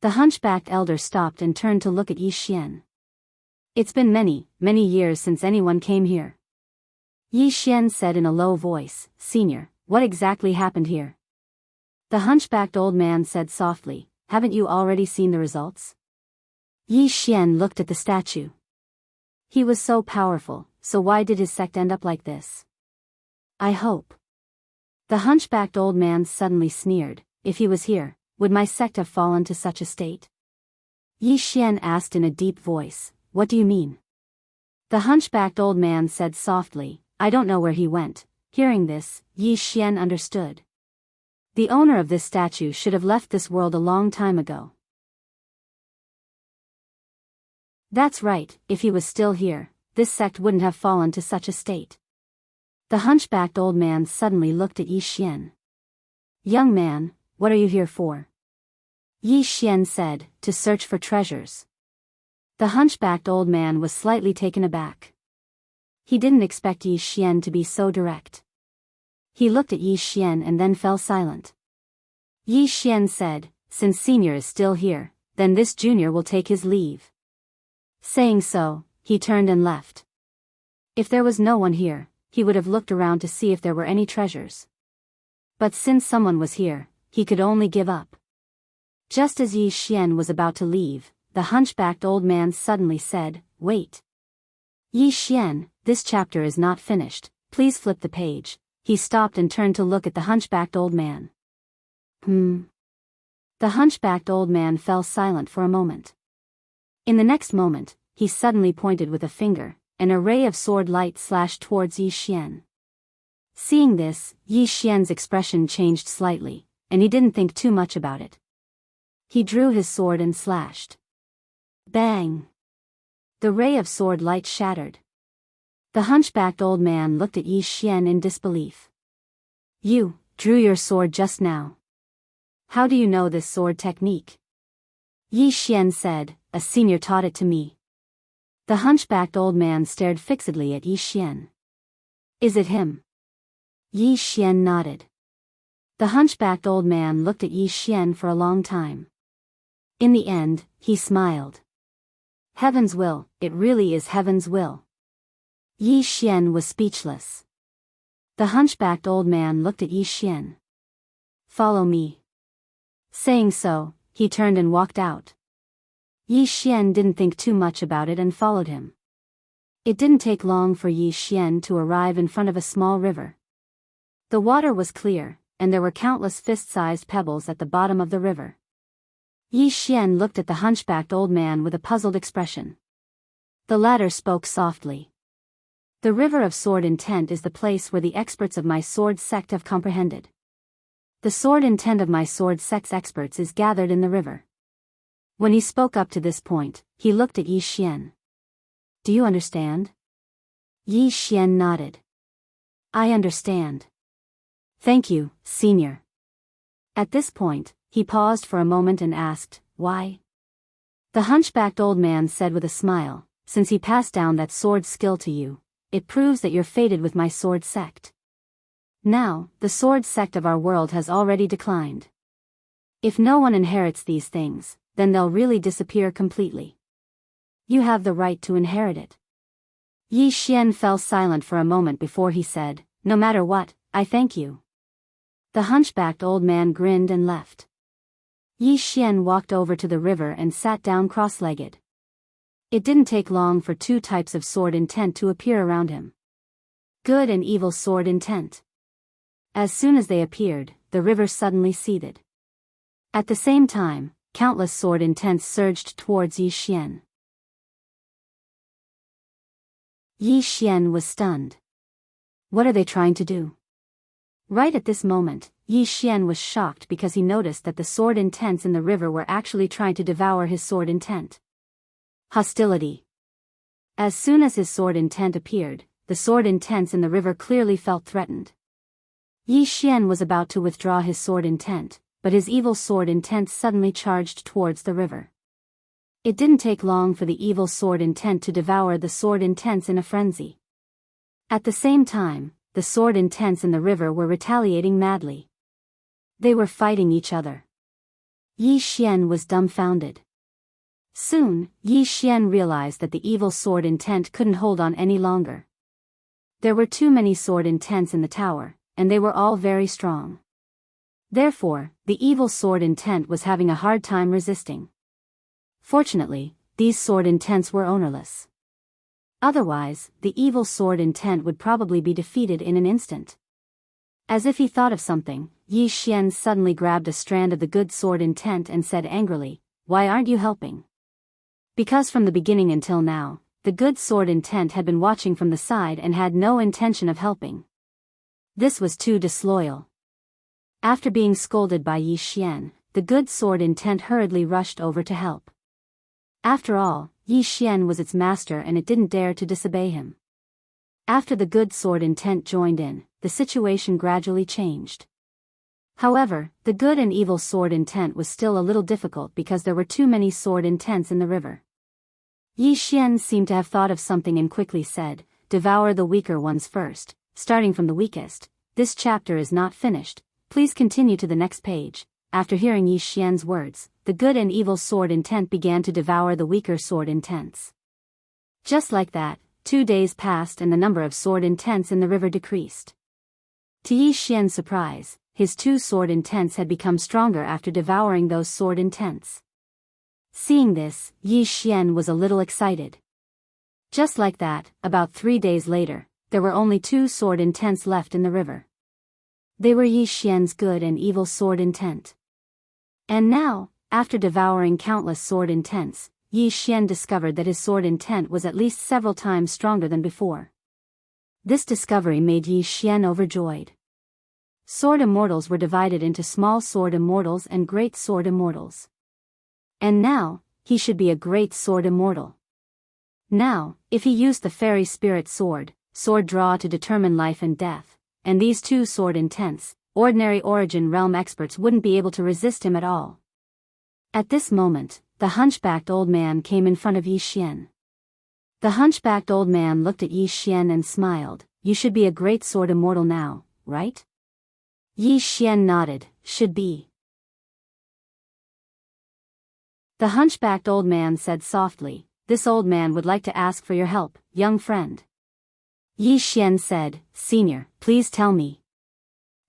The hunchbacked elder stopped and turned to look at Yi Xian. "It's been many, many years since anyone came here." Yi Xian said in a low voice, "Senior, what exactly happened here?" The hunchbacked old man said softly, "Haven't you already seen the results?" Yi Xian looked at the statue. He was so powerful, so why did his sect end up like this? I hope. The hunchbacked old man suddenly sneered, "If he was here, would my sect have fallen to such a state?" Yi Xian asked in a deep voice, "What do you mean?" The hunchbacked old man said softly, "I don't know where he went." Hearing this, Yi Xian understood. The owner of this statue should have left this world a long time ago. That's right, if he was still here, this sect wouldn't have fallen to such a state. The hunchbacked old man suddenly looked at Yi Xian. "Young man, what are you here for?" Yi Xian said, "To search for treasures." The hunchbacked old man was slightly taken aback. He didn't expect Yi Xian to be so direct. He looked at Yi Xian and then fell silent. Yi Xian said, "Since senior is still here, then this junior will take his leave." Saying so, he turned and left. If there was no one here, he would have looked around to see if there were any treasures. But since someone was here, he could only give up. Just as Yi Xian was about to leave, the hunchbacked old man suddenly said, "Wait. Yi Xian, this chapter is not finished, please flip the page." He stopped and turned to look at the hunchbacked old man. The hunchbacked old man fell silent for a moment. In the next moment, he suddenly pointed with a finger, and a ray of sword light slashed towards Yi Xian. Seeing this, Yi Xian's expression changed slightly, and he didn't think too much about it. He drew his sword and slashed. Bang! The ray of sword light shattered. The hunchbacked old man looked at Yi Xian in disbelief. "You drew your sword just now. How do you know this sword technique?" Yi Xian said, "A senior taught it to me." The hunchbacked old man stared fixedly at Yi Xian. "Is it him?" Yi Xian nodded. The hunchbacked old man looked at Yi Xian for a long time. In the end, he smiled. "Heaven's will, it really is heaven's will." Yi Xian was speechless. The hunchbacked old man looked at Yi Xian. "Follow me." Saying so, he turned and walked out. Yi Xian didn't think too much about it and followed him. It didn't take long for Yi Xian to arrive in front of a small river. The water was clear, and there were countless fist-sized pebbles at the bottom of the river. Yi Xian looked at the hunchbacked old man with a puzzled expression. The latter spoke softly. "The river of sword intent is the place where the experts of my sword sect have comprehended. The sword intent of my sword sect's experts is gathered in the river." When he spoke up to this point, he looked at Yi Xian. "Do you understand?" Yi Xian nodded. "I understand. Thank you, senior." At this point, he paused for a moment and asked, "Why?" The hunchbacked old man said with a smile, "Since he passed down that sword skill to you, it proves that you're fated with my sword sect. Now, the sword sect of our world has already declined. If no one inherits these things, then they'll really disappear completely. You have the right to inherit it." Yi Xian fell silent for a moment before he said, "No matter what, I thank you." The hunchbacked old man grinned and left. Yi Xian walked over to the river and sat down cross-legged. It didn't take long for two types of sword intent to appear around him. Good and evil sword intent. As soon as they appeared, the river suddenly seethed. At the same time, countless sword intents surged towards Yi Xian. Yi Xian was stunned. What are they trying to do? Right at this moment, Yi Xian was shocked because he noticed that the sword intents in the river were actually trying to devour his sword intent. Hostility. As soon as his sword intent appeared, the sword intents in the river clearly felt threatened. Yi Xian was about to withdraw his sword intent, but his evil sword intent suddenly charged towards the river. It didn't take long for the evil sword intent to devour the sword intents in a frenzy. At the same time, the sword intents in the river were retaliating madly. They were fighting each other. Yi Xian was dumbfounded. Soon, Yi Xian realized that the evil sword intent couldn't hold on any longer. There were too many sword intents in the tower, and they were all very strong. Therefore, the evil sword intent was having a hard time resisting. Fortunately, these sword intents were ownerless. Otherwise, the evil sword intent would probably be defeated in an instant. As if he thought of something, Yi Xian suddenly grabbed a strand of the good sword intent and said angrily, "Why aren't you helping?" Because from the beginning until now, the good sword intent had been watching from the side and had no intention of helping. This was too disloyal. After being scolded by Yi Xian, the good sword intent hurriedly rushed over to help. After all, Yi Xian was its master and it didn't dare to disobey him. After the good sword intent joined in, the situation gradually changed. However, the good and evil sword intent was still a little difficult because there were too many sword intents in the river. Yi Xian seemed to have thought of something and quickly said, "Devour the weaker ones first, starting from the weakest. This chapter is not finished, please continue to the next page." After hearing Yi Xian's words, the good and evil sword intent began to devour the weaker sword intents. Just like that, 2 days passed and the number of sword intents in the river decreased. To Yi Xian's surprise, his 2 sword intents had become stronger after devouring those sword intents. Seeing this, Yi Xian was a little excited. Just like that, about 3 days later, there were only 2 sword intents left in the river. They were Yi Xian's good and evil sword intent. And now, after devouring countless sword intents, Yi Xian discovered that his sword intent was at least several times stronger than before. This discovery made Yi Xian overjoyed. Sword immortals were divided into small sword immortals and great sword immortals. And now, he should be a great sword immortal. Now, if he used the fairy spirit sword draw to determine life and death, and these 2 sword intents, ordinary origin realm experts wouldn't be able to resist him at all. At this moment, the hunchbacked old man came in front of Yi Xian. The hunchbacked old man looked at Yi Xian and smiled. You should be a great sword immortal now, right? Yi Xian nodded, should be. The hunchbacked old man said softly, this old man would like to ask for your help, young friend. Yi Xian said, Senior, please tell me.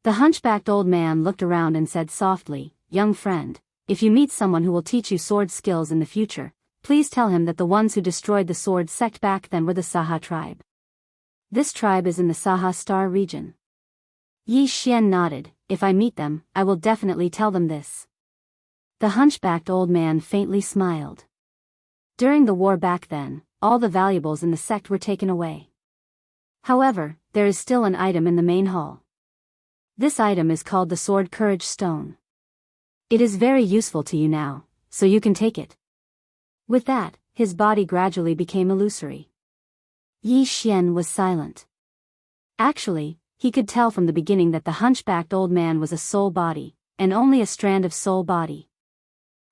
The hunchbacked old man looked around and said softly, young friend, if you meet someone who will teach you sword skills in the future, please tell him that the ones who destroyed the sword sect back then were the Saha tribe. This tribe is in the Saha Star region. Yi Xian nodded, if I meet them, I will definitely tell them this. The hunchbacked old man faintly smiled. During the war back then, all the valuables in the sect were taken away. However, there is still an item in the main hall. This item is called the Sword Courage Stone. It is very useful to you now, so you can take it. With that, his body gradually became illusory. Yi Xian was silent. Actually, he could tell from the beginning that the hunchbacked old man was a soul body, and only a strand of soul body.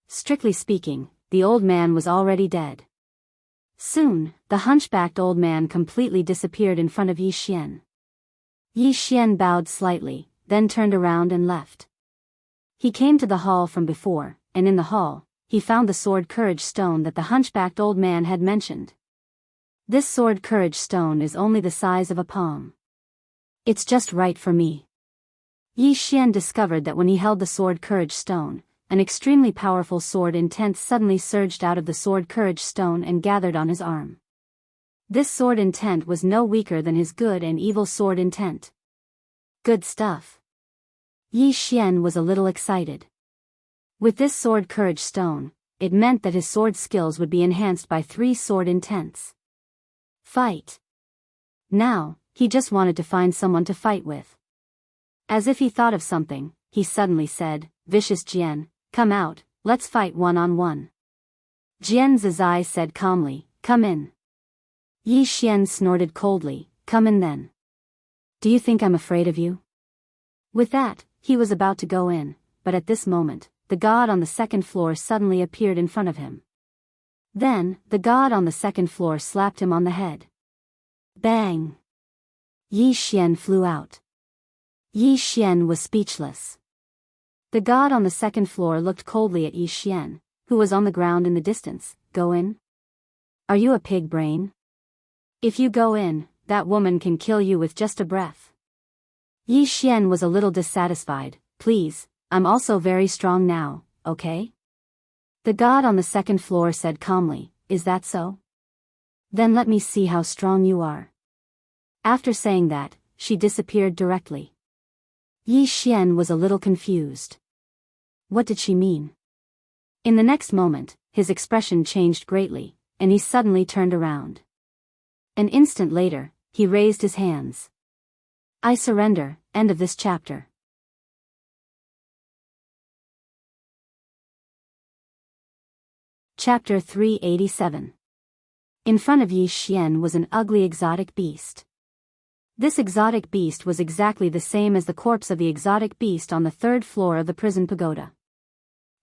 Strictly speaking, the old man was already dead. Soon, the hunchbacked old man completely disappeared in front of Yi Xian. Yi Xian bowed slightly, then turned around and left. He came to the hall from before, and in the hall, he found the Sword Courage Stone that the hunchbacked old man had mentioned. This Sword Courage Stone is only the size of a palm. It's just right for me. Yi Xian discovered that when he held the Sword Courage Stone, an extremely powerful sword intent suddenly surged out of the Sword Courage Stone and gathered on his arm. This sword intent was no weaker than his good and evil sword intent. Good stuff. Yi Xian was a little excited. With this Sword Courage Stone, it meant that his sword skills would be enhanced by 3 sword intents. Fight. Now, he just wanted to find someone to fight with. As if he thought of something, he suddenly said, Vicious Jian, come out, let's fight one-on-one. Jian Zizai said calmly, come in. Yi Xian snorted coldly, come in then. Do you think I'm afraid of you? With that, he was about to go in, but at this moment, the god on the 2nd floor suddenly appeared in front of him. Then, the god on the 2nd floor slapped him on the head. Bang! Yi Xian flew out. Yi Xian was speechless. The god on the 2nd floor looked coldly at Yi Xian, who was on the ground in the distance. Go in? Are you a pig brain? If you go in, that woman can kill you with just a breath. Yi Xian was a little dissatisfied. Please, I'm also very strong now, okay? The god on the 2nd floor said calmly, is that so? Then let me see how strong you are. After saying that, she disappeared directly. Yi Xian was a little confused. What did she mean? In the next moment, his expression changed greatly, and he suddenly turned around. An instant later, he raised his hands. I surrender. End of this chapter. Chapter 387. In front of Yi Xian was an ugly exotic beast. This exotic beast was exactly the same as the corpse of the exotic beast on the 3rd floor of the prison pagoda.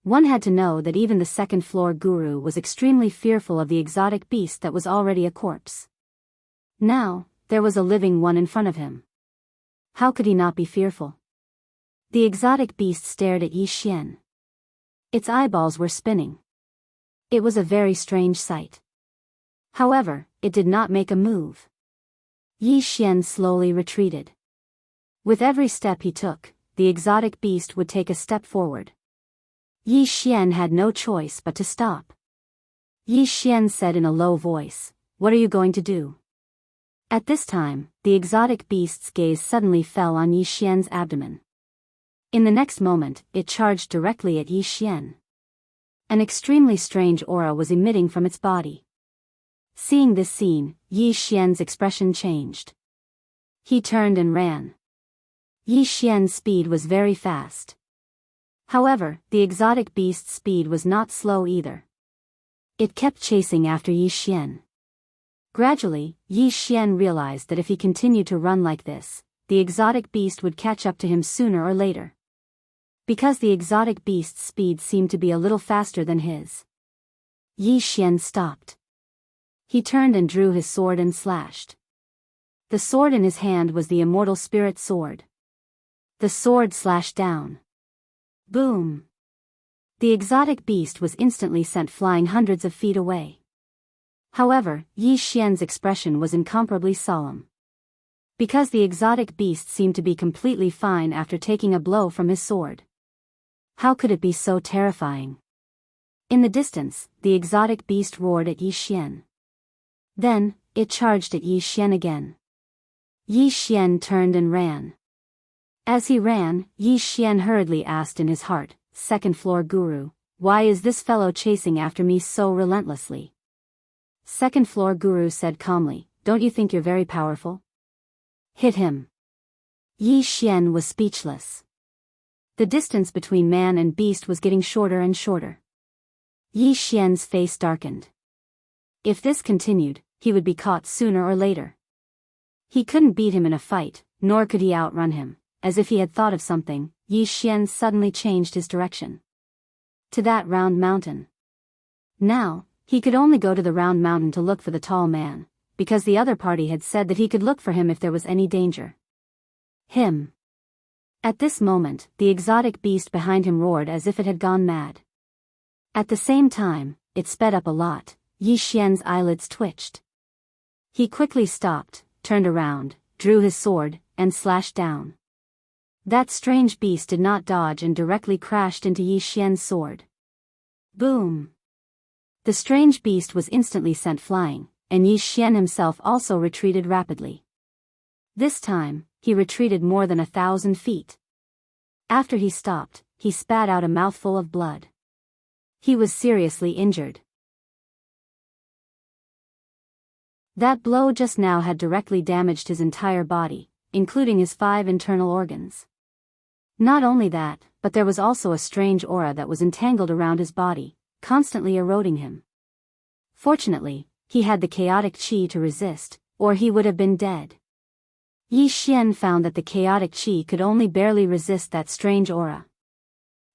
One had to know that even the 2nd floor guru was extremely fearful of the exotic beast that was already a corpse. Now, there was a living one in front of him. How could he not be fearful? The exotic beast stared at Yi Xian. Its eyeballs were spinning. It was a very strange sight. However, it did not make a move. Yi Xian slowly retreated. With every step he took, the exotic beast would take a step forward. Yi Xian had no choice but to stop. Yi Xian said in a low voice, "What are you going to do?" At this time, the exotic beast's gaze suddenly fell on Yi Xian's abdomen. In the next moment, it charged directly at Yi Xian. An extremely strange aura was emitting from its body. Seeing this scene, Yi Xian's expression changed. He turned and ran. Yi Xian's speed was very fast. However, the exotic beast's speed was not slow either. It kept chasing after Yi Xian. Gradually, Yi Xian realized that if he continued to run like this, the exotic beast would catch up to him sooner or later. Because the exotic beast's speed seemed to be a little faster than his, Yi Xian stopped. He turned and drew his sword and slashed. The sword in his hand was the immortal spirit sword. The sword slashed down. Boom! The exotic beast was instantly sent flying hundreds of feet away. However, Yi Xian's expression was incomparably solemn. Because the exotic beast seemed to be completely fine after taking a blow from his sword. How could it be so terrifying? In the distance, the exotic beast roared at Yi Xian. Then, it charged at Yi Xian again. Yi Xian turned and ran. As he ran, Yi Xian hurriedly asked in his heart, "Second floor guru, why is this fellow chasing after me so relentlessly?" Second floor guru said calmly, "Don't you think you're very powerful? Hit him." Yi Xian was speechless. The distance between man and beast was getting shorter and shorter. Yi Xian's face darkened. If this continued, he would be caught sooner or later. He couldn't beat him in a fight, nor could he outrun him. As if he had thought of something, Yi Xian suddenly changed his direction. To that round mountain. Now, he could only go to the round mountain to look for the tall man, because the other party had said that he could look for him if there was any danger. Him. At this moment, the exotic beast behind him roared as if it had gone mad. At the same time, it sped up a lot. Yi Xian's eyelids twitched. He quickly stopped, turned around, drew his sword, and slashed down. That strange beast did not dodge and directly crashed into Yi Xian's sword. Boom! The strange beast was instantly sent flying, and Yi Xian himself also retreated rapidly. This time, he retreated more than 1,000 feet. After he stopped, he spat out a mouthful of blood. He was seriously injured. That blow just now had directly damaged his entire body, including his 5 internal organs. Not only that, but there was also a strange aura that was entangled around his body, constantly eroding him. Fortunately, he had the chaotic qi to resist, or he would have been dead. Yi Xian found that the chaotic qi could only barely resist that strange aura.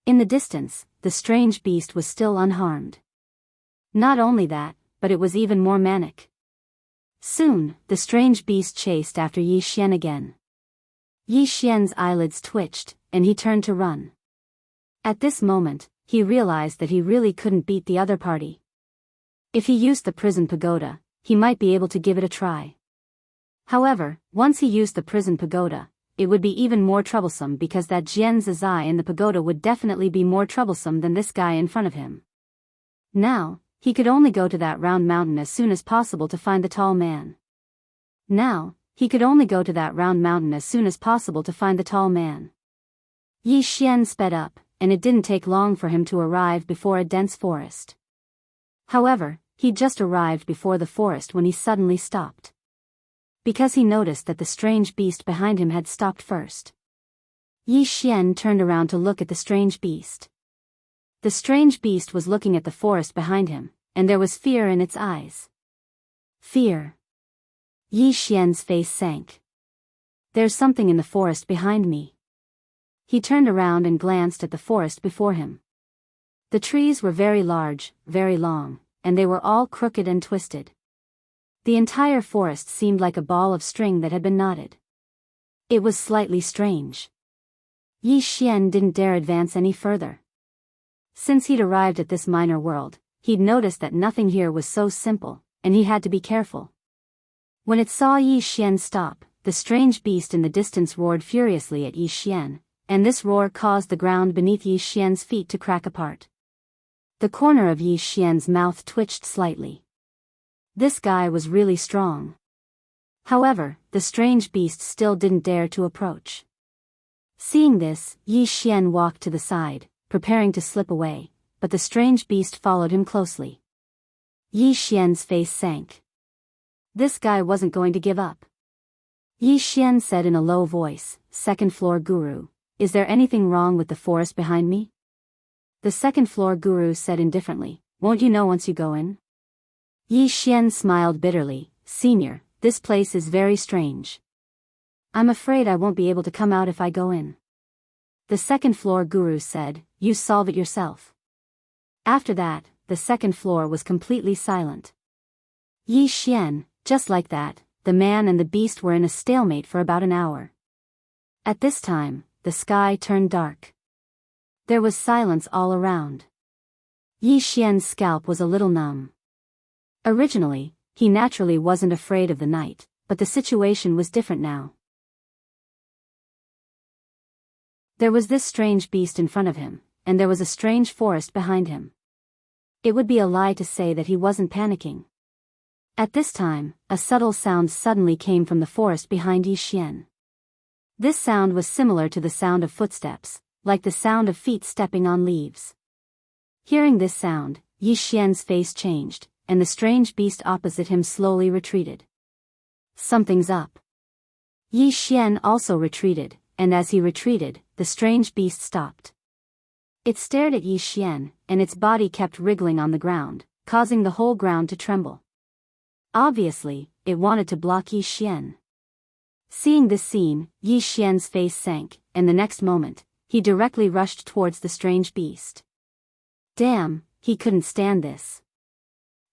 In the distance, the strange beast was still unharmed. Not only that, but it was even more manic. Soon, the strange beast chased after Yi Xian again. Yi Xian's eyelids twitched, and he turned to run. At this moment, he realized that he really couldn't beat the other party. If he used the prison pagoda, he might be able to give it a try. However, once he used the prison pagoda, it would be even more troublesome because that Jian Zizai in the pagoda would definitely be more troublesome than this guy in front of him. Now, he could only go to that round mountain as soon as possible to find the tall man. Yi Xian sped up, and it didn't take long for him to arrive before a dense forest. However, he just arrived before the forest when he suddenly stopped. Because he noticed that the strange beast behind him had stopped first. Yi Xian turned around to look at the strange beast. The strange beast was looking at the forest behind him, and there was fear in its eyes. Fear. Yi Xian's face sank. There's something in the forest behind me. He turned around and glanced at the forest before him. The trees were very large, very long, and they were all crooked and twisted. The entire forest seemed like a ball of string that had been knotted. It was slightly strange. Yi Xian didn't dare advance any further. Since he'd arrived at this minor world, he'd noticed that nothing here was so simple, and he had to be careful. When it saw Yi Xian stop, the strange beast in the distance roared furiously at Yi Xian, and this roar caused the ground beneath Yi Xian's feet to crack apart. The corner of Yi Xian's mouth twitched slightly. This guy was really strong. However, the strange beast still didn't dare to approach. Seeing this, Yi Xian walked to the side, preparing to slip away, but the strange beast followed him closely. Yi Xian's face sank. This guy wasn't going to give up. Yi Xian said in a low voice, "Second floor guru, is there anything wrong with the forest behind me?" The second floor guru said indifferently, "Won't you know once you go in?" Yi Xian smiled bitterly, "Senior, this place is very strange. I'm afraid I won't be able to come out if I go in." The second floor guru said, "You solve it yourself." After that, the second floor was completely silent. Yi Xian, just like that, the man and the beast were in a stalemate for about an hour. At this time, the sky turned dark. There was silence all around. Yi Xian's scalp was a little numb. Originally, he naturally wasn't afraid of the night, but the situation was different now. There was this strange beast in front of him, and there was a strange forest behind him. It would be a lie to say that he wasn't panicking. At this time, a subtle sound suddenly came from the forest behind Yi Xian. This sound was similar to the sound of footsteps, like the sound of feet stepping on leaves. Hearing this sound, Yi Xian's face changed, and the strange beast opposite him slowly retreated. Something's up. Yi Xian also retreated, and as he retreated, the strange beast stopped. It stared at Yi Xian, and its body kept wriggling on the ground, causing the whole ground to tremble. Obviously, it wanted to block Yi Xian. Seeing this scene, Yi Xian's face sank, and the next moment, he directly rushed towards the strange beast. Damn, he couldn't stand this.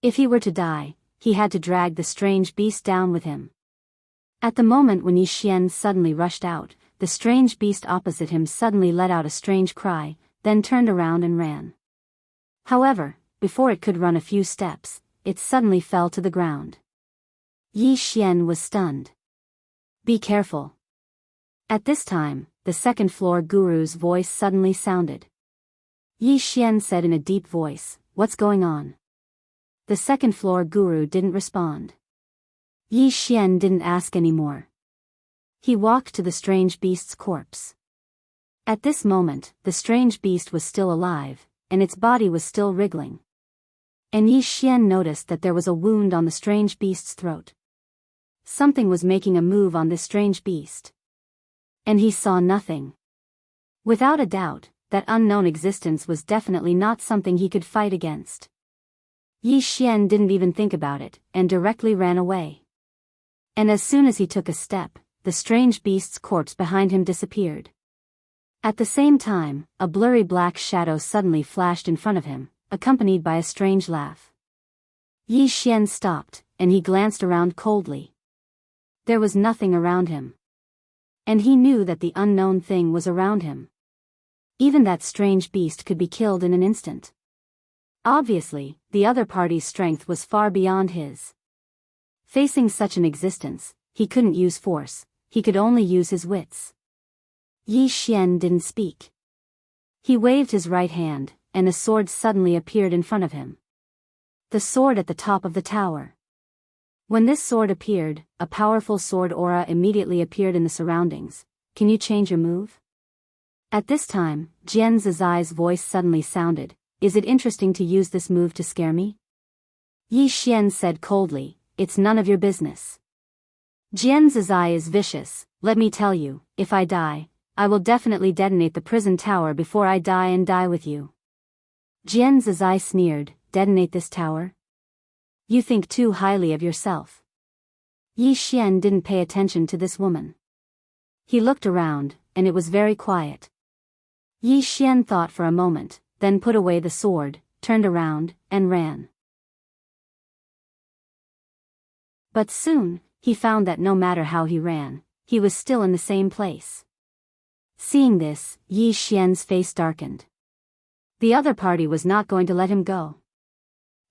If he were to die, he had to drag the strange beast down with him. At the moment when Yi Xian suddenly rushed out, the strange beast opposite him suddenly let out a strange cry, then turned around and ran. However, before it could run a few steps, it suddenly fell to the ground. Yi Xian was stunned. "Be careful." At this time, the second floor guru's voice suddenly sounded. Yi Xian said in a deep voice, "What's going on?" The second floor guru didn't respond. Yi Xian didn't ask anymore. He walked to the strange beast's corpse. At this moment, the strange beast was still alive, and its body was still wriggling. And Yi Xian noticed that there was a wound on the strange beast's throat. Something was making a move on this strange beast. And he saw nothing. Without a doubt, that unknown existence was definitely not something he could fight against. Yi Xian didn't even think about it, and directly ran away. And as soon as he took a step, the strange beast's corpse behind him disappeared. At the same time, a blurry black shadow suddenly flashed in front of him, accompanied by a strange laugh. Yi Xian stopped, and he glanced around coldly. There was nothing around him. And he knew that the unknown thing was around him. Even that strange beast could be killed in an instant. Obviously, the other party's strength was far beyond his. Facing such an existence, he couldn't use force, he could only use his wits. Yi Xian didn't speak. He waved his right hand, and a sword suddenly appeared in front of him. The sword at the top of the tower. When this sword appeared, a powerful sword aura immediately appeared in the surroundings. "Can you change your move?" At this time, Jian Zizai's voice suddenly sounded. "Is it interesting to use this move to scare me?" Yi Xian said coldly, "It's none of your business." Jian Zizai is vicious, let me tell you, if I die, I will definitely detonate the prison tower before I die and die with you. Jian Zizai sneered, "Detonate this tower? You think too highly of yourself." Yi Xian didn't pay attention to this woman. He looked around, and it was very quiet. Yi Xian thought for a moment, then put away the sword, turned around, and ran. But soon, he found that no matter how he ran, he was still in the same place. Seeing this, Yi Xian's face darkened. The other party was not going to let him go.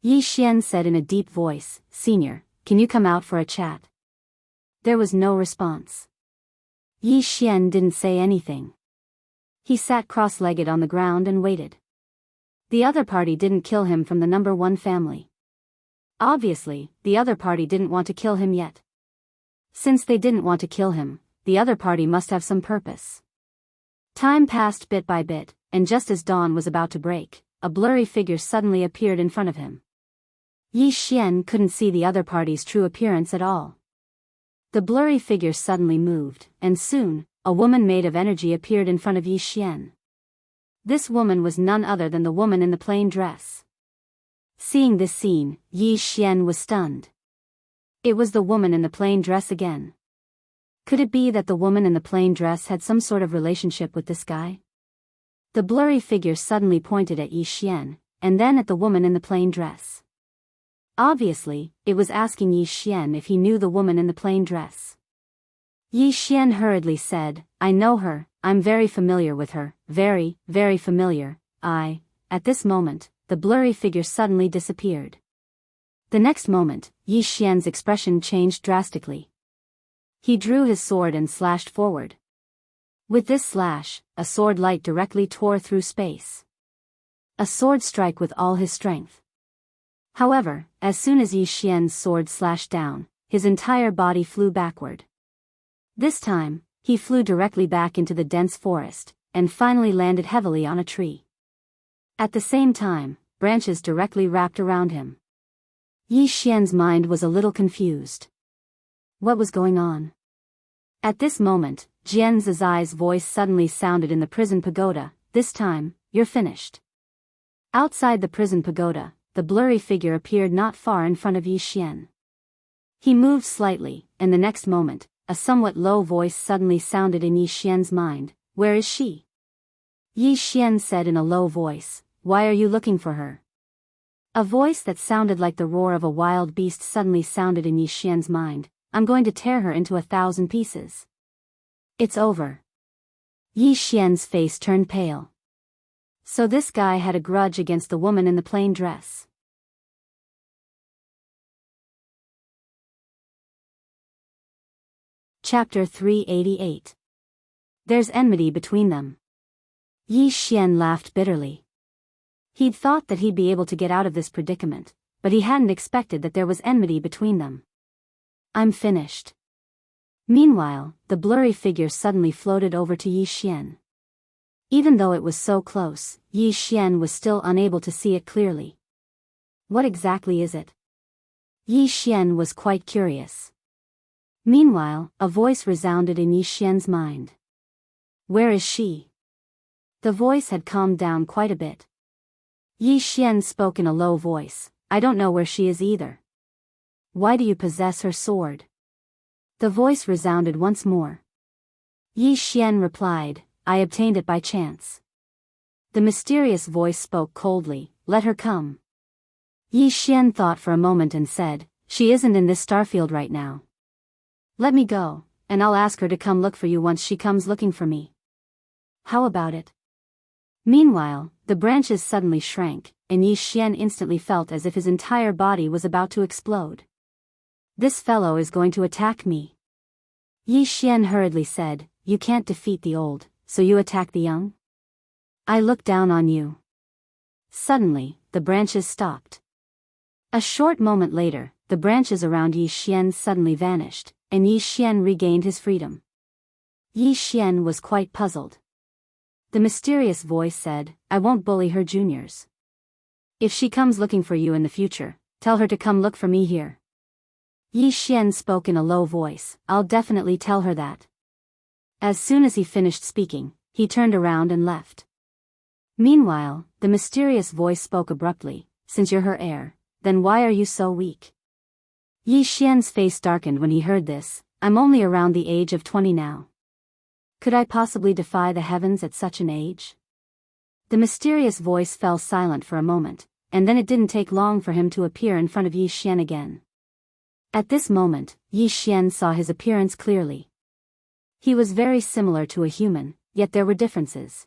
Yi Xian said in a deep voice, "Senior, can you come out for a chat?" There was no response. Yi Xian didn't say anything. He sat cross-legged on the ground and waited. The other party didn't kill him from the number one family. Obviously, the other party didn't want to kill him yet. Since they didn't want to kill him, the other party must have some purpose. Time passed bit by bit, and just as dawn was about to break, a blurry figure suddenly appeared in front of him. Yi Xian couldn't see the other party's true appearance at all. The blurry figure suddenly moved, and soon, a woman made of energy appeared in front of Yi Xian. This woman was none other than the woman in the plain dress. Seeing this scene, Yi Xian was stunned. It was the woman in the plain dress again. Could it be that the woman in the plain dress had some sort of relationship with this guy? The blurry figure suddenly pointed at Yi Xian, and then at the woman in the plain dress. Obviously, it was asking Yi Xian if he knew the woman in the plain dress. Yi Xian hurriedly said, "I know her, I'm very familiar with her, very, very familiar, At this moment, the blurry figure suddenly disappeared. The next moment, Yi Xian's expression changed drastically. He drew his sword and slashed forward. With this slash, a sword light directly tore through space. A sword strike with all his strength. However, as soon as Yi Xian's sword slashed down, his entire body flew backward. This time, he flew directly back into the dense forest, and finally landed heavily on a tree. At the same time, branches directly wrapped around him. Yi Xian's mind was a little confused. What was going on? At this moment, Jian Zizai's voice suddenly sounded in the prison pagoda. "This time, you're finished." Outside the prison pagoda, the blurry figure appeared not far in front of Yi Xian. He moved slightly, and the next moment, a somewhat low voice suddenly sounded in Yi Xian's mind. "Where is she?" Yi Xian said in a low voice, "Why are you looking for her?" A voice that sounded like the roar of a wild beast suddenly sounded in Yi Xian's mind. "I'm going to tear her into 1,000 pieces. It's over." Yi Xian's face turned pale. So this guy had a grudge against the woman in the plain dress. Chapter 388. There's enmity between them. Yi Xian laughed bitterly. He'd thought that he'd be able to get out of this predicament, but he hadn't expected that there was enmity between them. "I'm finished." Meanwhile, the blurry figure suddenly floated over to Yi Xian. Even though it was so close, Yi Xian was still unable to see it clearly. What exactly is it? Yi Xian was quite curious. Meanwhile, a voice resounded in Yi Xian's mind. "Where is she?" The voice had calmed down quite a bit. Yi Xian spoke in a low voice, "I don't know where she is either." "Why do you possess her sword?" The voice resounded once more. Yi Xian replied, "I obtained it by chance." The mysterious voice spoke coldly, "Let her come." Yi Xian thought for a moment and said, "She isn't in this starfield right now. Let me go, and I'll ask her to come look for you once she comes looking for me. How about it?" Meanwhile, the branches suddenly shrank, and Yi Xian instantly felt as if his entire body was about to explode. "This fellow is going to attack me." Yi Xian hurriedly said, "You can't defeat the old, so you attack the young? I look down on you." Suddenly, the branches stopped. A short moment later, the branches around Yi Xian suddenly vanished, and Yi Xian regained his freedom. Yi Xian was quite puzzled. The mysterious voice said, "I won't bully her juniors. If she comes looking for you in the future, tell her to come look for me here." Yi Xian spoke in a low voice, "I'll definitely tell her that." As soon as he finished speaking, he turned around and left. Meanwhile, the mysterious voice spoke abruptly, "Since you're her heir, then why are you so weak?" Yi Xian's face darkened when he heard this. "I'm only around the age of 20 now. Could I possibly defy the heavens at such an age?" The mysterious voice fell silent for a moment, and then it didn't take long for him to appear in front of Yi Xian again. At this moment, Yi Xian saw his appearance clearly. He was very similar to a human, yet there were differences.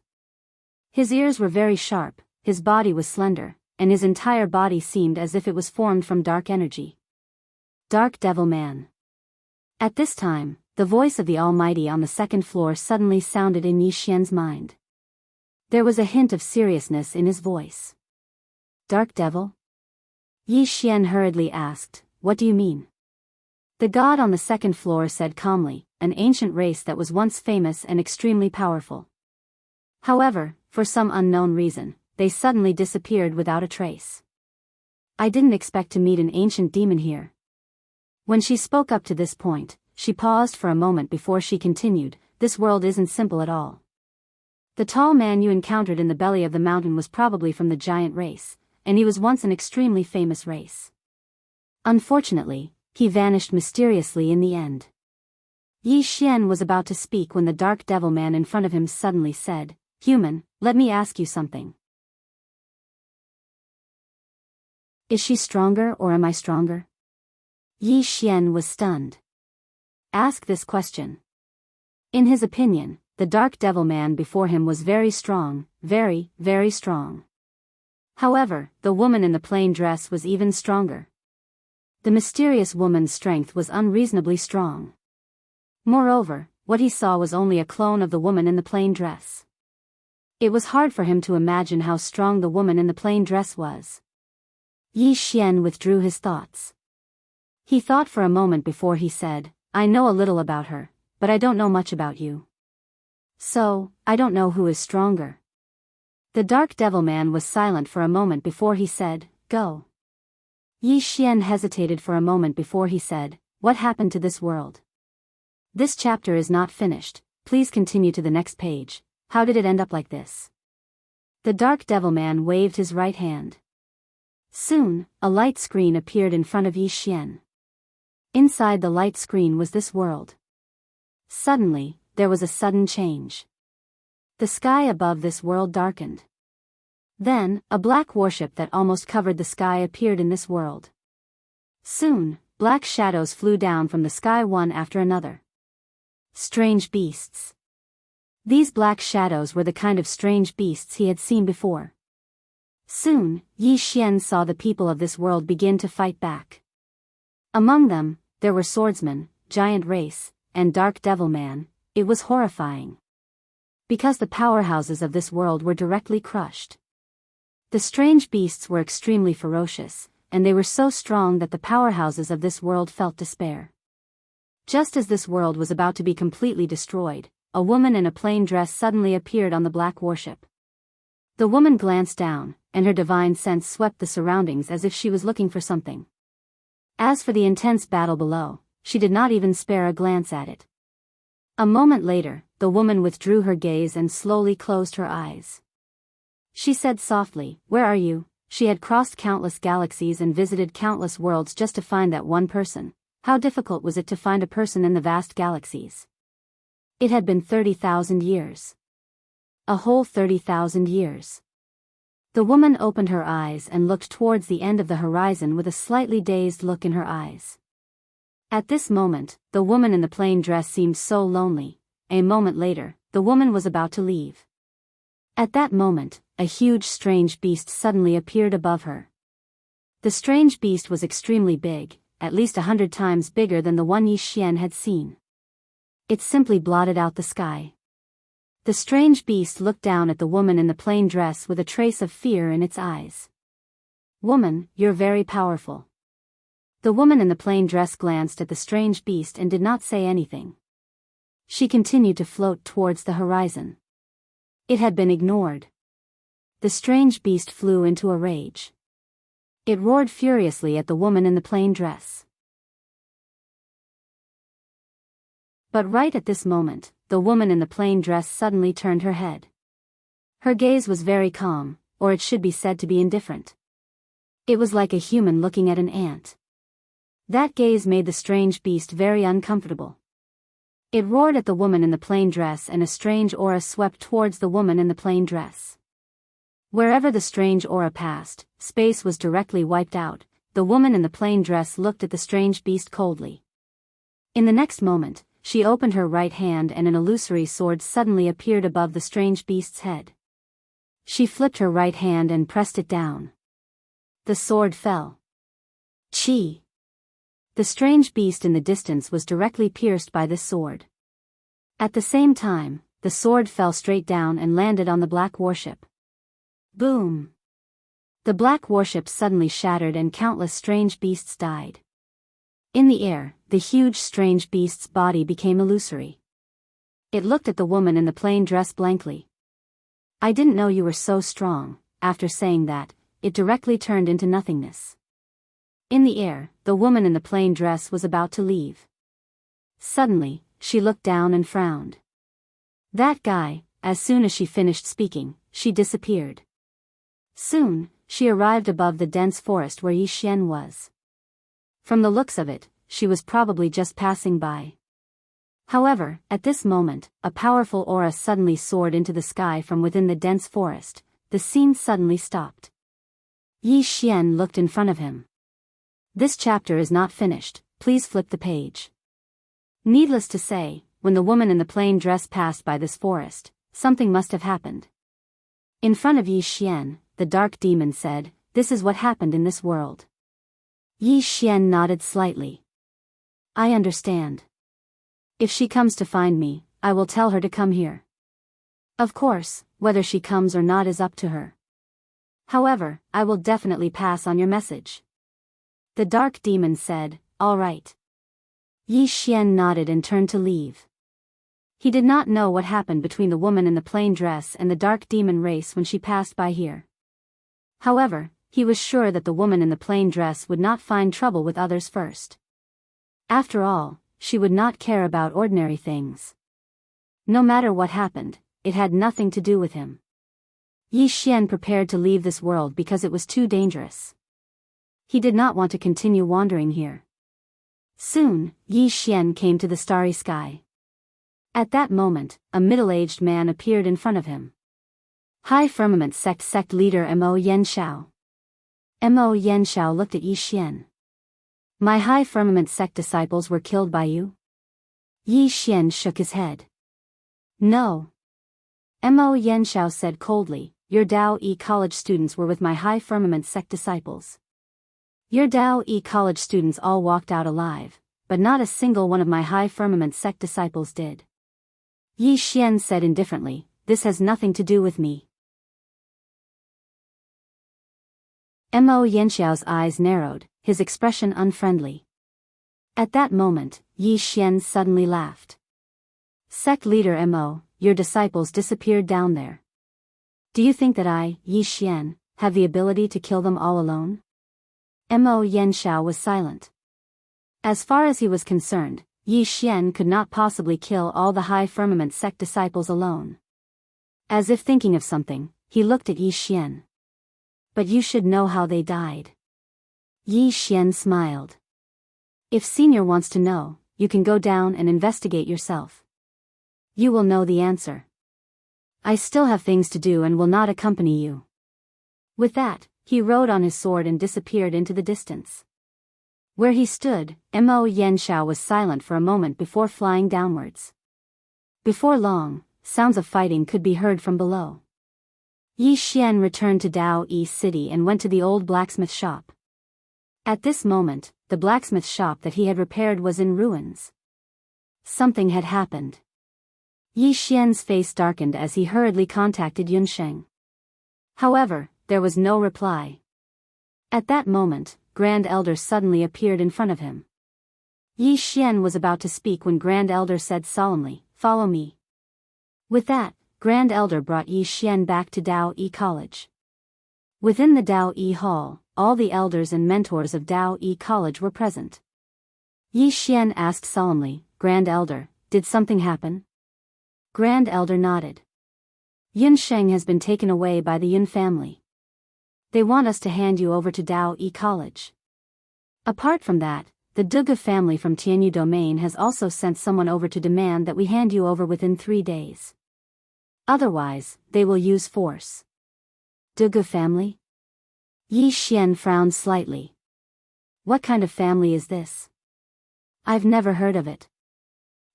His ears were very sharp, his body was slender, and his entire body seemed as if it was formed from dark energy. Dark Devil Man. At this time, the voice of the Almighty on the second floor suddenly sounded in Yi Xian's mind. There was a hint of seriousness in his voice. Dark Devil? Yi Xian hurriedly asked, what do you mean? The god on the second floor said calmly, an ancient race that was once famous and extremely powerful. However, for some unknown reason, they suddenly disappeared without a trace. I didn't expect to meet an ancient demon here. When she spoke up to this point, she paused for a moment before she continued, this world isn't simple at all. The tall man you encountered in the belly of the mountain was probably from the giant race, and he was once an extremely famous race. Unfortunately, he vanished mysteriously in the end. Yi Xian was about to speak when the dark devil man in front of him suddenly said, Human, let me ask you something. Is she stronger or am I stronger? Yi Xian was stunned. Ask this question. In his opinion, the dark devil man before him was very strong, very, very strong. However, the woman in the plain dress was even stronger. The mysterious woman's strength was unreasonably strong. Moreover, what he saw was only a clone of the woman in the plain dress. It was hard for him to imagine how strong the woman in the plain dress was. Yi Xian withdrew his thoughts. He thought for a moment before he said, I know a little about her, but I don't know much about you. So, I don't know who is stronger. The dark devil man was silent for a moment before he said, Go. Yi Xian hesitated for a moment before he said, What happened to this world? This chapter is not finished, please continue to the next page. How did it end up like this? The dark devil man waved his right hand. Soon, a light screen appeared in front of Yi Xian. Inside the light screen was this world. Suddenly, there was a sudden change. The sky above this world darkened. Then, a black warship that almost covered the sky appeared in this world. Soon, black shadows flew down from the sky one after another. Strange beasts. These black shadows were the kind of strange beasts he had seen before. Soon, Yi Xian saw the people of this world begin to fight back. Among them, there were swordsmen, giant race, and dark devil man. It was horrifying. Because the powerhouses of this world were directly crushed. The strange beasts were extremely ferocious, and they were so strong that the powerhouses of this world felt despair. Just as this world was about to be completely destroyed, a woman in a plain dress suddenly appeared on the black warship. The woman glanced down, and her divine sense swept the surroundings as if she was looking for something. As for the intense battle below, she did not even spare a glance at it. A moment later, the woman withdrew her gaze and slowly closed her eyes. She said softly, Where are you? She had crossed countless galaxies and visited countless worlds just to find that one person. How difficult was it to find a person in the vast galaxies? It had been 30,000 years. A whole 30,000 years. The woman opened her eyes and looked towards the end of the horizon with a slightly dazed look in her eyes. At this moment, the woman in the plain dress seemed so lonely. A moment later, the woman was about to leave. At that moment, a huge strange beast suddenly appeared above her. The strange beast was extremely big, at least 100 times bigger than the one Yi Xian had seen. It simply blotted out the sky. The strange beast looked down at the woman in the plain dress with a trace of fear in its eyes. Woman, you're very powerful. The woman in the plain dress glanced at the strange beast and did not say anything. She continued to float towards the horizon. It had been ignored. The strange beast flew into a rage. It roared furiously at the woman in the plain dress. But right at this moment, the woman in the plain dress suddenly turned her head. Her gaze was very calm, or it should be said to be indifferent. It was like a human looking at an ant. That gaze made the strange beast very uncomfortable. It roared at the woman in the plain dress and a strange aura swept towards the woman in the plain dress. Wherever the strange aura passed, space was directly wiped out. The woman in the plain dress looked at the strange beast coldly. In the next moment, she opened her right hand and an illusory sword suddenly appeared above the strange beast's head. She flipped her right hand and pressed it down. The sword fell. Chi! The strange beast in the distance was directly pierced by this sword. At the same time, the sword fell straight down and landed on the black warship. Boom! The black warship suddenly shattered and countless strange beasts died. In the air, the huge strange beast's body became illusory. It looked at the woman in the plain dress blankly. I didn't know you were so strong. After saying that, it directly turned into nothingness. In the air, the woman in the plain dress was about to leave. Suddenly, she looked down and frowned. That guy. As soon as she finished speaking, she disappeared. Soon, she arrived above the dense forest where Yi Xian was. From the looks of it, she was probably just passing by. However, at this moment, a powerful aura suddenly soared into the sky from within the dense forest. The scene suddenly stopped. Yi Xian looked in front of him. This chapter is not finished, please flip the page. Needless to say, when the woman in the plain dress passed by this forest, something must have happened. In front of Yi Xian, the dark demon said, "This is what happened in this world." Yi Xian nodded slightly. I understand. If she comes to find me, I will tell her to come here. Of course, whether she comes or not is up to her. However, I will definitely pass on your message. The dark demon said, all right. Yi Xian nodded and turned to leave. He did not know what happened between the woman in the plain dress and the dark demon race when she passed by here. However, he was sure that the woman in the plain dress would not find trouble with others first. After all, she would not care about ordinary things. No matter what happened, it had nothing to do with him. Yi Xian prepared to leave this world because it was too dangerous. He did not want to continue wandering here. Soon, Yi Xian came to the starry sky. At that moment, a middle-aged man appeared in front of him. High Firmament Sect Leader Mo Yanxiao. Mo Yanxiao looked at Yi Xian. My High Firmament Sect disciples were killed by you? Yi Xian shook his head. No. Mo Yanxiao said coldly, your Dao E College students were with my High Firmament Sect disciples. Your Dao E College students all walked out alive, but not a single one of my High Firmament Sect disciples did. Yi Xian said indifferently, this has nothing to do with me. Mo Yanxiao's eyes narrowed, his expression unfriendly. At that moment, Yi Xian suddenly laughed. Sect leader Mo, your disciples disappeared down there. Do you think that I, Yi Xian, have the ability to kill them all alone? Mo Yanxiao was silent. As far as he was concerned, Yi Xian could not possibly kill all the High Firmament Sect disciples alone. As if thinking of something, he looked at Yi Xian. But you should know how they died. Yi Xian smiled. If Senior wants to know, you can go down and investigate yourself. You will know the answer. I still have things to do and will not accompany you. With that, he rode on his sword and disappeared into the distance. Where he stood, Mo Yanxiao was silent for a moment before flying downwards. Before long, sounds of fighting could be heard from below. Yi Xian returned to Dao Yi City and went to the old blacksmith shop. At this moment, the blacksmith shop that he had repaired was in ruins. Something had happened. Yi Xian's face darkened as he hurriedly contacted Yunsheng. However, there was no reply. At that moment, Grand Elder suddenly appeared in front of him. Yi Xian was about to speak when Grand Elder said solemnly, follow me. With that, Grand Elder brought Yi Xian back to Dao E College. Within the Dao E Hall, all the elders and mentors of Dao E College were present. Yi Xian asked solemnly, Grand Elder, did something happen? Grand Elder nodded. Yunsheng has been taken away by the Yun family. They want us to hand you over to Dao E College. Apart from that, the Duga family from Tianyu Domain has also sent someone over to demand that we hand you over within 3 days. Otherwise, they will use force. Duga family? Yi Xian frowned slightly. What kind of family is this? I've never heard of it.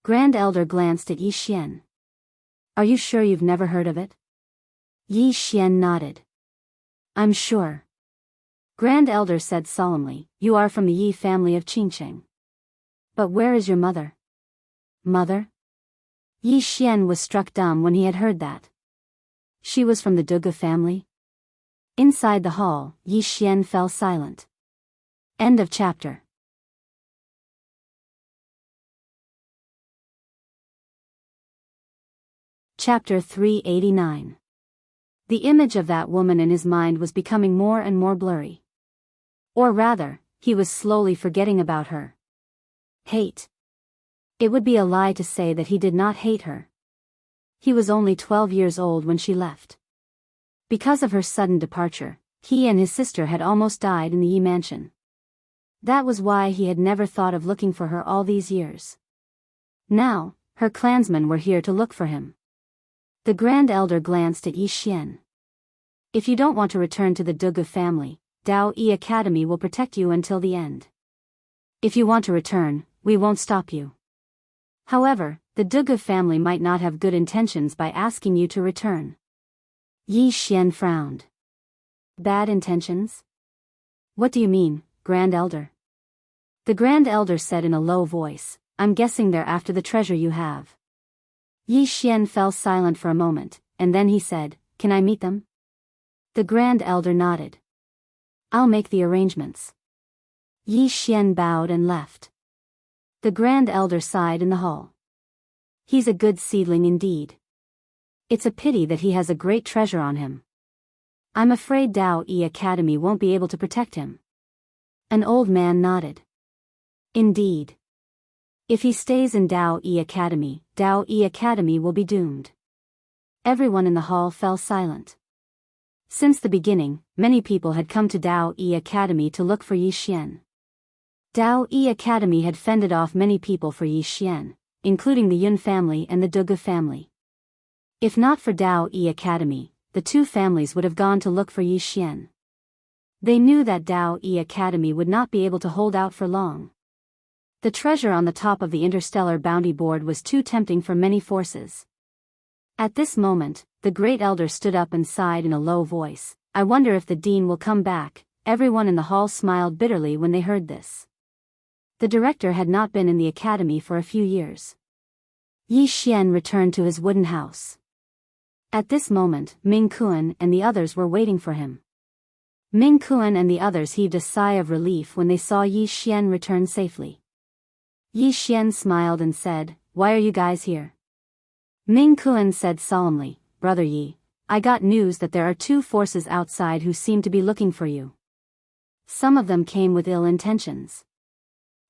Grand Elder glanced at Yi Xian. Are you sure you've never heard of it? Yi Xian nodded. I'm sure. Grand Elder said solemnly, you are from the Yi family of Qingcheng. But where is your mother? Mother? Yi Xian was struck dumb when he had heard that. She was from the Duga family? Inside the hall, Yi Xian fell silent. End of chapter. Chapter 389. The image of that woman in his mind was becoming more and more blurry. Or rather, he was slowly forgetting about her. Hate. It would be a lie to say that he did not hate her. He was only 12 years old when she left. Because of her sudden departure, he and his sister had almost died in the Yi mansion. That was why he had never thought of looking for her all these years. Now, her clansmen were here to look for him. The Grand Elder glanced at Yi Xian. If you don't want to return to the Dugu family, Dao Yi Academy will protect you until the end. If you want to return, we won't stop you. However, the Dugu family might not have good intentions by asking you to return. Yi Xian frowned. Bad intentions? What do you mean, Grand Elder? The Grand Elder said in a low voice, I'm guessing they're after the treasure you have. Yi Xian fell silent for a moment, and then he said, Can I meet them? The Grand Elder nodded. I'll make the arrangements. Yi Xian bowed and left. The Grand Elder sighed in the hall. He's a good seedling indeed. It's a pity that he has a great treasure on him. I'm afraid Dao Yi Academy won't be able to protect him. An old man nodded. Indeed. If he stays in Dao Yi Academy will be doomed. Everyone in the hall fell silent. Since the beginning, many people had come to Dao Yi Academy to look for Yi Xian. Dao Yi Academy had fended off many people for Yi Xian, including the Yun family and the Dugu family. If not for Dao Yi Academy, the two families would have gone to look for Yi Xian. They knew that Dao Yi Academy would not be able to hold out for long. The treasure on the top of the interstellar bounty board was too tempting for many forces. At this moment, the Great Elder stood up and sighed in a low voice, I wonder if the Dean will come back. Everyone in the hall smiled bitterly when they heard this. The director had not been in the academy for a few years. Yi Xian returned to his wooden house. At this moment, Ming Kuan and the others were waiting for him. Ming Kuan and the others heaved a sigh of relief when they saw Yi Xian return safely. Yi Xian smiled and said, Why are you guys here? Ming Kuan said solemnly, Brother Yi, I got news that there are two forces outside who seem to be looking for you. Some of them came with ill intentions.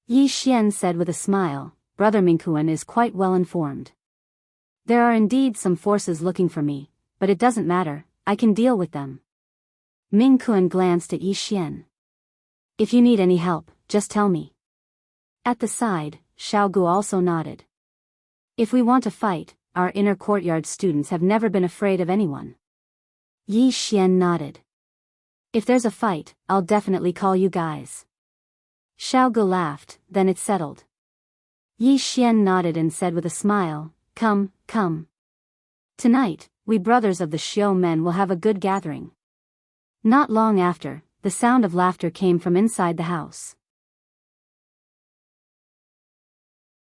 Yi Xian said with a smile, Brother Ming Kuan is quite well informed. There are indeed some forces looking for me, but it doesn't matter, I can deal with them. Ming Kuan glanced at Yi Xian. If you need any help, just tell me. At the side, Xiaogu also nodded. If we want to fight, our inner courtyard students have never been afraid of anyone. Yi Xian nodded. If there's a fight, I'll definitely call you guys. Xiaogu laughed, then it settled. Yi Xian nodded and said with a smile, Come, come. Tonight, we brothers of the Xiao men will have a good gathering. Not long after, the sound of laughter came from inside the house.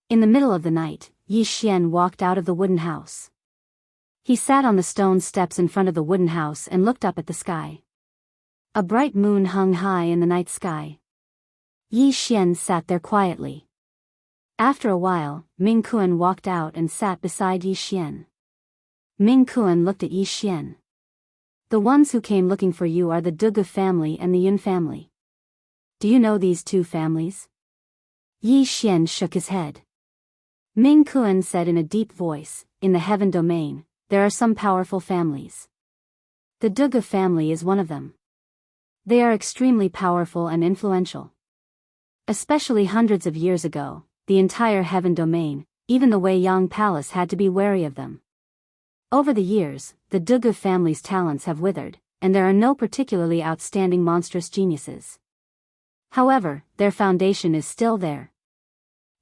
In the middle of the night, Yi Xian walked out of the wooden house. He sat on the stone steps in front of the wooden house and looked up at the sky. A bright moon hung high in the night sky. Yi Xian sat there quietly. After a while, Ming Kuan walked out and sat beside Yi Xian. Ming Kuan looked at Yi Xian. The ones who came looking for you are the Dugu family and the Yun family. Do you know these two families? Yi Xian shook his head. Ming Kuan said in a deep voice, In the heaven domain, there are some powerful families. The Dugu family is one of them. They are extremely powerful and influential. Especially hundreds of years ago, the entire heaven domain, even the Wei Yang Palace had to be wary of them. Over the years, the Dugu family's talents have withered, and there are no particularly outstanding monstrous geniuses. However, their foundation is still there.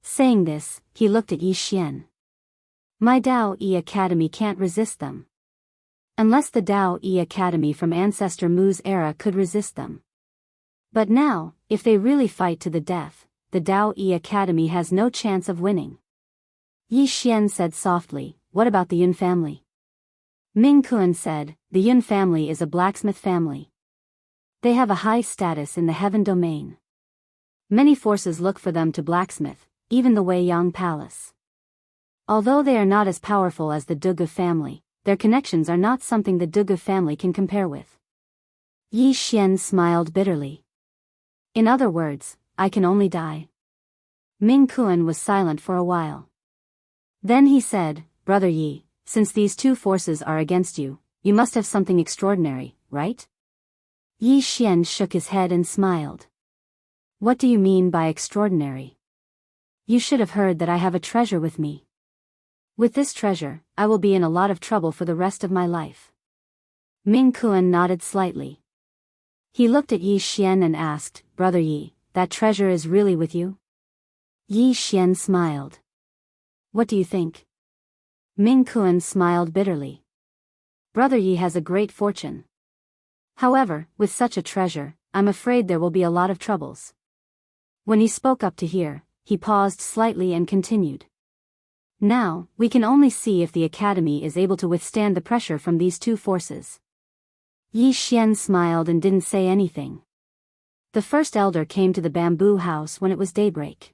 Saying this, he looked at Yi Xian. My Dao Yi Academy can't resist them. Unless the Dao Yi Academy from Ancestor Mu's era could resist them. But now, if they really fight to the death, the Dao Yi Academy has no chance of winning. Yi Xian said softly, What about the Yun family? Ming Kuan said, The Yun family is a blacksmith family. They have a high status in the heaven domain. Many forces look for them to blacksmith, even the Weiyang Palace. Although they are not as powerful as the Dugu family, their connections are not something the Dugu family can compare with. Yi Xian smiled bitterly. In other words, I can only die. Ming Kuan was silent for a while. Then he said, Brother Yi, since these two forces are against you, you must have something extraordinary, right? Yi Xian shook his head and smiled. What do you mean by extraordinary? You should have heard that I have a treasure with me. With this treasure, I will be in a lot of trouble for the rest of my life. Ming Kuan nodded slightly. He looked at Yi Xian and asked, Brother Yi, that treasure is really with you? Yi Xian smiled. What do you think? Ming Kuan smiled bitterly. Brother Yi has a great fortune. However, with such a treasure, I'm afraid there will be a lot of troubles. When he spoke up to here, he paused slightly and continued. Now, we can only see if the academy is able to withstand the pressure from these two forces. Yi Xian smiled and didn't say anything. The first elder came to the bamboo house when it was daybreak.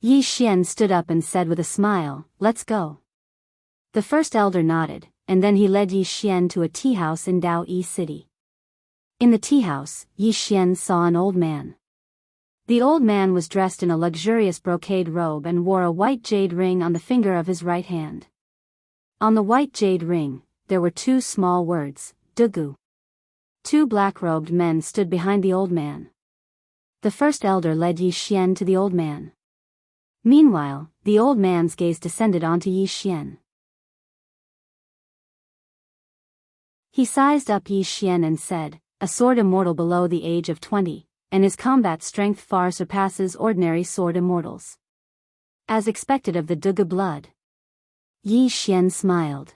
Yi Xian stood up and said with a smile, Let's go. The first elder nodded, and then he led Yi Xian to a tea house in Dao Yi City. In the tea house, Yi Xian saw an old man. The old man was dressed in a luxurious brocade robe and wore a white jade ring on the finger of his right hand. On the white jade ring, there were two small words, Dugu. Two black-robed men stood behind the old man. The first elder led Yi Xian to the old man. Meanwhile, the old man's gaze descended onto Yi Xian. He sized up Yi Xian and said, a sword immortal below the age of 20, and his combat strength far surpasses ordinary sword immortals. As expected of the Dugu blood. Yi Xian smiled.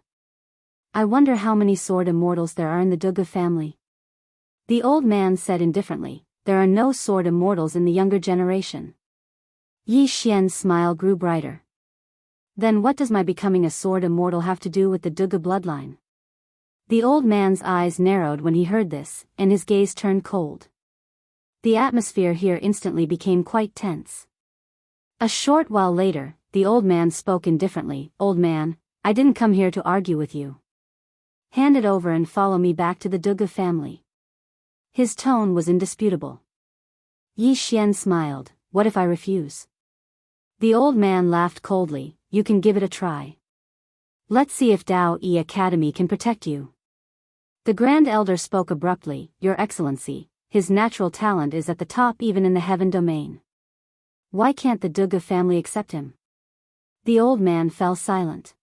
I wonder how many sword immortals there are in the Dugu family. The old man said indifferently, there are no sword immortals in the younger generation. Yi Xian's smile grew brighter. Then what does my becoming a sword immortal have to do with the Dugu bloodline? The old man's eyes narrowed when he heard this, and his gaze turned cold. The atmosphere here instantly became quite tense. A short while later, the old man spoke indifferently, Old man, I didn't come here to argue with you. Hand it over and follow me back to the Dugu family. His tone was indisputable. Yi Xian smiled, what if I refuse? The old man laughed coldly, you can give it a try. Let's see if Dao Yi Academy can protect you. The Grand Elder spoke abruptly, Your Excellency, his natural talent is at the top even in the heaven domain. Why can't the Dugu family accept him? The old man fell silent.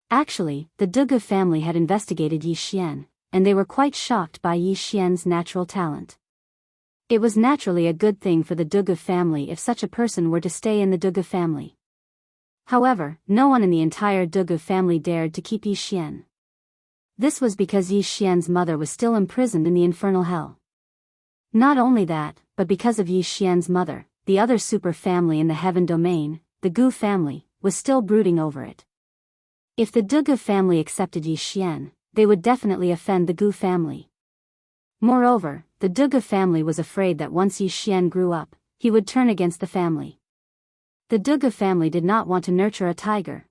Actually, the Dugu family had investigated Yi Xian, and they were quite shocked by Yi Xian's natural talent. It was naturally a good thing for the Dugu family if such a person were to stay in the Dugu family. However, no one in the entire Dugu family dared to keep Yi Xian. This was because Yi Xian's mother was still imprisoned in the infernal hell. Not only that, but because of Yi Xian's mother, the other super family in the heaven domain, the Gu family, was still brooding over it. If the Dugu family accepted Yi Xian, they would definitely offend the Gu family. Moreover, the Dugu family was afraid that once Yi Xian grew up, he would turn against the family. The Dugu family did not want to nurture a tiger.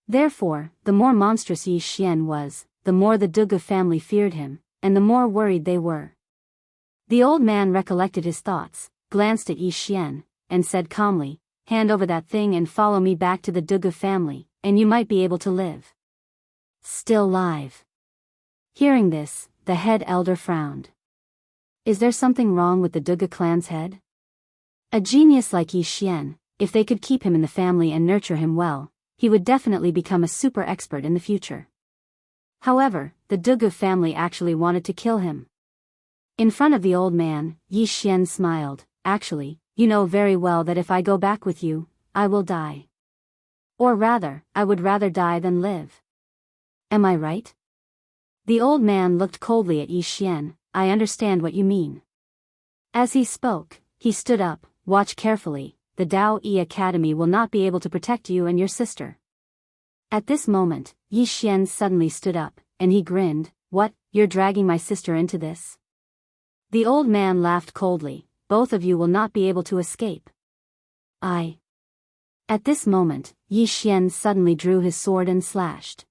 Therefore, the more monstrous Yi Xian was, the more the Dugu family feared him, and the more worried they were. The old man recollected his thoughts, glanced at Yi Xian, and said calmly, hand over that thing and follow me back to the Dugu family, and you might be able to live. Still live. Hearing this, the head elder frowned. Is there something wrong with the Dugu clan's head? A genius like Yi Xian, if they could keep him in the family and nurture him well, he would definitely become a super expert in the future. However, the Dugu family actually wanted to kill him. In front of the old man, Yi Xian smiled, actually, you know very well that if I go back with you, I will die. Or rather, I would rather die than live. Am I right? The old man looked coldly at Yi Xian, I understand what you mean. As he spoke, he stood up, watch carefully, the Dao Yi Academy will not be able to protect you and your sister. At this moment, Yi Xian suddenly stood up, and he grinned, what, you're dragging my sister into this? The old man laughed coldly. Both of you will not be able to escape. At this moment, Yi Xian suddenly drew his sword and slashed.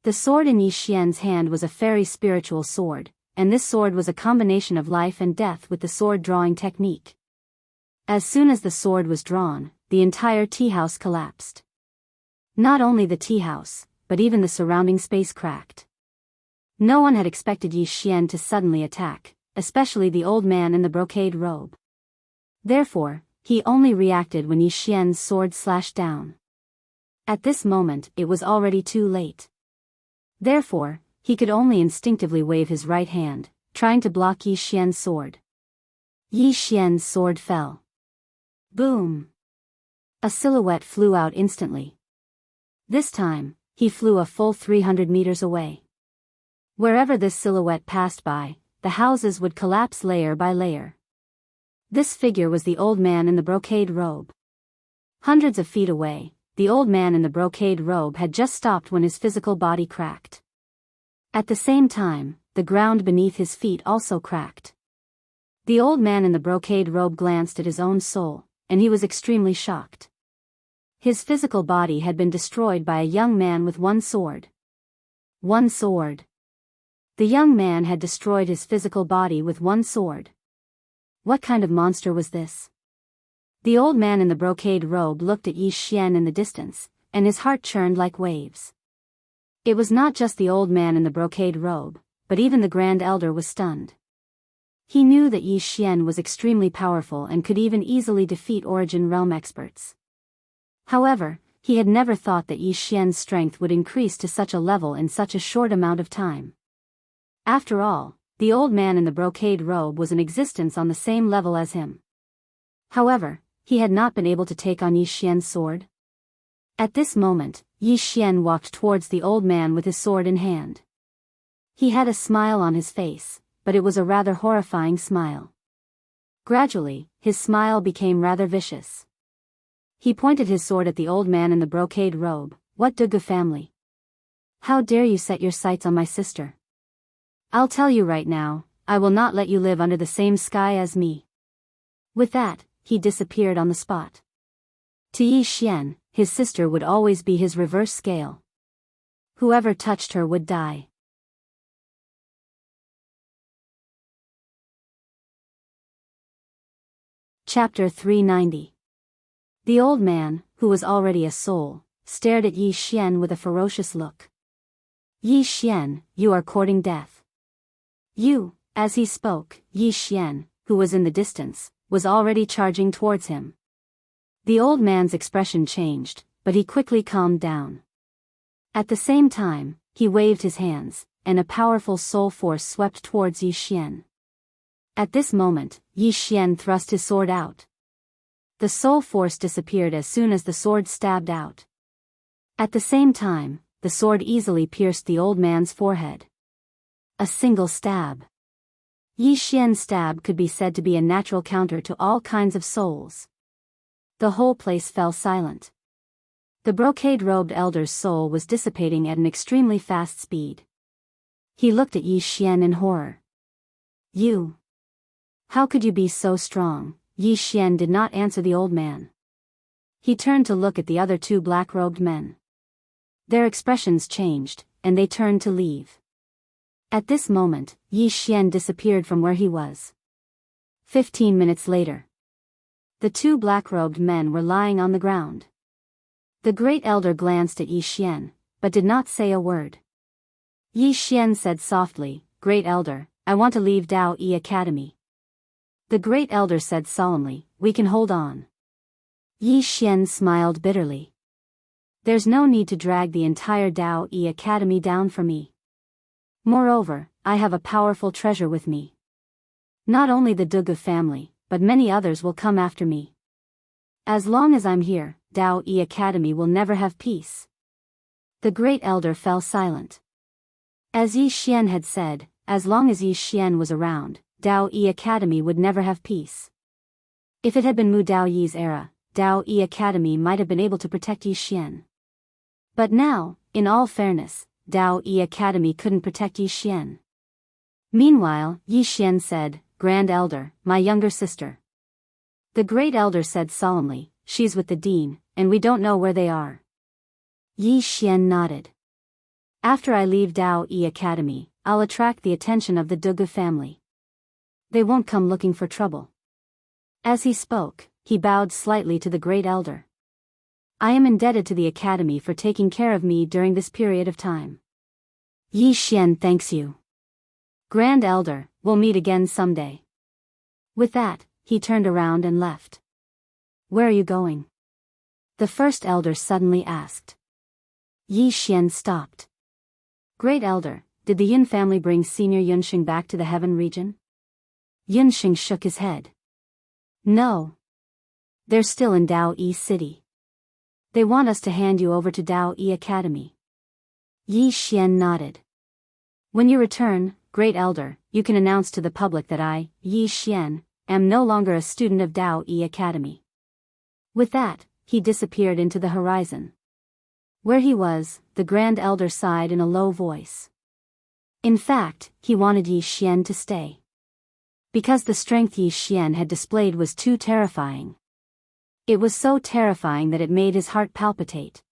The sword in Yi Xian's hand was a very spiritual sword, and this sword was a combination of life and death with the sword drawing technique. As soon as the sword was drawn, the entire tea house collapsed. Not only the tea house, but even the surrounding space cracked. No one had expected Yi Xian to suddenly attack, especially the old man in the brocade robe. Therefore, he only reacted when Yi Xian's sword slashed down. At this moment, it was already too late. Therefore, he could only instinctively wave his right hand, trying to block Yi Xian's sword. Yi Xian's sword fell. Boom! A silhouette flew out instantly. This time, he flew a full 300 meters away. Wherever this silhouette passed by, the houses would collapse layer by layer. This figure was the old man in the brocade robe. Hundreds of feet away, the old man in the brocade robe had just stopped when his physical body cracked. At the same time, the ground beneath his feet also cracked. The old man in the brocade robe glanced at his own soul, and he was extremely shocked. His physical body had been destroyed by a young man with one sword. One sword. The young man had destroyed his physical body with one sword. What kind of monster was this? The old man in the brocade robe looked at Yi Xian in the distance, and his heart churned like waves. It was not just the old man in the brocade robe, but even the Grand Elder was stunned. He knew that Yi Xian was extremely powerful and could even easily defeat Origin Realm experts. However, he had never thought that Yi Xian's strength would increase to such a level in such a short amount of time. After all, the old man in the brocade robe was in existence on the same level as him. However, he had not been able to take on Yi Xian's sword. At this moment, Yi Xian walked towards the old man with his sword in hand. He had a smile on his face, but it was a rather horrifying smile. Gradually, his smile became rather vicious. He pointed his sword at the old man in the brocade robe. What Dugu family? How dare you set your sights on my sister? I'll tell you right now, I will not let you live under the same sky as me. With that, he disappeared on the spot. To Yi Xian, his sister would always be his reverse scale. Whoever touched her would die. Chapter 390. The old man, who was already a soul, stared at Yi Xian with a ferocious look. Yi Xian, you are courting death. As he spoke, Yi Xian, who was in the distance, was already charging towards him. The old man's expression changed, but he quickly calmed down. At the same time, he waved his hands, and a powerful soul force swept towards Yi Xian. At this moment, Yi Xian thrust his sword out. The soul force disappeared as soon as the sword stabbed out. At the same time, the sword easily pierced the old man's forehead. A single stab. Yi Xian's stab could be said to be a natural counter to all kinds of souls. The whole place fell silent. The brocade-robed elder's soul was dissipating at an extremely fast speed. He looked at Yi Xian in horror. You. How could you be so strong? Yi Xian did not answer the old man. He turned to look at the other two black-robed men. Their expressions changed, and they turned to leave. At this moment, Yi Xian disappeared from where he was. 15 minutes later. The two black-robed men were lying on the ground. The great elder glanced at Yi Xian, but did not say a word. Yi Xian said softly, Great Elder, I want to leave Dao Yi Academy. The great elder said solemnly, We can hold on. Yi Xian smiled bitterly. There's no need to drag the entire Dao Yi Academy down for me. Moreover, I have a powerful treasure with me. Not only the Dugu family, but many others will come after me. As long as I'm here, Dao Yi Academy will never have peace. The great elder fell silent. As Yi Xian had said, as long as Yi Xian was around, Dao Yi Academy would never have peace. If it had been Mu Dao Yi's era, Dao Yi Academy might have been able to protect Yi Xian. But now, in all fairness, Dao Yi Academy couldn't protect Yi Xian. Meanwhile, Yi Xian said, Grand Elder, my younger sister. The Great Elder said solemnly, she's with the dean, and we don't know where they are. Yi Xian nodded. After I leave Dao Yi Academy, I'll attract the attention of the Dugu family. They won't come looking for trouble. As he spoke, he bowed slightly to the Great Elder. I am indebted to the Academy for taking care of me during this period of time. Yi Xian thanks you. Grand Elder, we'll meet again someday. With that, he turned around and left. Where are you going? The first elder suddenly asked. Yi Xian stopped. Great Elder, did the Yun family bring Senior Yunxing back to the Heaven region? Yunxing shook his head. No. They're still in Dao Yi City. They want us to hand you over to Dao Yi Academy. Yi Xian nodded. When you return, Great Elder, you can announce to the public that I, Yi Xian, am no longer a student of Dao Yi Academy. With that, he disappeared into the horizon. Where he was, the Grand Elder sighed in a low voice. In fact, he wanted Yi Xian to stay. Because the strength Yi Xian had displayed was too terrifying. It was so terrifying that it made his heart palpitate.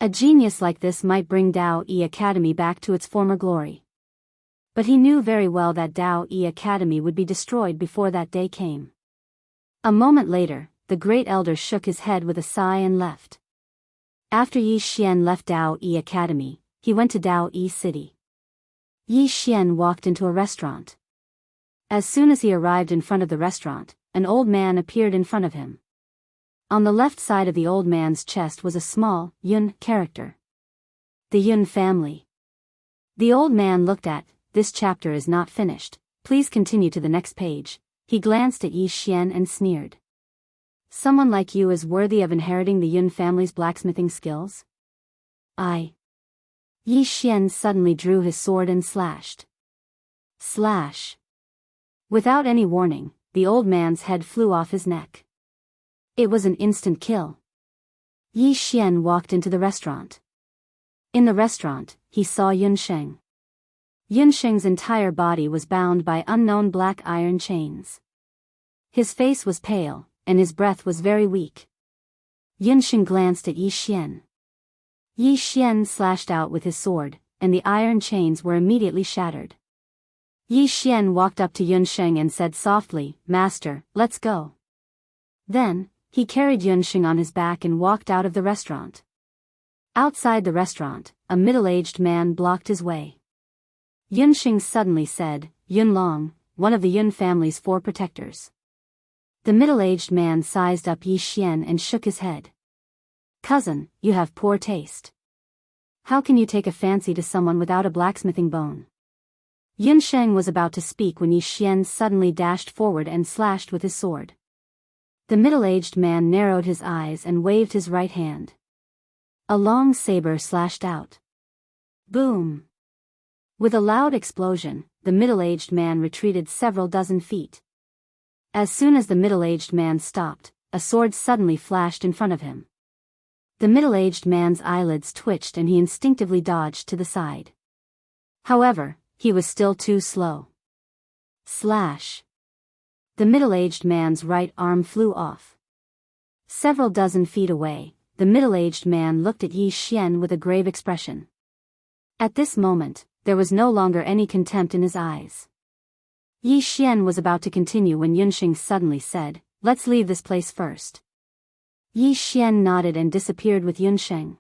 A genius like this might bring Dao Yi Academy back to its former glory. But he knew very well that Dao Yi Academy would be destroyed before that day came. A moment later, the Great Elder shook his head with a sigh and left. After Yi Xian left Dao Yi Academy, he went to Dao Yi City. Yi Xian walked into a restaurant. As soon as he arrived in front of the restaurant, an old man appeared in front of him. On the left side of the old man's chest was a small, Yun character. The Yun family. The old man looked at, this chapter is not finished, please continue to the next page. He glanced at Yi Xian and sneered. Someone like you is worthy of inheriting the Yun family's blacksmithing skills? Yi Xian suddenly drew his sword and slashed. Slash. Without any warning, the old man's head flew off his neck. It was an instant kill. Yi Xian walked into the restaurant. In the restaurant, he saw Yunsheng. Yunsheng's entire body was bound by unknown black iron chains. His face was pale, and his breath was very weak. Yunsheng glanced at Yi Xian. Yi Xian slashed out with his sword, and the iron chains were immediately shattered. Yi Xian walked up to Yunsheng and said softly, Master, let's go. Then, he carried Yunsheng on his back and walked out of the restaurant. Outside the restaurant, a middle-aged man blocked his way. Yunsheng suddenly said, Yunlong, one of the Yun family's 4 protectors. The middle-aged man sized up Yi Xian and shook his head. Cousin, you have poor taste. How can you take a fancy to someone without a blacksmithing bone? Yunsheng was about to speak when Yi Xian suddenly dashed forward and slashed with his sword. The middle-aged man narrowed his eyes and waved his right hand. A long saber slashed out. Boom! With a loud explosion, the middle-aged man retreated several dozen feet. As soon as the middle-aged man stopped, a sword suddenly flashed in front of him. The middle-aged man's eyelids twitched and he instinctively dodged to the side. However, he was still too slow. Slash! The middle-aged man's right arm flew off. Several dozen feet away, the middle-aged man looked at Yi Xian with a grave expression. At this moment, there was no longer any contempt in his eyes. Yi Xian was about to continue when Yunsheng suddenly said, Let's leave this place first. Yi Xian nodded and disappeared with Yunsheng.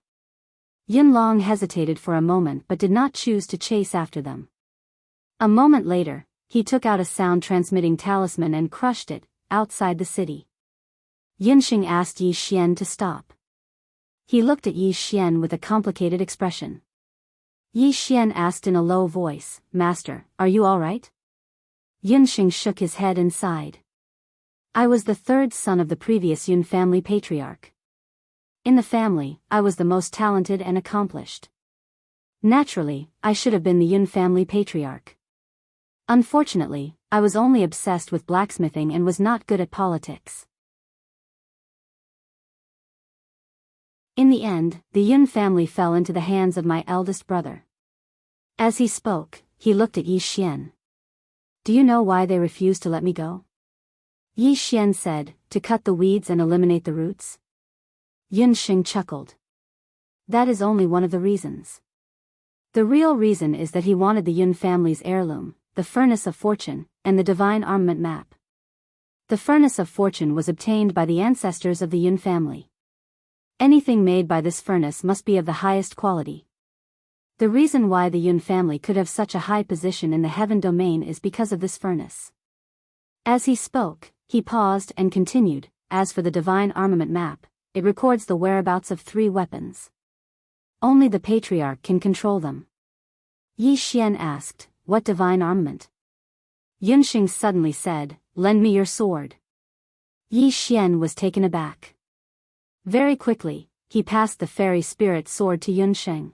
Yunlong hesitated for a moment but did not choose to chase after them. A moment later, he took out a sound-transmitting talisman and crushed it, outside the city. Yunsheng asked Yi Xian to stop. He looked at Yi Xian with a complicated expression. Yi Xian asked in a low voice, Master, are you all right? Yunsheng shook his head and sighed. I was the 3rd son of the previous Yun family patriarch. In the family, I was the most talented and accomplished. Naturally, I should have been the Yun family patriarch. Unfortunately, I was only obsessed with blacksmithing and was not good at politics. In the end, the Yun family fell into the hands of my eldest brother. As he spoke, he looked at Yi Xian. Do you know why they refused to let me go? Yi Xian said, to cut the weeds and eliminate the roots. Yunxing chuckled. That is only one of the reasons. The real reason is that he wanted the Yun family's heirloom, the Furnace of Fortune, and the Divine Armament Map. The Furnace of Fortune was obtained by the ancestors of the Yun family. Anything made by this furnace must be of the highest quality. The reason why the Yun family could have such a high position in the heaven domain is because of this furnace. As he spoke, he paused and continued, as for the Divine Armament Map, it records the whereabouts of 3 weapons. Only the Patriarch can control them. Yi Xian asked, what divine armament? Yunxing suddenly said, lend me your sword. Yi Xian was taken aback. Very quickly, he passed the fairy spirit sword to Yunxing.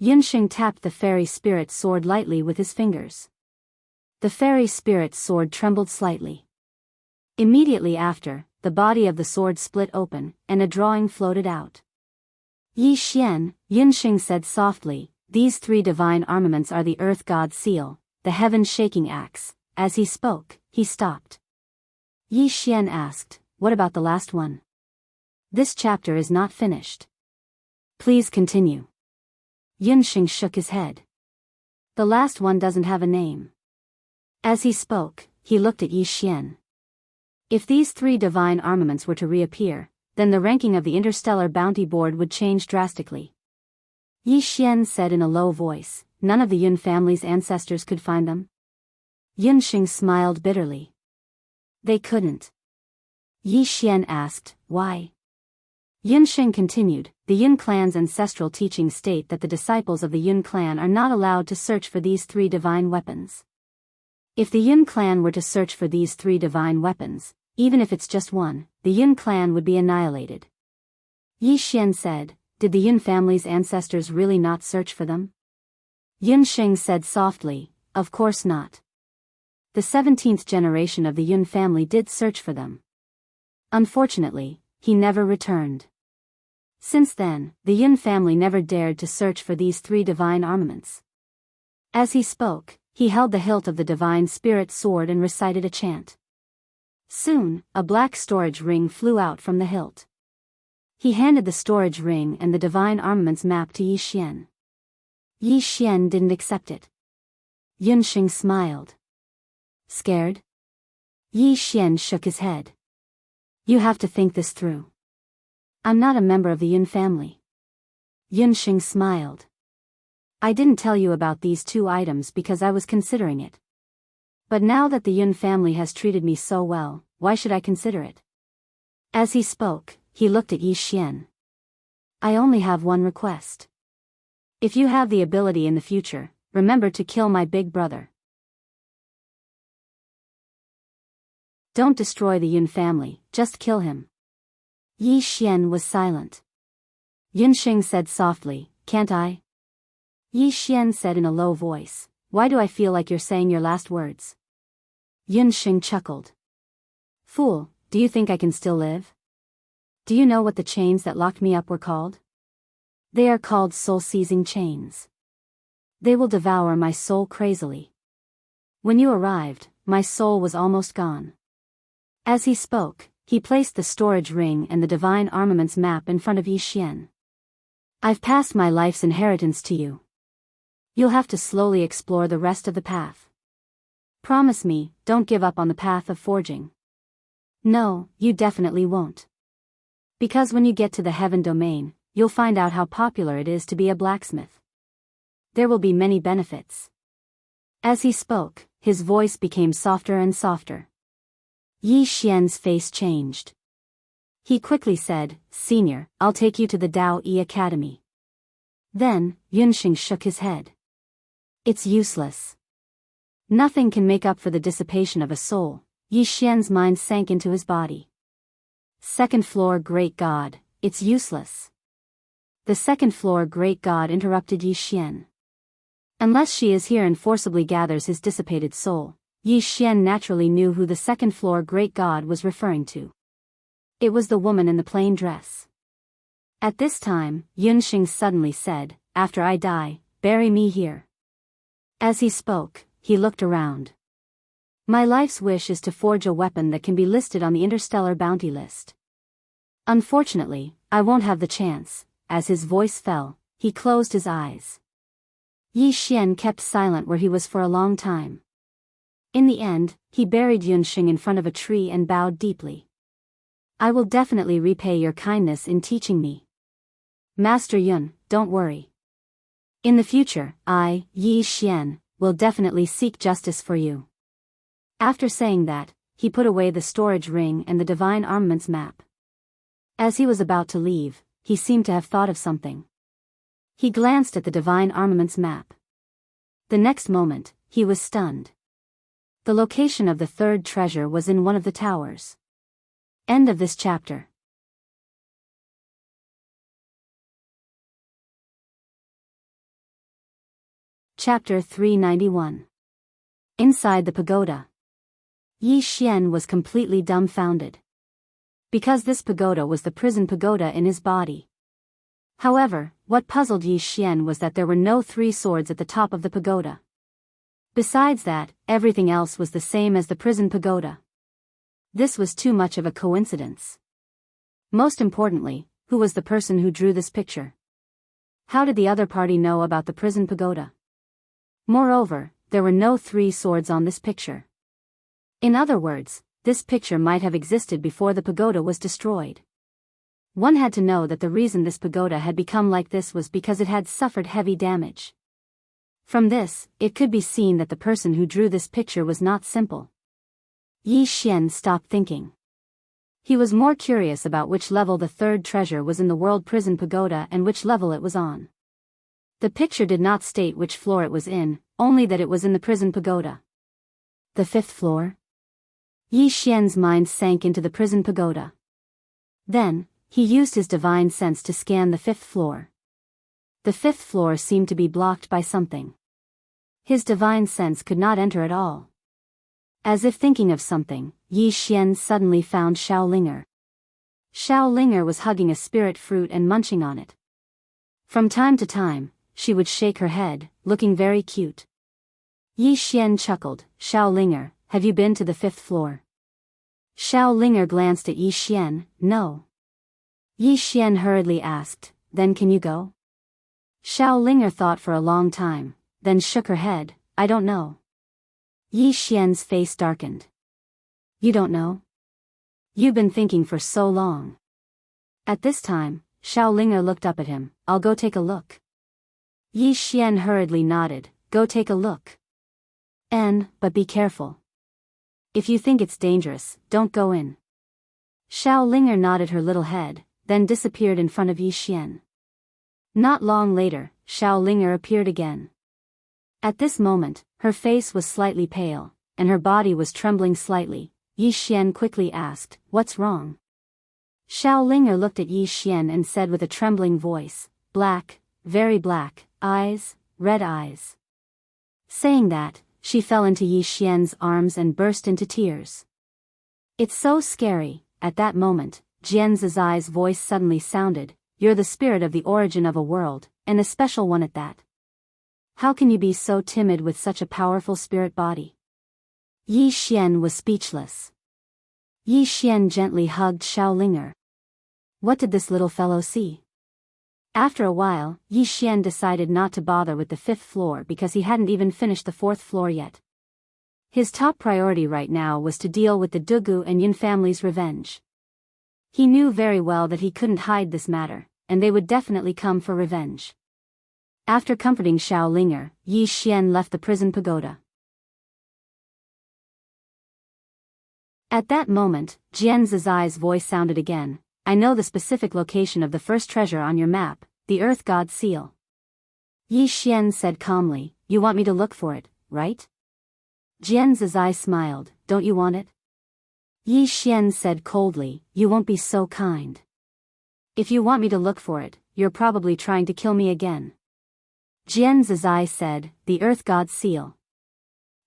Yunxing tapped the fairy spirit sword lightly with his fingers. The fairy spirit sword trembled slightly. Immediately after, the body of the sword split open, and a drawing floated out. Yi Xian, Yunxing said softly, these 3 divine armaments are the Earth God's seal, the heaven-shaking axe. As he spoke, he stopped. Yi Xian asked, what about the last one? This chapter is not finished. Please continue. Yunxing shook his head. The last one doesn't have a name. As he spoke, he looked at Yi Xian. If these 3 divine armaments were to reappear, then the ranking of the Interstellar Bounty Board would change drastically. Yi Xian said in a low voice, none of the Yun family's ancestors could find them. Yunxing smiled bitterly. They couldn't. Yi Xian asked, why? Yunxing continued, the Yun clan's ancestral teachings state that the disciples of the Yun clan are not allowed to search for these 3 divine weapons. If the Yun clan were to search for these 3 divine weapons, even if it's just one, the Yun clan would be annihilated. Yi Xian said, did the Yun family's ancestors really not search for them? Yunxing said softly, of course not. The 17th generation of the Yun family did search for them. Unfortunately, he never returned. Since then, the Yun family never dared to search for these 3 divine armaments. As he spoke, he held the hilt of the divine spirit sword and recited a chant. Soon, a black storage ring flew out from the hilt. He handed the storage ring and the divine armaments map to Yi Xian. Yi Xian didn't accept it. Yunxing smiled. Scared? Yi Xian shook his head. You have to think this through. I'm not a member of the Yun family. Yunxing smiled. I didn't tell you about these 2 items because I was considering it. But now that the Yun family has treated me so well, why should I consider it? As he spoke, he looked at Yi Xian. I only have one request. If you have the ability in the future, remember to kill my big brother. Don't destroy the Yun family, just kill him. Yi Xian was silent. Yunxing said softly, can't I? Yi Xian said in a low voice, why do I feel like you're saying your last words? Yunxing chuckled. Fool, do you think I can still live? Do you know what the chains that locked me up were called? They are called soul-seizing chains. They will devour my soul crazily. When you arrived, my soul was almost gone. As he spoke, he placed the storage ring and the divine armaments map in front of Yi Xian. I've passed my life's inheritance to you. You'll have to slowly explore the rest of the path. Promise me, don't give up on the path of forging. No, you definitely won't. Because when you get to the heaven domain, you'll find out how popular it is to be a blacksmith. There will be many benefits. As he spoke, his voice became softer and softer. Yi Xian's face changed. He quickly said, Senior, I'll take you to the Dao Yi Academy. Then, Yunxing shook his head. It's useless. Nothing can make up for the dissipation of a soul. Yi Xian's mind sank into his body. Second floor Great God, it's useless. The second floor Great God interrupted Yi Xian. Unless she is here and forcibly gathers his dissipated soul, Yi Xian naturally knew who the second floor Great God was referring to. It was the woman in the plain dress. At this time, Yunxing suddenly said, After I die, bury me here. As he spoke, he looked around. My life's wish is to forge a weapon that can be listed on the interstellar bounty list. Unfortunately, I won't have the chance. As his voice fell, he closed his eyes. Yi Xian kept silent where he was for a long time. In the end, he buried Yunxing in front of a tree and bowed deeply. I will definitely repay your kindness in teaching me. Master Yun, don't worry. In the future, I, Yi Xian, will definitely seek justice for you. After saying that, he put away the storage ring and the divine armaments map. As he was about to leave, he seemed to have thought of something. He glanced at the divine armaments map. The next moment, he was stunned. The location of the third treasure was in one of the towers. End of this chapter. Chapter 391. Inside the pagoda. Yi Xian was completely dumbfounded. Because this pagoda was the prison pagoda in his body. However, what puzzled Yi Xian was that there were no 3 swords at the top of the pagoda. Besides that, everything else was the same as the prison pagoda. This was too much of a coincidence. Most importantly, who was the person who drew this picture? How did the other party know about the prison pagoda? Moreover, there were no 3 swords on this picture. In other words, this picture might have existed before the pagoda was destroyed. One had to know that the reason this pagoda had become like this was because it had suffered heavy damage. From this, it could be seen that the person who drew this picture was not simple. Yi Xian stopped thinking. He was more curious about which level the third treasure was in the world prison pagoda and which level it was on. The picture did not state which floor it was in, only that it was in the prison pagoda. The 5th floor? Yi Xian's mind sank into the prison pagoda. Then, he used his divine sense to scan the 5th floor. The 5th floor seemed to be blocked by something. His divine sense could not enter at all. As if thinking of something, Yi Xian suddenly found Xiaolinger. Xiaolinger was hugging a spirit fruit and munching on it. From time to time, she would shake her head, looking very cute. Yi Xian chuckled. Xiaolinger, have you been to the 5th floor? Xiaolinger glanced at Yi Xian. No. Yi Xian hurriedly asked, then can you go? Xiaolinger thought for a long time, then shook her head. I don't know. Yi Xian's face darkened. You don't know? You've been thinking for so long. At this time, Xiaolinger looked up at him. I'll go take a look. Yi Xian hurriedly nodded. Go take a look. But be careful. If you think it's dangerous, don't go in. Xiaolinger nodded her little head, then disappeared in front of Yi Xian. Not long later, Xiaolinger appeared again. At this moment, her face was slightly pale, and her body was trembling slightly. Yi Xian quickly asked, what's wrong? Xiaolinger looked at Yi Xian and said with a trembling voice, black, very black, eyes, red eyes. Saying that, she fell into Yi Xian's arms and burst into tears. It's so scary. At that moment, Jian Zizai's voice suddenly sounded, you're the spirit of the origin of a world, and a special one at that. How can you be so timid with such a powerful spirit body? Yi Xian was speechless. Yi Xian gently hugged Xiaolinger. What did this little fellow see? After a while, Yi Xian decided not to bother with the 5th floor because he hadn't even finished the 4th floor yet. His top priority right now was to deal with the Dugu and Yin family's revenge. He knew very well that he couldn't hide this matter, and they would definitely come for revenge. After comforting Xiaolinger, Yi Xian left the prison pagoda. At that moment, Jian Zizai's voice sounded again. I know the specific location of the first treasure on your map, the Earth God seal. Yi Xian said calmly, you want me to look for it, right? Jian Zizai smiled, don't you want it? Yi Xian said coldly, you won't be so kind. If you want me to look for it, you're probably trying to kill me again. Jian Zizai said, the Earth God seal.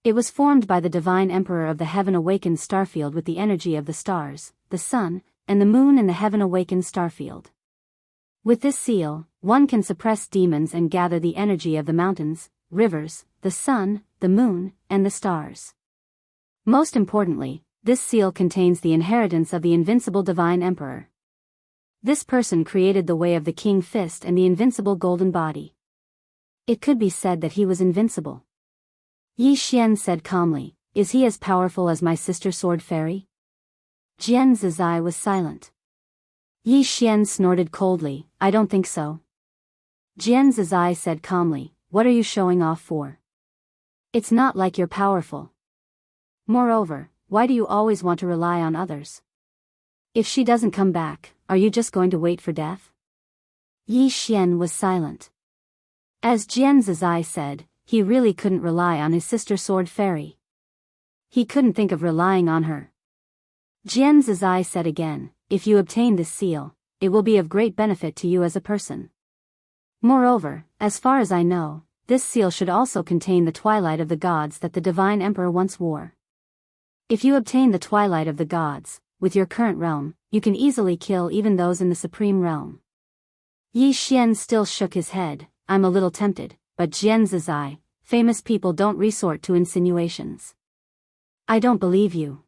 It was formed by the Divine Emperor of the Heaven Awakened Starfield with the energy of the stars, the sun, and the moon in the Heaven Awakened Starfield. With this seal, one can suppress demons and gather the energy of the mountains, rivers, the sun, the moon, and the stars. Most importantly, this seal contains the inheritance of the invincible divine emperor. This person created the way of the king fist and the invincible golden body. It could be said that he was invincible. Yi Xian said calmly, "Is he as powerful as my sister Sword Fairy?" Jian Zizai was silent. Yi Xian snorted coldly, "I don't think so." Jian Zizai said calmly, "What are you showing off for? It's not like you're powerful. Moreover, why do you always want to rely on others? If she doesn't come back, are you just going to wait for death?" Yi Xian was silent. As Jian Zizai said, he really couldn't rely on his sister Sword Fairy. He couldn't think of relying on her. Jian Zizai said again, "If you obtain this seal, it will be of great benefit to you as a person. Moreover, as far as I know, this seal should also contain the twilight of the gods that the divine emperor once wore. If you obtain the twilight of the gods, with your current realm, you can easily kill even those in the supreme realm." Yi Xian still shook his head. "I'm a little tempted, but Jian Zizai, famous people don't resort to insinuations." "I don't believe you."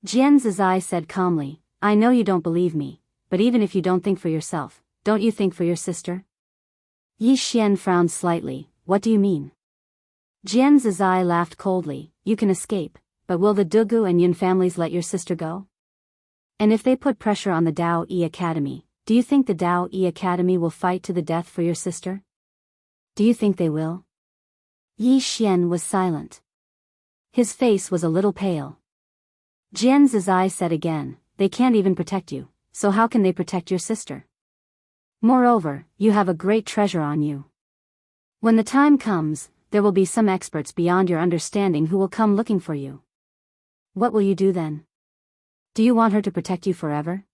Jian Zizai said calmly, "I know you don't believe me, but even if you don't think for yourself, don't you think for your sister?" Yi Xian frowned slightly. "What do you mean?" Jian Zizai laughed coldly, "You can escape, but will the Dugu and Yun families let your sister go? And if they put pressure on the Dao Yi Academy, do you think the Dao Yi Academy will fight to the death for your sister? Do you think they will?" Yi Xian was silent. His face was a little pale. Jian Zizai said again, "They can't even protect you, so how can they protect your sister? Moreover, you have a great treasure on you. When the time comes, there will be some experts beyond your understanding who will come looking for you. What will you do then? Do you want her to protect you forever?"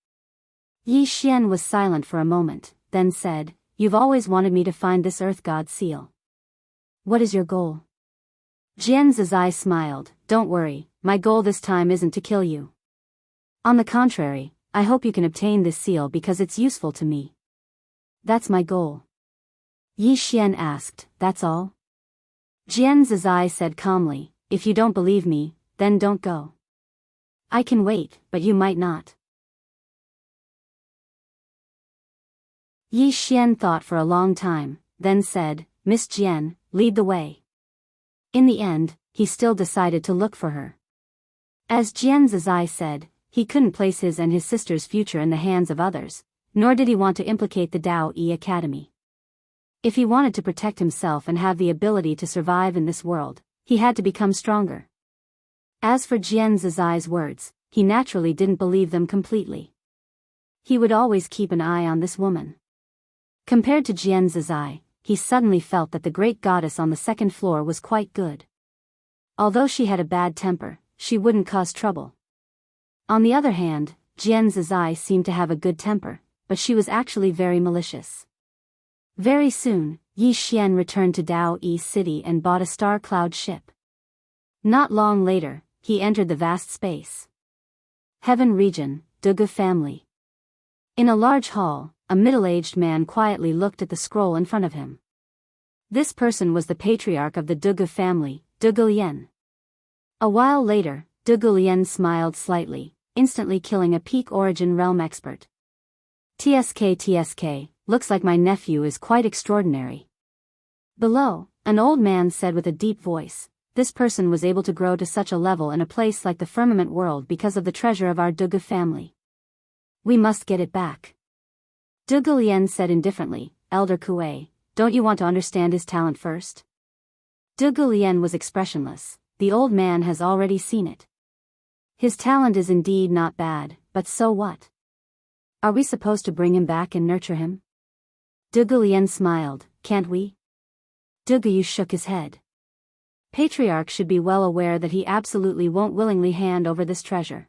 Yi Xian was silent for a moment, then said, "You've always wanted me to find this Earth God seal. What is your goal?" Jian Zizai smiled, "Don't worry, my goal this time isn't to kill you. On the contrary, I hope you can obtain this seal because it's useful to me. That's my goal." Yi Xian asked, "That's all?" Jian Zizai said calmly, "If you don't believe me, then don't go. I can wait, but you might not." Yi Xian thought for a long time, then said, "Miss Jian, lead the way." In the end, he still decided to look for her. As Jian Zizai said, he couldn't place his and his sister's future in the hands of others, nor did he want to implicate the Dao Yi Academy. If he wanted to protect himself and have the ability to survive in this world, he had to become stronger. As for Jian Zizai's words, he naturally didn't believe them completely. He would always keep an eye on this woman. Compared to Jian Zizai, he suddenly felt that the great goddess on the second floor was quite good. Although she had a bad temper, she wouldn't cause trouble. On the other hand, Jian Zizai seemed to have a good temper, but she was actually very malicious. Very soon, Yi Xian returned to Dao Yi City and bought a star cloud ship. Not long later, he entered the vast space. Heaven region, Dugu family. In a large hall, a middle-aged man quietly looked at the scroll in front of him. This person was the patriarch of the Dugu family, Dugu Lian. A while later, Dugu Lian smiled slightly, instantly killing a peak origin realm expert. TSK, looks like my nephew is quite extraordinary." Below, an old man said with a deep voice, "This person was able to grow to such a level in a place like the firmament world because of the treasure of our Dugu family. We must get it back." Dugu Lian said indifferently, "Elder Kuei, don't you want to understand his talent first?" Dugu Lian was expressionless. The old man has already seen it. His talent is indeed not bad, but so what? Are we supposed to bring him back and nurture him? Dugu Lian smiled, "Can't we?" Dugu shook his head. Patriarch should be well aware that he absolutely won't willingly hand over this treasure.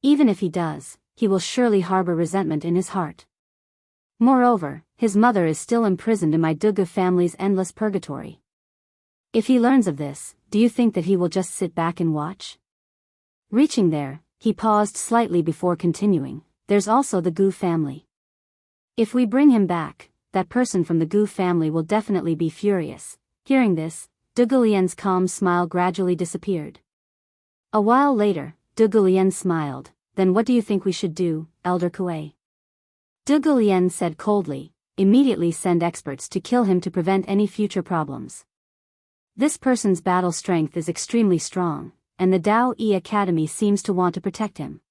Even if he does, he will surely harbor resentment in his heart. Moreover, his mother is still imprisoned in my Dugu family's endless purgatory. If he learns of this, do you think that he will just sit back and watch? Reaching there, he paused slightly before continuing, "There's also the Gu family. If we bring him back, that person from the Gu family will definitely be furious, Hearing this, Zhuge Lian's calm smile gradually disappeared. A while later, Zhuge Lian smiled. Then what do you think we should do, Elder Kuei? Zhuge Lian said coldly. Immediately send experts to kill him to prevent any future problems. This person's battle strength is extremely strong, and the Dao Yi Academy seems to want to protect him.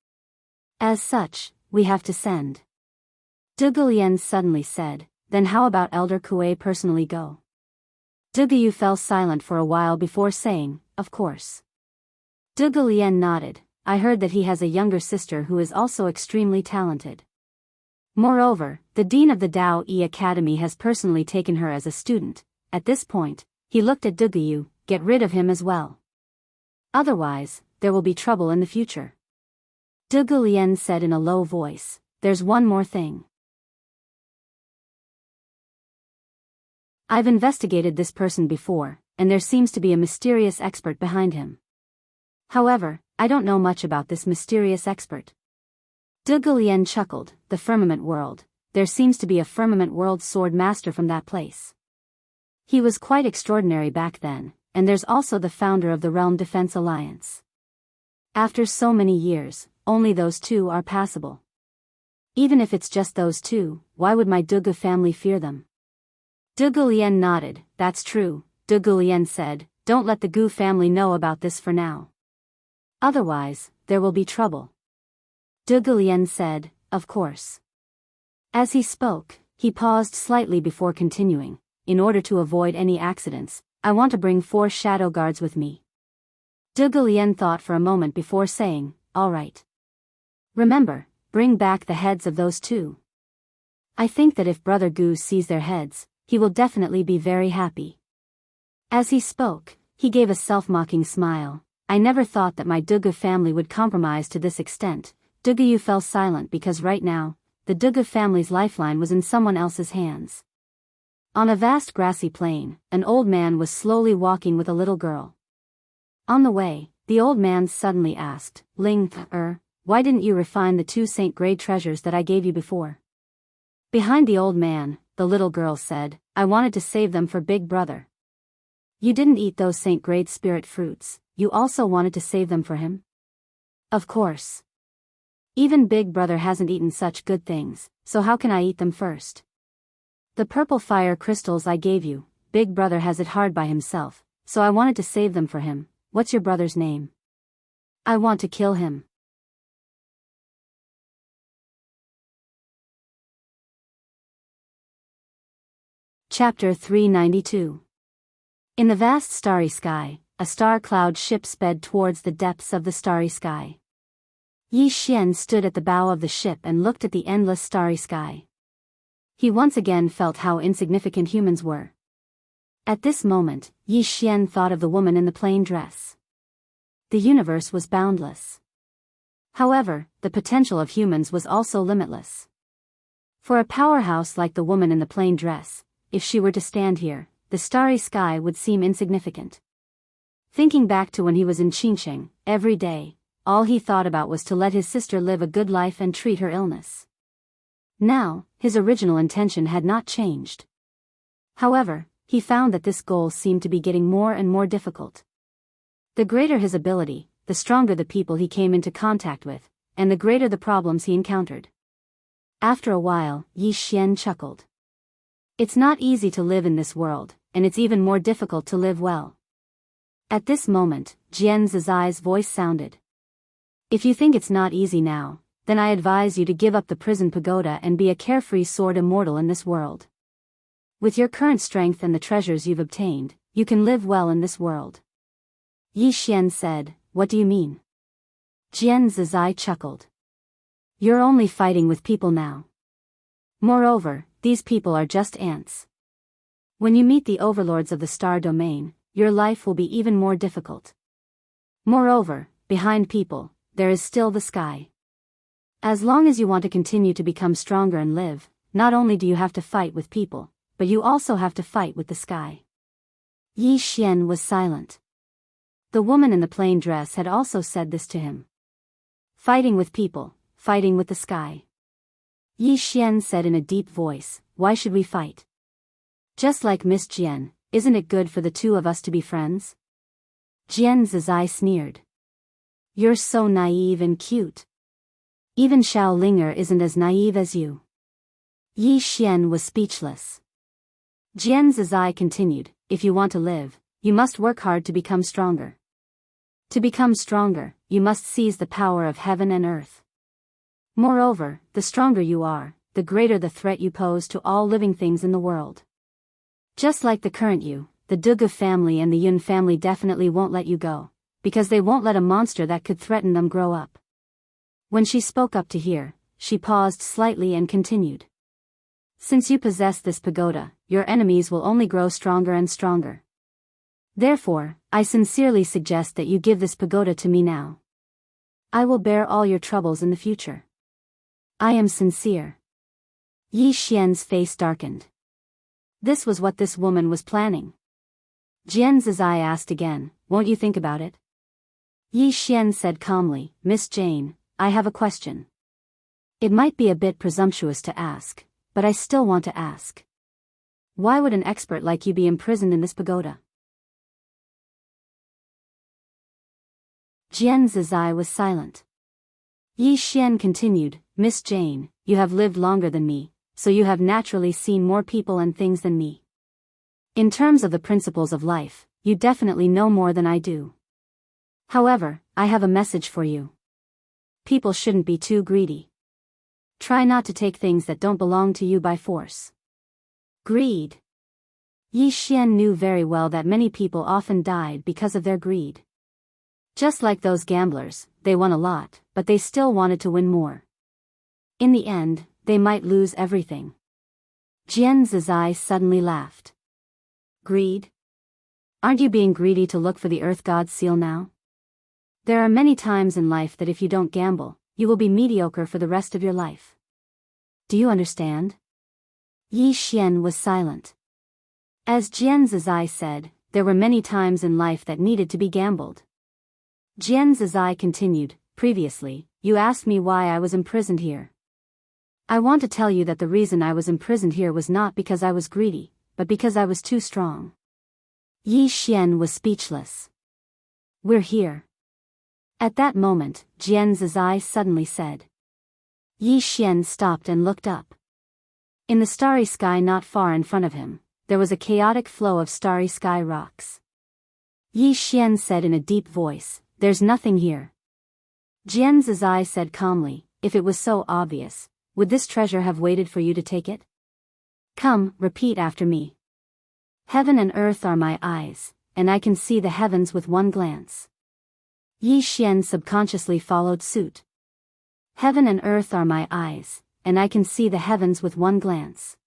As such, we have to send. Zhuge Lian suddenly said. Then how about Elder Kuei personally go? Zhuge Yu fell silent for a while before saying, of course. Zhuge Lian nodded. I heard that he has a younger sister who is also extremely talented. Moreover, the dean of the Dao Yi Academy has personally taken her as a student. At this point, he looked at Zhuge Yu. Get rid of him as well. Otherwise, there will be trouble in the future. Zhuge Lian said in a low voice. There's one more thing. I've investigated this person before, and there seems to be a mysterious expert behind him. However, I don't know much about this mysterious expert. Zhuge Lian chuckled. The firmament world. There seems to be a firmament world sword master from that place. He was quite extraordinary back then, and there's also the founder of the Realm Defense Alliance. After so many years, only those two are passable. Even if it's just those two, why would my Zhuge family fear them? Zhuge Lian nodded. That's true, Zhuge Lian said. Don't let the Gu family know about this for now. Otherwise, there will be trouble. Zhuge Lian said, of course. As he spoke, he paused slightly before continuing. In order to avoid any accidents, I want to bring 4 shadow guards with me. Zhuge Lian thought for a moment before saying, all right. Remember, bring back the heads of those 2. I think that if Brother Gu sees their heads, he will definitely be very happy. As he spoke, he gave a self-mocking smile. I never thought that my Zhuge family would compromise to this extent. Zhuge Yu fell silent because right now, the Zhuge family's lifeline was in someone else's hands. On a vast grassy plain, an old man was slowly walking with a little girl. On the way, the old man suddenly asked, Ling, why didn't you refine the 2 Saint-grade treasures that I gave you before? Behind the old man, the little girl said, I wanted to save them for Big Brother. You didn't eat those Saint-grade spirit fruits, you also wanted to save them for him? Of course. Even Big Brother hasn't eaten such good things, so how can I eat them first? The purple fire crystals I gave you, Big Brother has it hard by himself, so I wanted to save them for him. What's your brother's name? I want to kill him. Chapter 392. In the vast starry sky, a star cloud ship sped towards the depths of the starry sky. Yi Xian stood at the bow of the ship and looked at the endless starry sky. He once again felt how insignificant humans were. At this moment, Yi Xian thought of the woman in the plain dress. The universe was boundless. However, the potential of humans was also limitless. For a powerhouse like the woman in the plain dress, if she were to stand here, the starry sky would seem insignificant. Thinking back to when he was in Qingsheng, every day, all he thought about was to let his sister live a good life and treat her illness. Now, his original intention had not changed. However, he found that this goal seemed to be getting more and more difficult. The greater his ability, the stronger the people he came into contact with, and the greater the problems he encountered. After a while, Yi Xian chuckled. It's not easy to live in this world, and it's even more difficult to live well. At this moment, Jian Zizai's voice sounded. If you think it's not easy now, then I advise you to give up the prison pagoda and be a carefree sword immortal in this world. With your current strength and the treasures you've obtained, you can live well in this world. Yi Xian said, what do you mean? Jian Zizai chuckled. You're only fighting with people now. Moreover, these people are just ants. When you meet the overlords of the star domain, your life will be even more difficult. Moreover, behind people, there is still the sky. As long as you want to continue to become stronger and live, not only do you have to fight with people, but you also have to fight with the sky. Yi Xian was silent. The woman in the plain dress had also said this to him. Fighting with people, fighting with the sky. Yi Xian said in a deep voice, why should we fight? Just like Miss Jian, isn't it good for the two of us to be friends? Jian Zizai sneered. You're so naive and cute. Even Xiao Linger isn't as naive as you. Yi Xian was speechless. Jian Zizai continued, if you want to live, you must work hard to become stronger. To become stronger, you must seize the power of heaven and earth. Moreover, the stronger you are, the greater the threat you pose to all living things in the world. Just like the current you, the Dugu family and the Yun family definitely won't let you go, because they won't let a monster that could threaten them grow up. When she spoke up to hear, she paused slightly and continued. Since you possess this pagoda, your enemies will only grow stronger and stronger. Therefore, I sincerely suggest that you give this pagoda to me now. I will bear all your troubles in the future. I am sincere. Yi Xian's face darkened. This was what this woman was planning. Jian Zizai asked again, won't you think about it? Yi Xian said calmly, Miss Jane, I have a question. It might be a bit presumptuous to ask, but I still want to ask. Why would an expert like you be imprisoned in this pagoda? Jian Zizai was silent. Yi Xian continued, Miss Jane, you have lived longer than me, so you have naturally seen more people and things than me. In terms of the principles of life, you definitely know more than I do. However, I have a message for you. People shouldn't be too greedy. Try not to take things that don't belong to you by force. Greed. Yi Xian knew very well that many people often died because of their greed. Just like those gamblers, they won a lot, but they still wanted to win more. In the end, they might lose everything. Jian Zizai suddenly laughed. Greed? Aren't you being greedy to look for the Earth God's seal now? There are many times in life that if you don't gamble, you will be mediocre for the rest of your life. Do you understand? Yi Xian was silent. As Jian Zizai said, there were many times in life that needed to be gambled. Jian Zizai continued, previously, you asked me why I was imprisoned here. I want to tell you that the reason I was imprisoned here was not because I was greedy, but because I was too strong. Yi Xian was speechless. We're here. At that moment, Jian Zizai suddenly said. Yi Xian stopped and looked up. In the starry sky not far in front of him, there was a chaotic flow of starry sky rocks. Yi Xian said in a deep voice, there's nothing here. Jian Zizai said calmly, if it was so obvious, would this treasure have waited for you to take it? Come, repeat after me. Heaven and earth are my eyes, and I can see the heavens with one glance. Yi Xian subconsciously followed suit. Heaven and earth are my eyes, and I can see the heavens with one glance.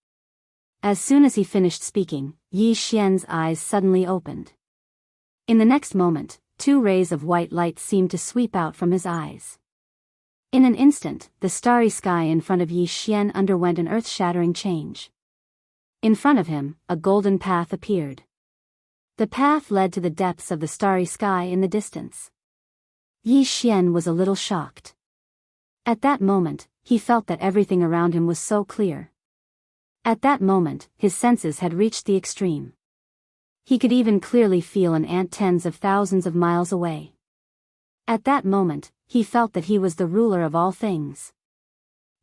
As soon as he finished speaking, Yi Xian's eyes suddenly opened. In the next moment, 2 rays of white light seemed to sweep out from his eyes. In an instant, the starry sky in front of Yi Xian underwent an earth-shattering change. In front of him, a golden path appeared. The path led to the depths of the starry sky in the distance. Yi Xian was a little shocked. At that moment, he felt that everything around him was so clear. At that moment, his senses had reached the extreme. He could even clearly feel an ant tens of thousands of miles away. At that moment, he felt that he was the ruler of all things.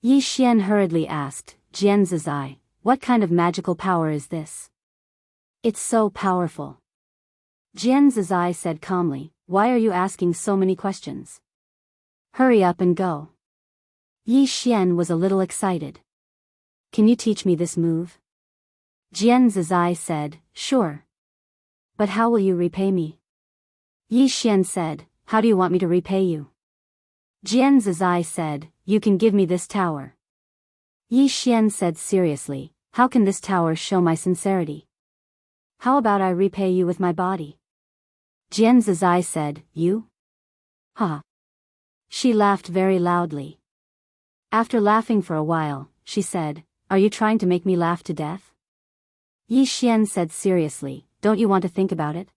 Yi Xian hurriedly asked, Jian Zizai, what kind of magical power is this? It's so powerful. Jian Zizai said calmly, why are you asking so many questions? Hurry up and go. Yi Xian was a little excited. Can you teach me this move? Jian Zizai said, sure. But how will you repay me? Yi Xian said, how do you want me to repay you? Jian Zizai said, you can give me this tower. Yi Xian said seriously, how can this tower show my sincerity? How about I repay you with my body? Jian Zizai said, you? Ha. She laughed very loudly. After laughing for a while, she said, are you trying to make me laugh to death? Yi Xian said seriously, don't you want to think about it?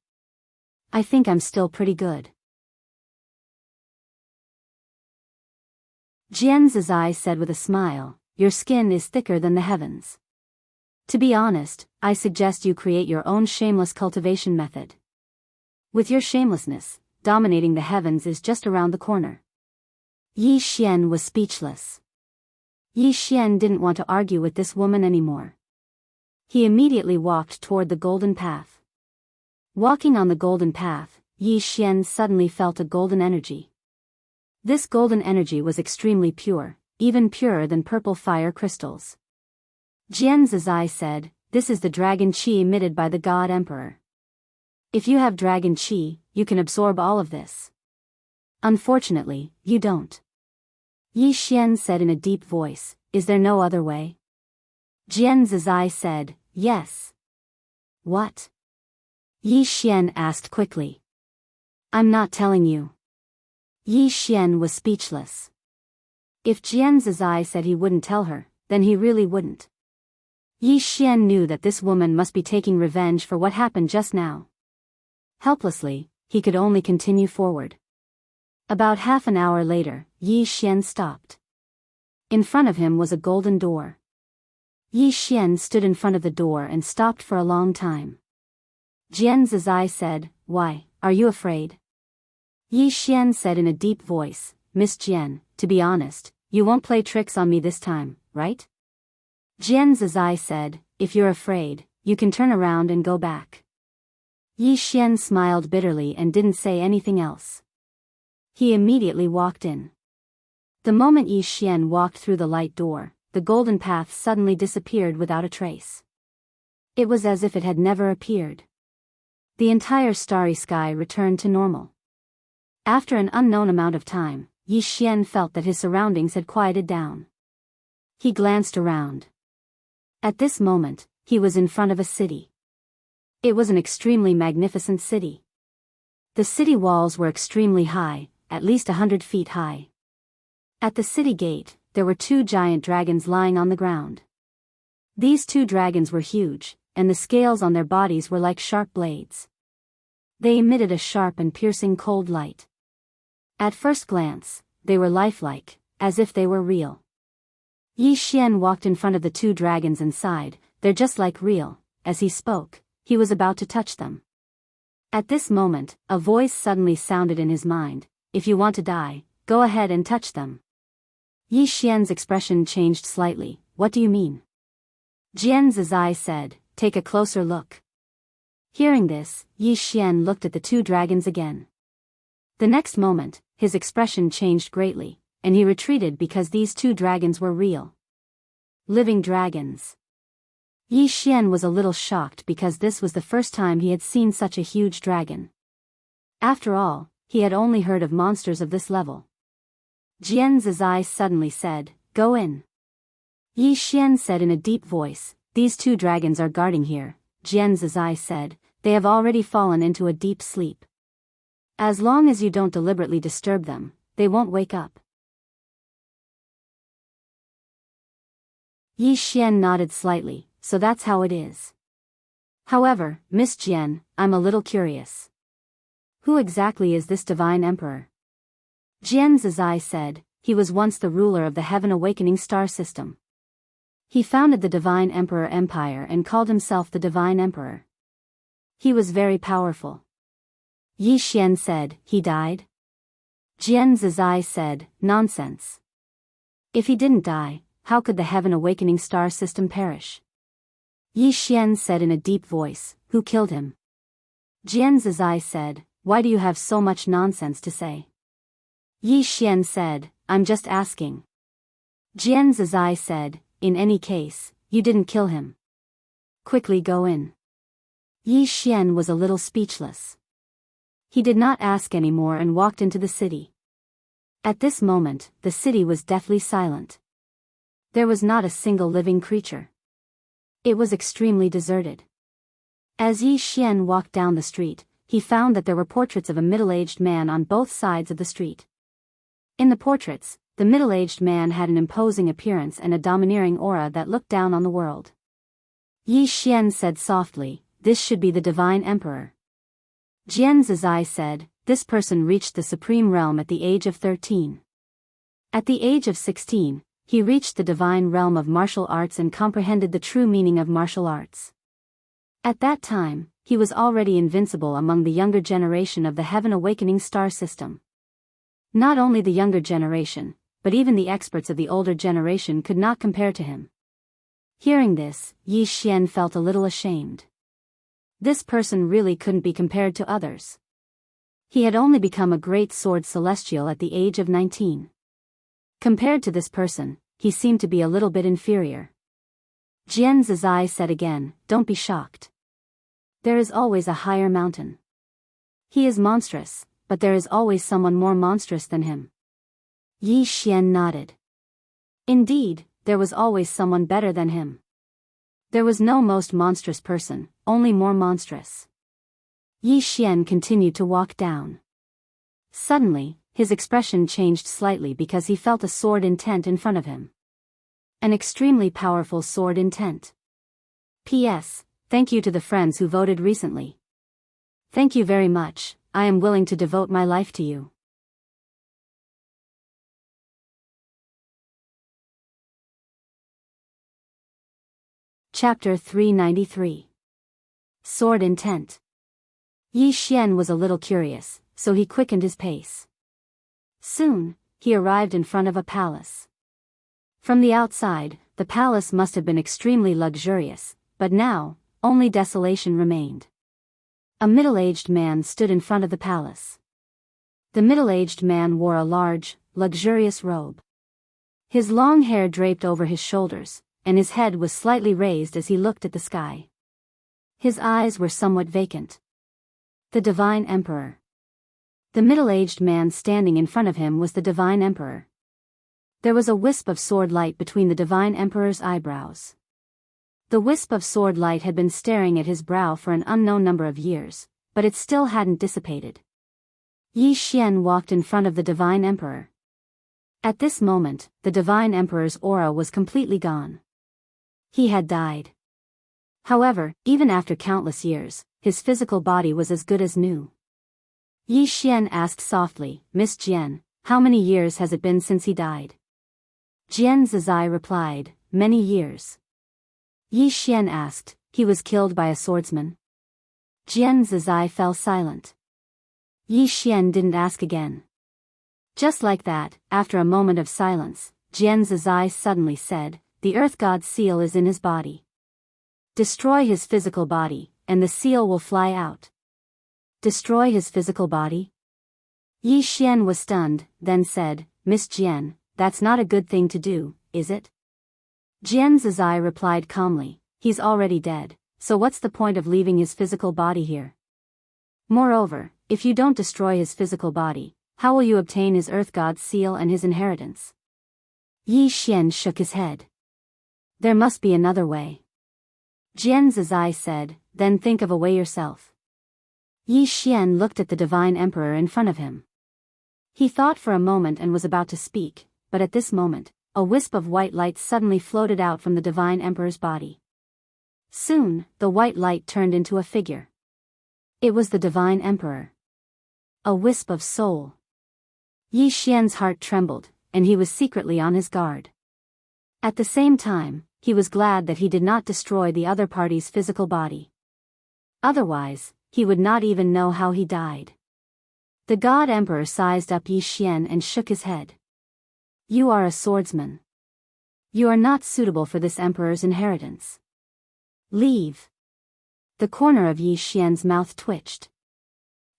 I think I'm still pretty good. Jian Zizai said with a smile, your skin is thicker than the heavens. To be honest, I suggest you create your own shameless cultivation method. With your shamelessness, dominating the heavens is just around the corner. Yi Xian was speechless. Yi Xian didn't want to argue with this woman anymore. He immediately walked toward the golden path. Walking on the golden path, Yi Xian suddenly felt a golden energy. This golden energy was extremely pure, even purer than purple fire crystals. Jian Zizai said, "This is the dragon qi emitted by the God Emperor. If you have dragon qi, you can absorb all of this. Unfortunately, you don't." Yi Xian said in a deep voice, "Is there no other way?" Jian Zizai said, "Yes." "What?" Yi Xian asked quickly. "I'm not telling you." Yi Xian was speechless. If Jian Zizai said he wouldn't tell her, then he really wouldn't. Yi Xian knew that this woman must be taking revenge for what happened just now. Helplessly, he could only continue forward. About half an hour later, Yi Xian stopped. In front of him was a golden door. Yi Xian stood in front of the door and stopped for a long time. Jian Zizai said, "Why, are you afraid?" Yi Xian said in a deep voice, "Miss Jian, to be honest, you won't play tricks on me this time, right?" Jian Zizai said, "If you're afraid, you can turn around and go back." Yi Xian smiled bitterly and didn't say anything else. He immediately walked in. The moment Yi Xian walked through the light door, the golden path suddenly disappeared without a trace. It was as if it had never appeared. The entire starry sky returned to normal. After an unknown amount of time, Yi Xian felt that his surroundings had quieted down. He glanced around. At this moment, he was in front of a city. It was an extremely magnificent city. The city walls were extremely high, at least 100 feet high. At the city gate, there were 2 giant dragons lying on the ground. These 2 dragons were huge, and the scales on their bodies were like sharp blades. They emitted a sharp and piercing cold light. At first glance, they were lifelike, as if they were real. Yi Xian walked in front of the 2 dragons and sighed, "They're just like real." As he spoke, he was about to touch them. At this moment, a voice suddenly sounded in his mind, "If you want to die, go ahead and touch them." Yi Xian's expression changed slightly. "What do you mean?" Jian Zizai said, "Take a closer look." Hearing this, Yi Xian looked at the 2 dragons again. The next moment, his expression changed greatly, and he retreated because these 2 dragons were real. Living dragons. Yi Xian was a little shocked because this was the first time he had seen such a huge dragon. After all, he had only heard of monsters of this level. Jian Zizai suddenly said, "Go in." Yi Xian said in a deep voice, "These 2 dragons are guarding here." Jian Zizai said, "They have already fallen into a deep sleep. As long as you don't deliberately disturb them, they won't wake up." Yi Xian nodded slightly, "So that's how it is. However, Miss Jian, I'm a little curious. Who exactly is this divine emperor?" Jian Zizai said, "He was once the ruler of the Heaven Awakening star system. He founded the Divine Emperor Empire and called himself the Divine Emperor. He was very powerful." Yi Xian said, "He died?" Jian Zizai said, "Nonsense. If he didn't die, how could the Heaven Awakening star system perish?" Yi Xian said in a deep voice, "Who killed him?" Jian Zizai said, "Why do you have so much nonsense to say?" Yi Xian said, "I'm just asking." Jian Zizai said, "In any case, you didn't kill him. Quickly go in." Yi Xian was a little speechless. He did not ask any more and walked into the city. At this moment, the city was deathly silent. There was not a single living creature. It was extremely deserted. As Yi Xian walked down the street, he found that there were portraits of a middle-aged man on both sides of the street. In the portraits, the middle-aged man had an imposing appearance and a domineering aura that looked down on the world. Yi Xian said softly, "This should be the Divine Emperor." Jian Zizai said, "This person reached the supreme realm at the age of 13. At the age of 16, he reached the divine realm of martial arts and comprehended the true meaning of martial arts. At that time, he was already invincible among the younger generation of the Heaven Awakening star system. Not only the younger generation, but even the experts of the older generation could not compare to him. Hearing this, Yi Xian felt a little ashamed. This person really couldn't be compared to others. He had only become a great sword celestial at the age of 19. Compared to this person, he seemed to be a little bit inferior. Jian Zizai said again, "Don't be shocked. There is always a higher mountain. He is monstrous, but there is always someone more monstrous than him." Yi Xian nodded. Indeed, there was always someone better than him. There was no most monstrous person, only more monstrous. Yi Xian continued to walk down. Suddenly, his expression changed slightly because he felt a sword intent in front of him. An extremely powerful sword intent. P.S. Thank you to the friends who voted recently. Thank you very much, I am willing to devote my life to you. Chapter 393. Sword Intent. Yi Xian was a little curious, so he quickened his pace. Soon, he arrived in front of a palace. From the outside, the palace must have been extremely luxurious, but now, only desolation remained. A middle-aged man stood in front of the palace. The middle-aged man wore a large, luxurious robe. His long hair draped over his shoulders, and his head was slightly raised as he looked at the sky. His eyes were somewhat vacant. The Divine Emperor. The middle-aged man standing in front of him was the Divine Emperor. There was a wisp of sword light between the Divine Emperor's eyebrows. The wisp of sword light had been staring at his brow for an unknown number of years, but it still hadn't dissipated. Yi Xian walked in front of the Divine Emperor. At this moment, the Divine Emperor's aura was completely gone. He had died. However, even after countless years, his physical body was as good as new. Yi Xian asked softly, "Miss Jian, how many years has it been since he died?" Jian Zizai replied, "Many years." Yi Xian asked, "He was killed by a swordsman?" Jian Zizai fell silent. Yi Xian didn't ask again. Just like that, after a moment of silence, Jian Zizai suddenly said, "The Earth God's seal is in his body. Destroy his physical body, and the seal will fly out." Destroy his physical body? Yi Xian was stunned, then said, "Miss Jian, that's not a good thing to do, is it?" Jian Zizai replied calmly, "He's already dead, so what's the point of leaving his physical body here? Moreover, if you don't destroy his physical body, how will you obtain his Earth God's seal and his inheritance?" Yi Xian shook his head. "There must be another way." Jian Zizai said, "Then think of a way yourself." Yi Xian looked at the Divine Emperor in front of him. He thought for a moment and was about to speak, but at this moment, a wisp of white light suddenly floated out from the Divine Emperor's body. Soon, the white light turned into a figure. It was the Divine Emperor. A wisp of soul. Yi Xian's heart trembled, and he was secretly on his guard. At the same time, he was glad that he did not destroy the other party's physical body. Otherwise, he would not even know how he died. The God Emperor sized up Yi Xian and shook his head. "You are a swordsman. You are not suitable for this emperor's inheritance. Leave." The corner of Yi Xian's mouth twitched.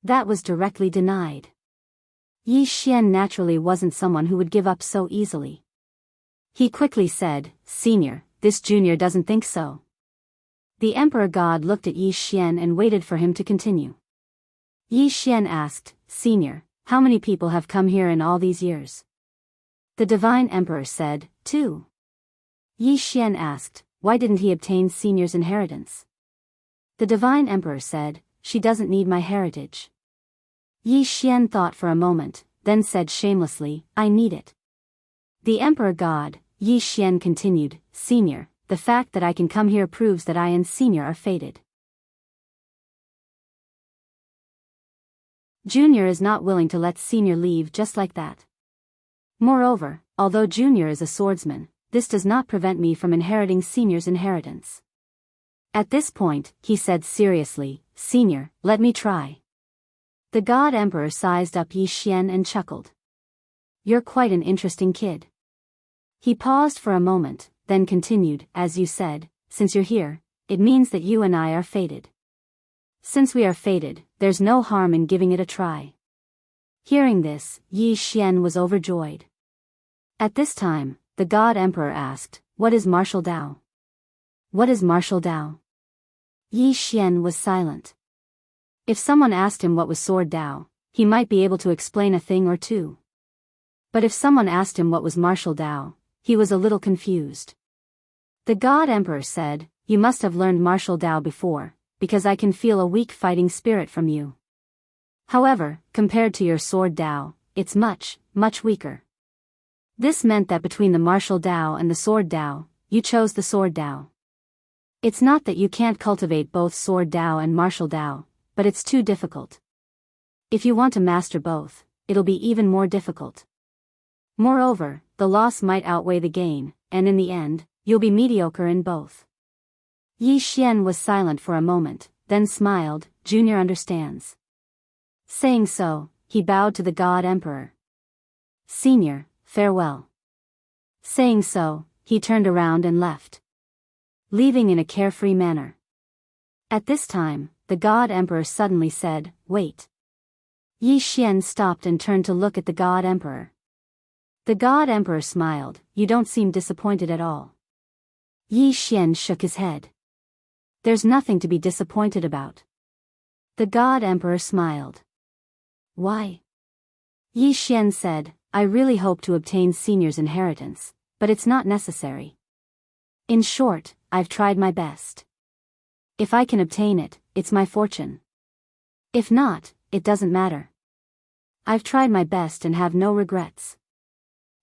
That was directly denied. Yi Xian naturally wasn't someone who would give up so easily. He quickly said, "Senior, this junior doesn't think so." The Emperor God looked at Yi Xian and waited for him to continue. Yi Xian asked, "Senior, how many people have come here in all these years?" The Divine Emperor said, "2." Yi Xian asked, "Why didn't he obtain Senior's inheritance?" The Divine Emperor said, "She doesn't need my heritage." Yi Xian thought for a moment, then said shamelessly, "I need it." The Emperor God, Yi Xian continued, "Senior, the fact that I can come here proves that I and Senior are fated. Junior is not willing to let Senior leave just like that. Moreover, although Junior is a swordsman, this does not prevent me from inheriting Senior's inheritance. At this point, he said seriously, "Senior, let me try." The God Emperor sized up Yi Xian and chuckled. "You're quite an interesting kid." He paused for a moment, then continued, "As you said, since you're here, it means that you and I are fated. Since we are fated, there's no harm in giving it a try." Hearing this, Yi Xian was overjoyed. At this time, the God Emperor asked, "What is martial Dao?" "What is martial Dao?" Yi Xian was silent. If someone asked him what was sword Dao, he might be able to explain a thing or two. But if someone asked him what was martial Dao, he was a little confused. The God Emperor said, "You must have learned martial Dao before, because I can feel a weak fighting spirit from you. However, compared to your sword Dao, it's much, much weaker." This meant that between the martial Dao and the sword Dao, you chose the sword Dao. It's not that you can't cultivate both sword Dao and martial Dao, but it's too difficult. If you want to master both, it'll be even more difficult. Moreover, the loss might outweigh the gain, and in the end, you'll be mediocre in both. Yi Xian was silent for a moment, then smiled. "Junior understands." Saying so, he bowed to the God Emperor. "Senior, farewell." Saying so, he turned around and left, leaving in a carefree manner. At this time, the God Emperor suddenly said, "Wait." Yi Xian stopped and turned to look at the God Emperor. The God Emperor smiled. "You don't seem disappointed at all." Yi Xian shook his head. "There's nothing to be disappointed about." The God Emperor smiled. "Why?" Yi Xian said, "I really hope to obtain Senior's inheritance, but it's not necessary. In short, I've tried my best. If I can obtain it, it's my fortune. If not, it doesn't matter. I've tried my best and have no regrets."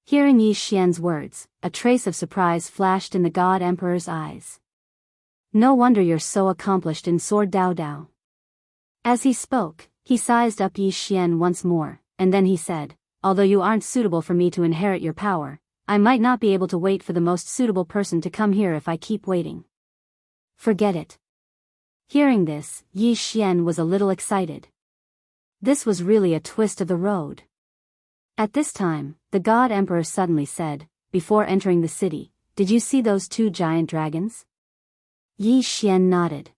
Hearing Yi Xian's words, a trace of surprise flashed in the God Emperor's eyes. "No wonder you're so accomplished in sword Dao Dao." As he spoke, he sized up Yi Xian once more, and then he said, "Although you aren't suitable for me to inherit your power, I might not be able to wait for the most suitable person to come here if I keep waiting. Forget it." Hearing this, Yi Xian was a little excited. This was really a twist of the road. At this time, the God Emperor suddenly said, "Before entering the city, did you see those 2 giant dragons?" Yi Xian nodded.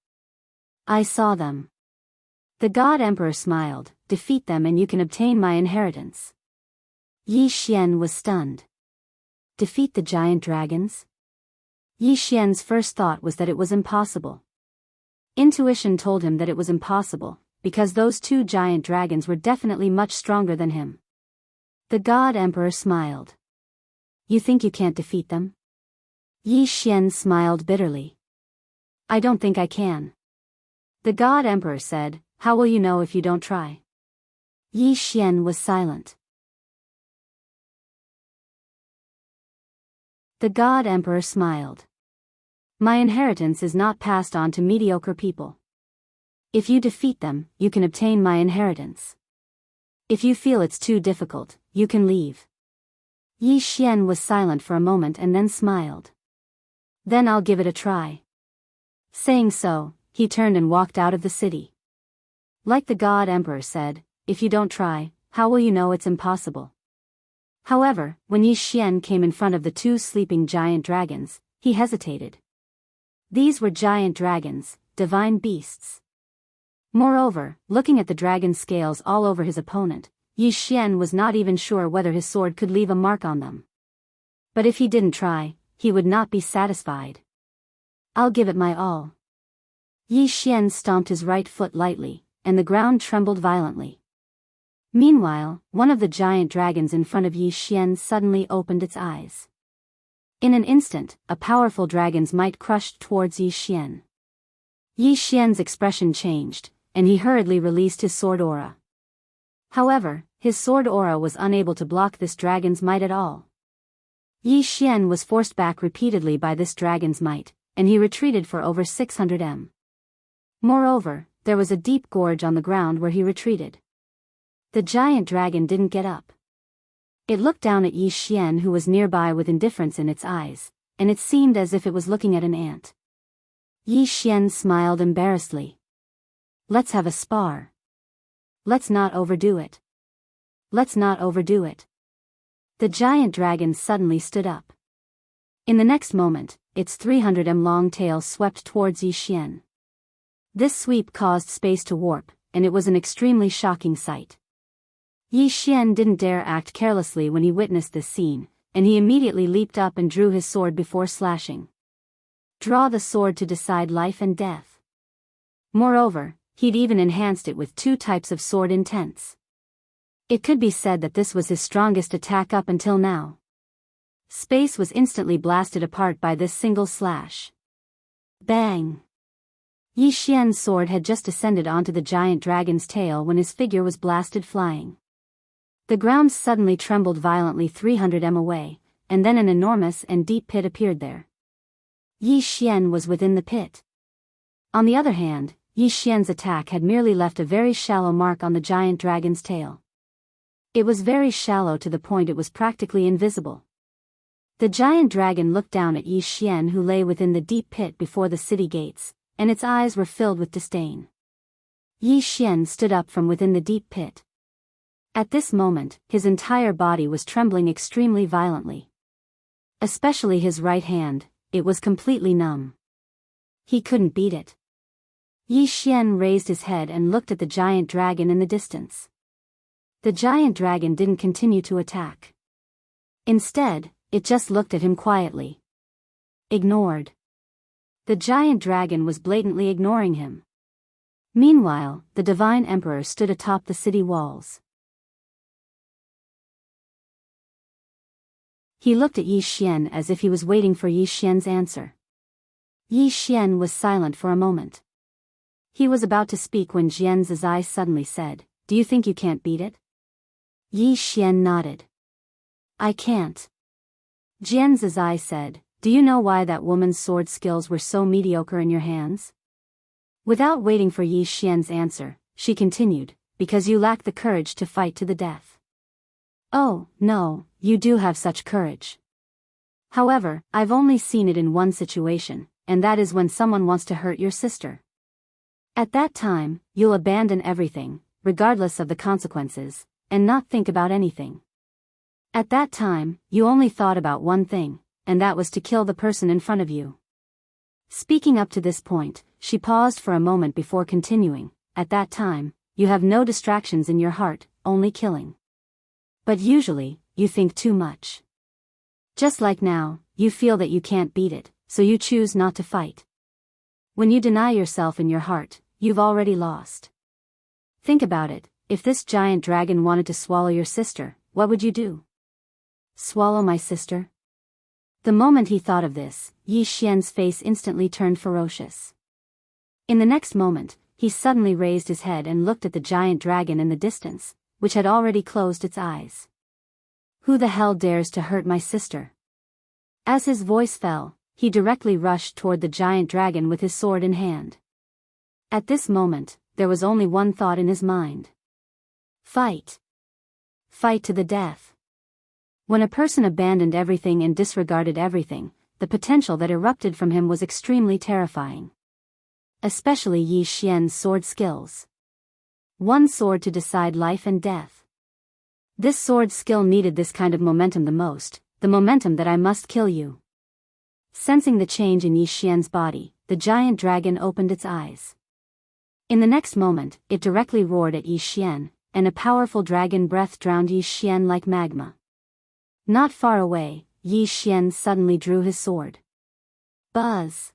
"I saw them." The God Emperor smiled. "Defeat them and you can obtain my inheritance." Yi Xian was stunned. Defeat the giant dragons? Yi Xian's first thought was that it was impossible. Intuition told him that it was impossible, because those 2 giant dragons were definitely much stronger than him. The God Emperor smiled. "You think you can't defeat them?" Yi Xian smiled bitterly. "I don't think I can." The God Emperor said, "How will you know if you don't try?" Yi Xian was silent. The God Emperor smiled. "My inheritance is not passed on to mediocre people. If you defeat them, you can obtain my inheritance. If you feel it's too difficult, you can leave." Yi Xian was silent for a moment and then smiled. "Then I'll give it a try." Saying so, he turned and walked out of the city. Like the God Emperor said, if you don't try, how will you know it's impossible? However, when Yi Xian came in front of the 2 sleeping giant dragons, he hesitated. These were giant dragons, divine beasts. Moreover, looking at the dragon scales all over his opponent, Yi Xian was not even sure whether his sword could leave a mark on them. But if he didn't try, he would not be satisfied. "I'll give it my all." Yi Xian stomped his right foot lightly, and the ground trembled violently. Meanwhile, one of the giant dragons in front of Yi Xian suddenly opened its eyes. In an instant, a powerful dragon's might crushed towards Yi Xian. Yi Xian's expression changed, and he hurriedly released his sword aura. However, his sword aura was unable to block this dragon's might at all. Yi Xian was forced back repeatedly by this dragon's might, and he retreated for over 600 m. Moreover, there was a deep gorge on the ground where he retreated. The giant dragon didn't get up. It looked down at Yi Xian, who was nearby, with indifference in its eyes, and it seemed as if it was looking at an ant. Yi Xian smiled embarrassedly. Let's have a spar. Let's not overdo it. Let's not overdo it. The giant dragon suddenly stood up. In the next moment, its 300 m long tail swept towards Yi Xian. This sweep caused space to warp, and it was an extremely shocking sight. Yi Xian didn't dare act carelessly when he witnessed this scene, and he immediately leaped up and drew his sword before slashing. Draw the sword to decide life and death. Moreover, he'd even enhanced it with 2 types of sword intents. It could be said that this was his strongest attack up until now. Space was instantly blasted apart by this single slash. Bang! Yi Xian's sword had just descended onto the giant dragon's tail when his figure was blasted flying. The ground suddenly trembled violently 300 m away, and then an enormous and deep pit appeared there. Yi Xian was within the pit. On the other hand, Yi Xian's attack had merely left a very shallow mark on the giant dragon's tail. It was very shallow to the point it was practically invisible. The giant dragon looked down at Yi Xian, who lay within the deep pit before the city gates, and its eyes were filled with disdain. Yi Xian stood up from within the deep pit. At this moment, his entire body was trembling extremely violently. Especially his right hand, it was completely numb. He couldn't beat it. Yi Xian raised his head and looked at the giant dragon in the distance. The giant dragon didn't continue to attack. Instead, it just looked at him quietly. Ignored. The giant dragon was blatantly ignoring him. Meanwhile, the divine emperor stood atop the city walls. He looked at Yi Xian as if he was waiting for Yi Xian's answer. Yi Xian was silent for a moment. He was about to speak when Jian Zizai suddenly said, "Do you think you can't beat it?" Yi Xian nodded. "I can't." Jian Zizai said, "Do you know why that woman's sword skills were so mediocre in your hands?" Without waiting for Yi Xian's answer, she continued, "Because you lack the courage to fight to the death." "Oh, no, you do have such courage. However, I've only seen it in one situation, and that is when someone wants to hurt your sister. At that time, you'll abandon everything, regardless of the consequences, and not think about anything. At that time, you only thought about one thing, and that was to kill the person in front of you." Speaking up to this point, she paused for a moment before continuing, "At that time, you have no distractions in your heart, only killing. But usually, you think too much. Just like now, you feel that you can't beat it, so you choose not to fight. When you deny yourself in your heart, you've already lost. Think about it, if this giant dragon wanted to swallow your sister, what would you do?" "Swallow my sister?" The moment he thought of this, Yi Xian's face instantly turned ferocious. In the next moment, he suddenly raised his head and looked at the giant dragon in the distance, which had already closed its eyes. "Who the hell dares to hurt my sister?" As his voice fell, he directly rushed toward the giant dragon with his sword in hand. At this moment, there was only one thought in his mind. Fight. Fight to the death. When a person abandoned everything and disregarded everything, the potential that erupted from him was extremely terrifying. Especially Yi Xian's sword skills. One sword to decide life and death. This sword skill needed this kind of momentum the most, the momentum that I must kill you. Sensing the change in Yi Xian's body, the giant dragon opened its eyes. In the next moment, it directly roared at Yi Xian, and a powerful dragon breath drowned Yi Xian like magma. Not far away, Yi Xian suddenly drew his sword. Buzz!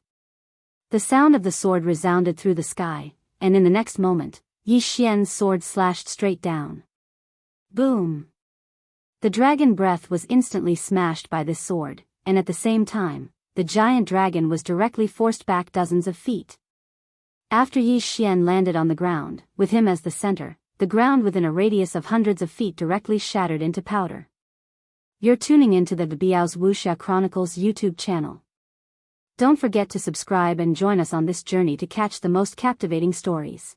The sound of the sword resounded through the sky, and in the next moment, Yi Xian's sword slashed straight down. Boom! The dragon breath was instantly smashed by this sword, and at the same time, the giant dragon was directly forced back dozens of feet. After Yi Xian landed on the ground, with him as the center, the ground within a radius of hundreds of feet directly shattered into powder. You're tuning into the Biyao's Wuxia Chronicles YouTube channel. Don't forget to subscribe and join us on this journey to catch the most captivating stories.